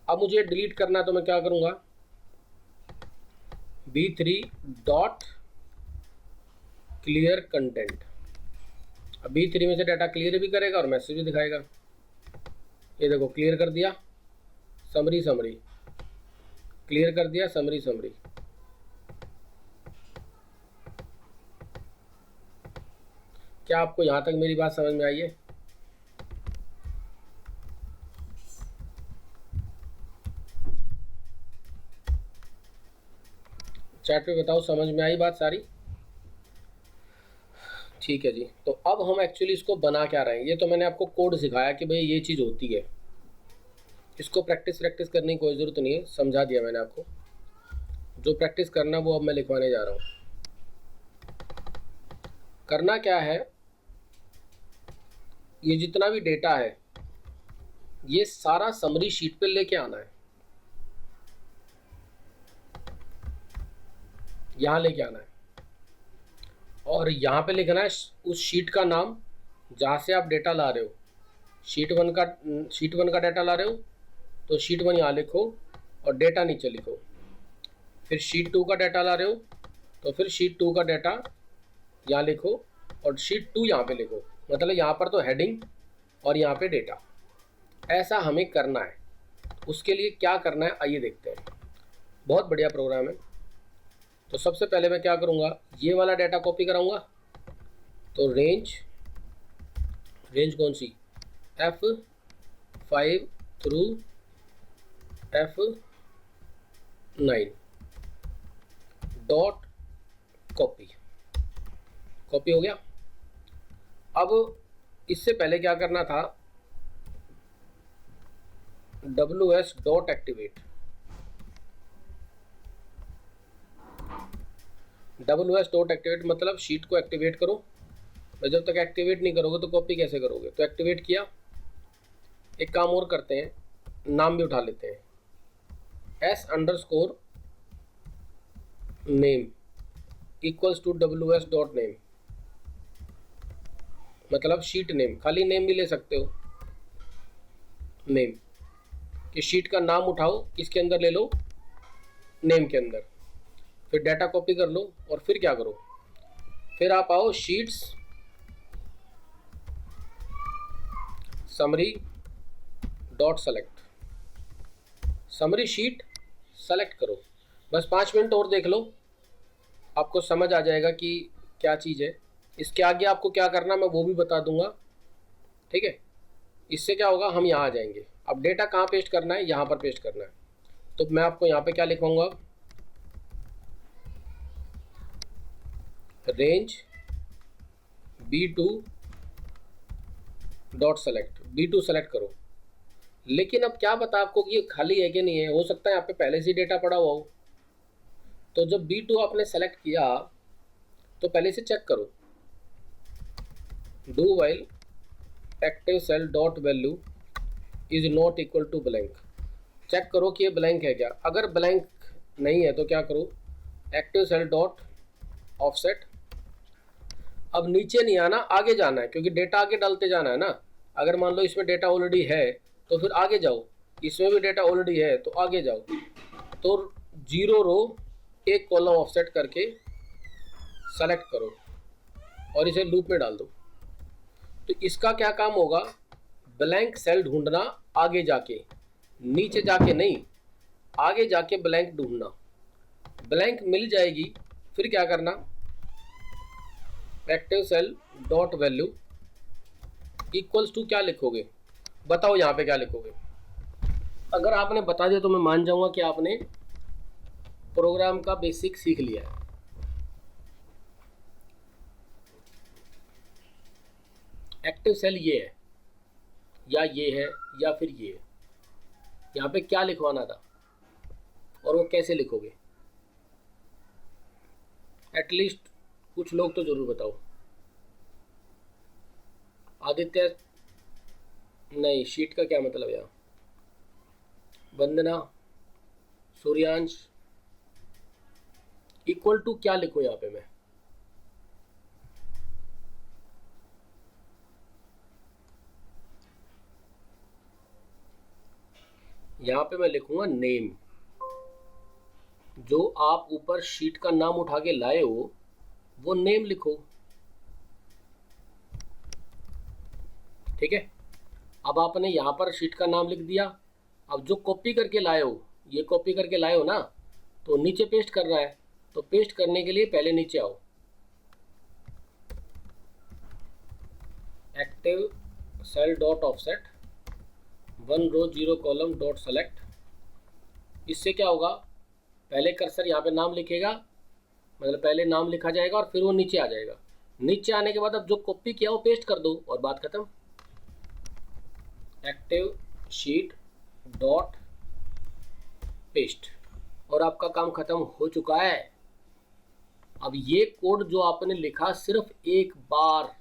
अब मुझे डिलीट करना है तो मैं क्या करूँगा, B3 डॉट क्लियर कंटेंट। अब B3 में से डाटा क्लियर भी करेगा और मैसेज भी दिखाएगा। ये देखो क्लियर कर दिया, समरी समरी, क्लियर कर दिया, समरी समरी। क्या आपको यहाँ तक मेरी बात समझ में आई है? चैट पे बताओ समझ में आई बात सारी? ठीक है जी। तो अब हम एक्चुअली इसको बना क्या रहे हैं, ये तो मैंने आपको कोड सिखाया कि भाई ये चीज़ होती है, इसको प्रैक्टिस करने की कोई ज़रूरत नहीं है, समझा दिया मैंने आपको। जो प्रैक्टिस करना वो अब मैं लिखवाने जा रहा हूँ। करना क्या है, ये जितना भी डेटा है ये सारा समरी शीट पे लेके आना है, यहाँ लेके आना है, और यहाँ पे लिखना है उस शीट का नाम जहाँ से आप डेटा ला रहे हो। शीट वन का डाटा ला रहे हो तो शीट 1 यहाँ लिखो और डेटा नीचे लिखो। फिर शीट 2 का डाटा ला रहे हो तो फिर शीट 2 का डाटा यहाँ लिखो और शीट 2 यहाँ पे लिखो। मतलब यहाँ पर तो हेडिंग और यहाँ पे डेटा। ऐसा हमें करना है। उसके लिए क्या करना है आइए देखते हैं। बहुत बढ़िया प्रोग्राम है। तो सबसे पहले मैं क्या करूँगा, ये वाला डाटा कॉपी कराऊँगा। तो रेंज कौन सी, F5 through F9 dot copy हो गया। अब इससे पहले क्या करना था, WS dot activate. WS dot activate मतलब शीट को एक्टिवेट करो। और जब तक एक्टिवेट नहीं करोगे तो कॉपी कैसे करोगे। तो एक्टिवेट किया। एक काम और करते हैं, नाम भी उठा लेते हैं, S_name equals to WS dot name. मतलब शीट नेम, खाली नेम भी ले सकते हो, नेम कि शीट का नाम उठाओ, किसके अंदर ले लो, नेम के अंदर। फिर डाटा कॉपी कर लो और फिर क्या करो, फिर आप आओ sheets summary dot select, summary sheet select करो। बस 5 मिनट और देख लो, आपको समझ आ जाएगा कि क्या चीज़ है। इसके आगे आपको क्या करना मैं वो भी बता दूंगा, ठीक है। इससे क्या होगा, हम यहाँ आ जाएंगे। अब डेटा कहाँ पेस्ट करना है, यहाँ पर पेस्ट करना है। तो मैं आपको यहाँ पे क्या लिखवाऊंगा, range B2 dot select, B2 select करो। लेकिन अब क्या पता आपको कि ये खाली है कि नहीं है, हो सकता है यहाँ पे पहले से डेटा पड़ा हुआ हो। तो जब B2 आपने सेलेक्ट किया तो पहले से चेक करो, do while active cell dot value is not equal to blank. Check करो कि ये ब्लैंक है क्या। अगर ब्लैंक नहीं है तो क्या करो, एक्टिव सेल डॉट ऑफसेट। अब नीचे नहीं आना, आगे जाना है, क्योंकि डेटा आगे डालते जाना है ना। अगर मान लो इसमें डेटा ऑलरेडी है तो फिर आगे जाओ, इसमें भी डेटा ऑलरेडी है तो आगे जाओ। तो 0 रो 1 कॉलम ऑफसेट करके सेलेक्ट करो और इसे लूप में डाल दो। तो इसका क्या काम होगा, ब्लैंक सेल ढूंढना, आगे जाके, नीचे जाके नहीं, आगे जाके ब्लैंक ढूंढना। ब्लैंक मिल जाएगी, फिर क्या करना, active cell dot value equals to क्या लिखोगे, बताओ यहाँ पे क्या लिखोगे। अगर आपने बता दिया तो मैं मान जाऊंगा कि आपने प्रोग्राम का बेसिक सीख लिया है। एक्टिव सेल ये है या फिर ये है। यहाँ पे क्या लिखवाना था और वो कैसे लिखोगे, एटलीस्ट कुछ लोग तो जरूर बताओ। आदित्य नहीं, शीट का क्या मतलब यहाँ, वंदना, सूर्यांश, इक्वल टू क्या लिखो यहाँ पे मैं, यहाँ पे मैं लिखूंगा नेम। जो आप ऊपर शीट का नाम उठा के लाए हो वो नेम लिखो, ठीक है। अब आपने यहाँ पर शीट का नाम लिख दिया। अब जो कॉपी करके लाए हो, ये कॉपी करके लाए हो ना, तो नीचे पेस्ट करना है। तो पेस्ट करने के लिए पहले नीचे आओ, एक्टिव सेल डॉट ऑफसेट 1 रो 0 कॉलम डॉट सेलेक्ट। इससे क्या होगा, पहले कर्सर यहाँ पे नाम लिखेगा, मतलब पहले नाम लिखा जाएगा और फिर वो नीचे आ जाएगा। नीचे आने के बाद अब जो कॉपी किया वो पेस्ट कर दो और बात खत्म। एक्टिव शीट डॉट पेस्ट, और आपका काम खत्म हो चुका है। अब ये कोड जो आपने लिखा सिर्फ एक बार,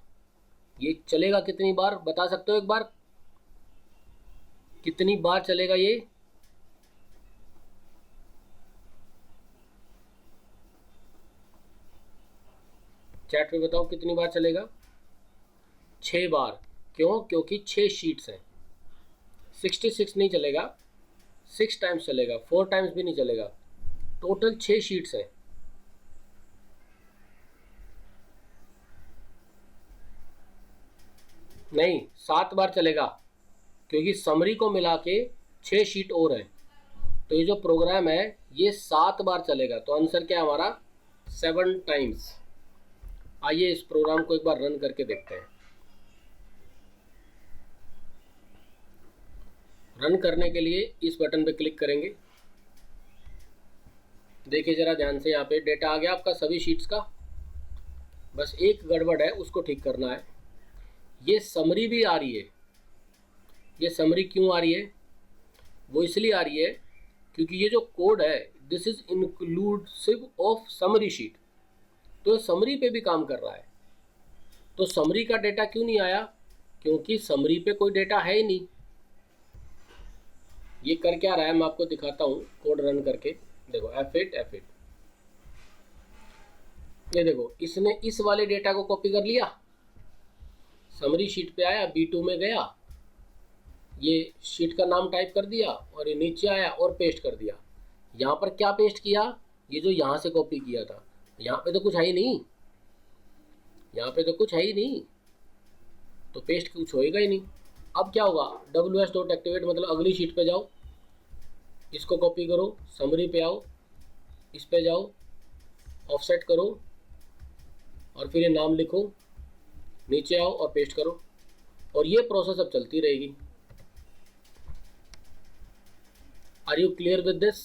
ये चलेगा कितनी बार बता सकते हो? एक बार कितनी बार चलेगा ये? चैट पे बताओ कितनी बार चलेगा? 6 बार। क्यों? क्योंकि 6 शीट्स हैं। 66 नहीं चलेगा, 6 टाइम्स चलेगा, 4 टाइम्स भी नहीं चलेगा। टोटल 6 शीट्स हैं। नहीं, 7 बार चलेगा, क्योंकि समरी को मिला के 6 शीट और हैं। तो ये जो प्रोग्राम है ये 7 बार चलेगा। तो आंसर क्या है हमारा? 7 टाइम्स। आइए इस प्रोग्राम को एक बार रन करके देखते हैं। रन करने के लिए इस बटन पे क्लिक करेंगे। देखिए जरा ध्यान से, यहाँ पे डेटा आ गया आपका सभी शीट्स का। बस एक गड़बड़ है, उसको ठीक करना है। ये समरी भी आ रही है। ये समरी क्यों आ रही है? वो इसलिए आ रही है क्योंकि ये जो कोड है this is inclusive of summary sheet, तो समरी पे भी काम कर रहा है। तो समरी का डेटा क्यों नहीं आया? क्योंकि समरी पे कोई डेटा है ही नहीं। ये कर क्या रहा है मैं आपको दिखाता हूँ कोड रन करके। देखो F8 ये देखो, इसने इस वाले डेटा को कॉपी कर लिया, समरी शीट पे आया, B2 में गया, ये शीट का नाम टाइप कर दिया और ये नीचे आया और पेस्ट कर दिया। यहाँ पर क्या पेस्ट किया? ये जो यहाँ से कॉपी किया था। यहाँ पे तो कुछ है ही नहीं, यहाँ पे तो कुछ है ही नहीं, तो पेस्ट कुछ होएगा ही नहीं। अब क्या होगा? ws.activate मतलब अगली शीट पे जाओ, इसको कॉपी करो, समरी पे आओ, इस पे जाओ, ऑफसेट करो और फिर ये नाम लिखो, नीचे आओ और पेस्ट करो, और ये प्रोसेस अब चलती रहेगी। Are you clear with this?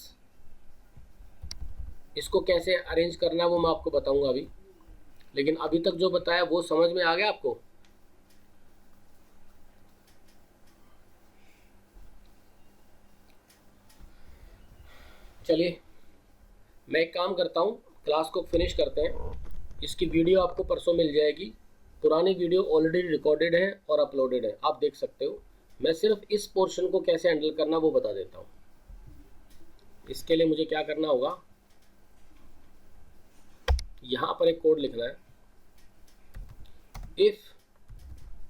इसको कैसे अरेंज करना है वो मैं आपको बताऊंगा अभी, लेकिन अभी तक जो बताया वो समझ में आ गया आपको? चलिए मैं एक काम करता हूँ, क्लास को फिनिश करते हैं। इसकी वीडियो आपको परसों मिल जाएगी। पुरानी वीडियो ऑलरेडी रिकॉर्डेड है और अपलोडेड है, आप देख सकते हो। मैं सिर्फ इस पोर्शन को कैसे हैंडल करना वो बता देता हूँ। इसके लिए मुझे क्या करना होगा, यहाँ पर एक कोड लिखना है। If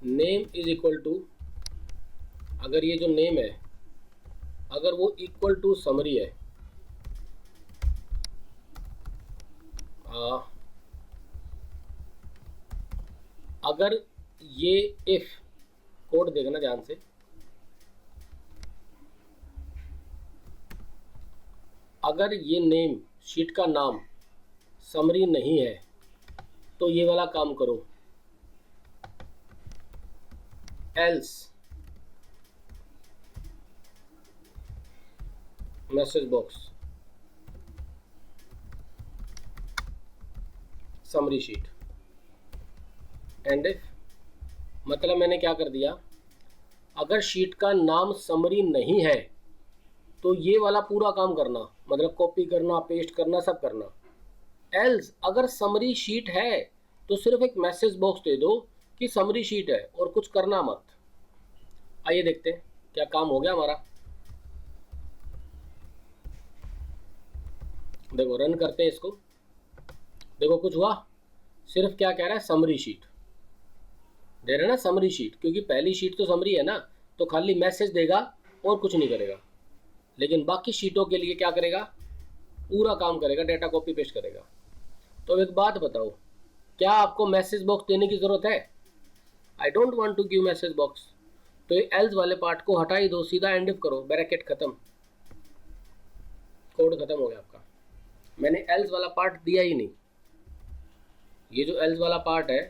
name is equal to, अगर ये जो नेम है अगर वो इक्वल टू समरी है, अगर ये इफ कोड देखना ध्यान से, अगर ये नेम शीट का नाम समरी नहीं है तो ये वाला काम करो, else message box summary sheet and if, मतलब मैंने क्या कर दिया, अगर शीट का नाम समरी नहीं है तो ये वाला पूरा काम करना, मतलब कॉपी करना, पेस्ट करना, सब करना। एल्स अगर समरी शीट है तो सिर्फ एक मैसेज बॉक्स दे दो कि समरी शीट है और कुछ करना मत। आइए देखते हैं क्या काम हो गया हमारा। देखो रन करते हैं इसको, देखो कुछ हुआ? सिर्फ क्या कह रहा है? समरी शीट दे रहा है ना, समरी शीट, क्योंकि पहली शीट तो समरी है ना, तो खाली मैसेज देगा और कुछ नहीं करेगा। लेकिन बाकी शीटों के लिए क्या करेगा, पूरा काम करेगा, डेटा कॉपी पेस्ट करेगा। तो एक बात बताओ, क्या आपको मैसेज बॉक्स देने की ज़रूरत है? I don't want to give message box. तो ये एल्स वाले पार्ट को हटा ही दो, सीधा एंड इफ करो, ब्रैकेट खत्म, कोड खत्म हो गया आपका। मैंने एल्स वाला पार्ट दिया ही नहीं, ये जो एल्स वाला पार्ट है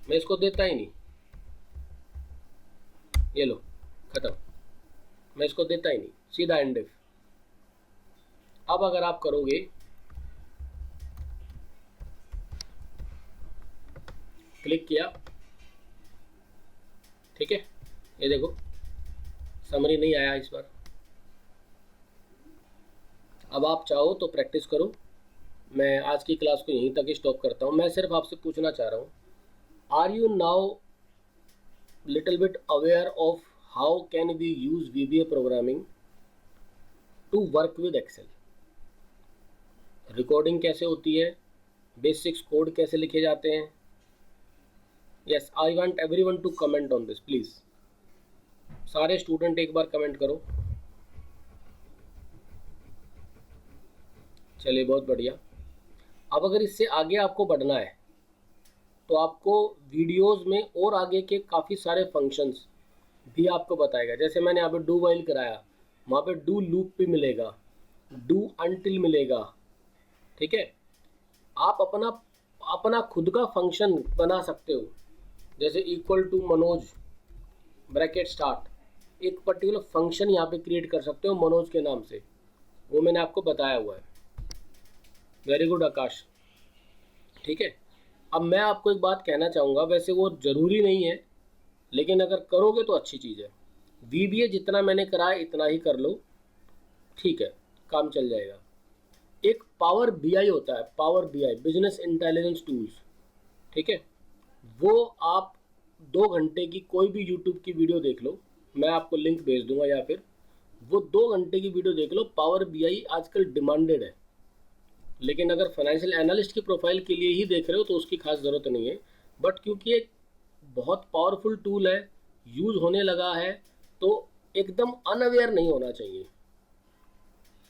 मैं इसको देता ही नहीं, ये लो खत्म, मैं इसको देता ही नहीं, सीधा एंड इफ। अब अगर आप करोगे क्लिक किया, ठीक है, ये देखो समरी नहीं आया इस बार। अब आप चाहो तो प्रैक्टिस करो, मैं आज की क्लास को यहीं तक ही स्टॉप करता हूँ। मैं सिर्फ आपसे पूछना चाह रहा हूँ, are you now little bit aware of how can we use VBA programming to work with Excel? Recording कैसे होती है, बेसिक्स कोड कैसे लिखे जाते हैं? Yes, I want everyone to comment on this please. सारे स्टूडेंट एक बार कमेंट करो। चलिए बहुत बढ़िया। अब अगर इससे आगे आपको बढ़ना है तो आपको वीडियोस में और आगे के काफ़ी सारे फंक्शंस भी आपको बताएगा। जैसे मैंने यहाँ पे डू वाइल कराया, वहाँ पे डू लूप भी मिलेगा, डू अनटिल मिलेगा, ठीक है। आप अपना खुद का फंक्शन बना सकते हो, जैसे equal to Manoj bracket start, एक पर्टिकुलर फंक्शन यहाँ पे क्रिएट कर सकते हो मनोज के नाम से, वो मैंने आपको बताया हुआ है। वेरी गुड आकाश, ठीक है। अब मैं आपको एक बात कहना चाहूँगा, वैसे वो ज़रूरी नहीं है, लेकिन अगर करोगे तो अच्छी चीज़ है। VBA जितना मैंने कराया इतना ही कर लो, ठीक है, काम चल जाएगा। एक पावर BI होता है, power BI business intelligence tools, ठीक है, वो आप 2 घंटे की कोई भी यूट्यूब की वीडियो देख लो, मैं आपको लिंक भेज दूंगा, या फिर वो 2 घंटे की वीडियो देख लो। पावर BI आजकल डिमांडेड है, लेकिन अगर फाइनेंशियल एनालिस्ट की प्रोफाइल के लिए ही देख रहे हो तो उसकी खास ज़रूरत नहीं है। बट क्योंकि एक बहुत पावरफुल टूल है, यूज़ होने लगा है, तो एकदम अनअवेयर नहीं होना चाहिए।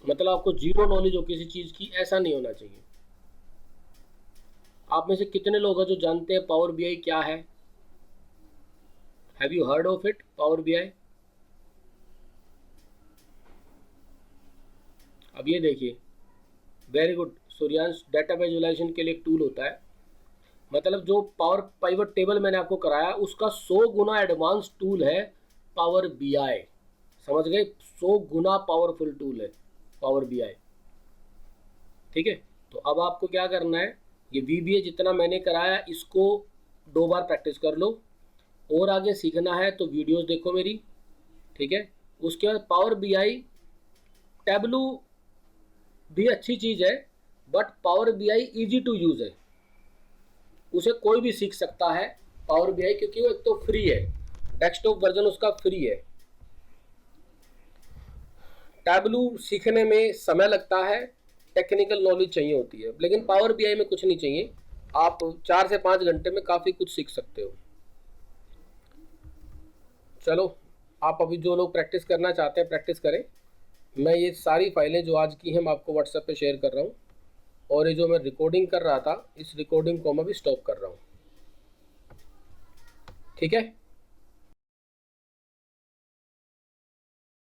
मतलब आपको जीरो नॉलेज हो किसी चीज़ की, ऐसा नहीं होना चाहिए। आप में से कितने लोग हैं जो जानते हैं पावर BI क्या है? Have you heard of it, power BI? अब ये देखिए, very good Suryansh, data visualization के लिए एक टूल होता है, मतलब जो पावर पाइवट टेबल मैंने आपको कराया उसका 100 गुना एडवांस टूल है पावर BI, समझ गए? 100 गुना पावरफुल टूल है पावर BI, ठीक है। तो अब आपको क्या करना है, ये VBA जितना मैंने कराया इसको 2 बार प्रैक्टिस कर लो, और आगे सीखना है तो वीडियोस देखो मेरी, ठीक है। उसके बाद पावर BI टैब्लू भी अच्छी चीज़ है, but power BI easy to use है, उसे कोई भी सीख सकता है पावर BI, क्योंकि वो एक तो फ्री है, डेस्कटॉप वर्जन उसका फ्री है। टैब्लू सीखने में समय लगता है, टेक्निकल नॉलेज चाहिए होती है, लेकिन पावर BI में कुछ नहीं चाहिए, आप 4 से 5 घंटे में काफ़ी कुछ सीख सकते हो। चलो, आप अभी जो लोग प्रैक्टिस करना चाहते हैं प्रैक्टिस करें। मैं ये सारी फाइलें जो आज की हैं मैं आपको व्हाट्सएप पे शेयर कर रहा हूँ, और ये जो मैं रिकॉर्डिंग कर रहा था इस रिकॉर्डिंग को मैं भी स्टॉप कर रहा हूँ, ठीक है।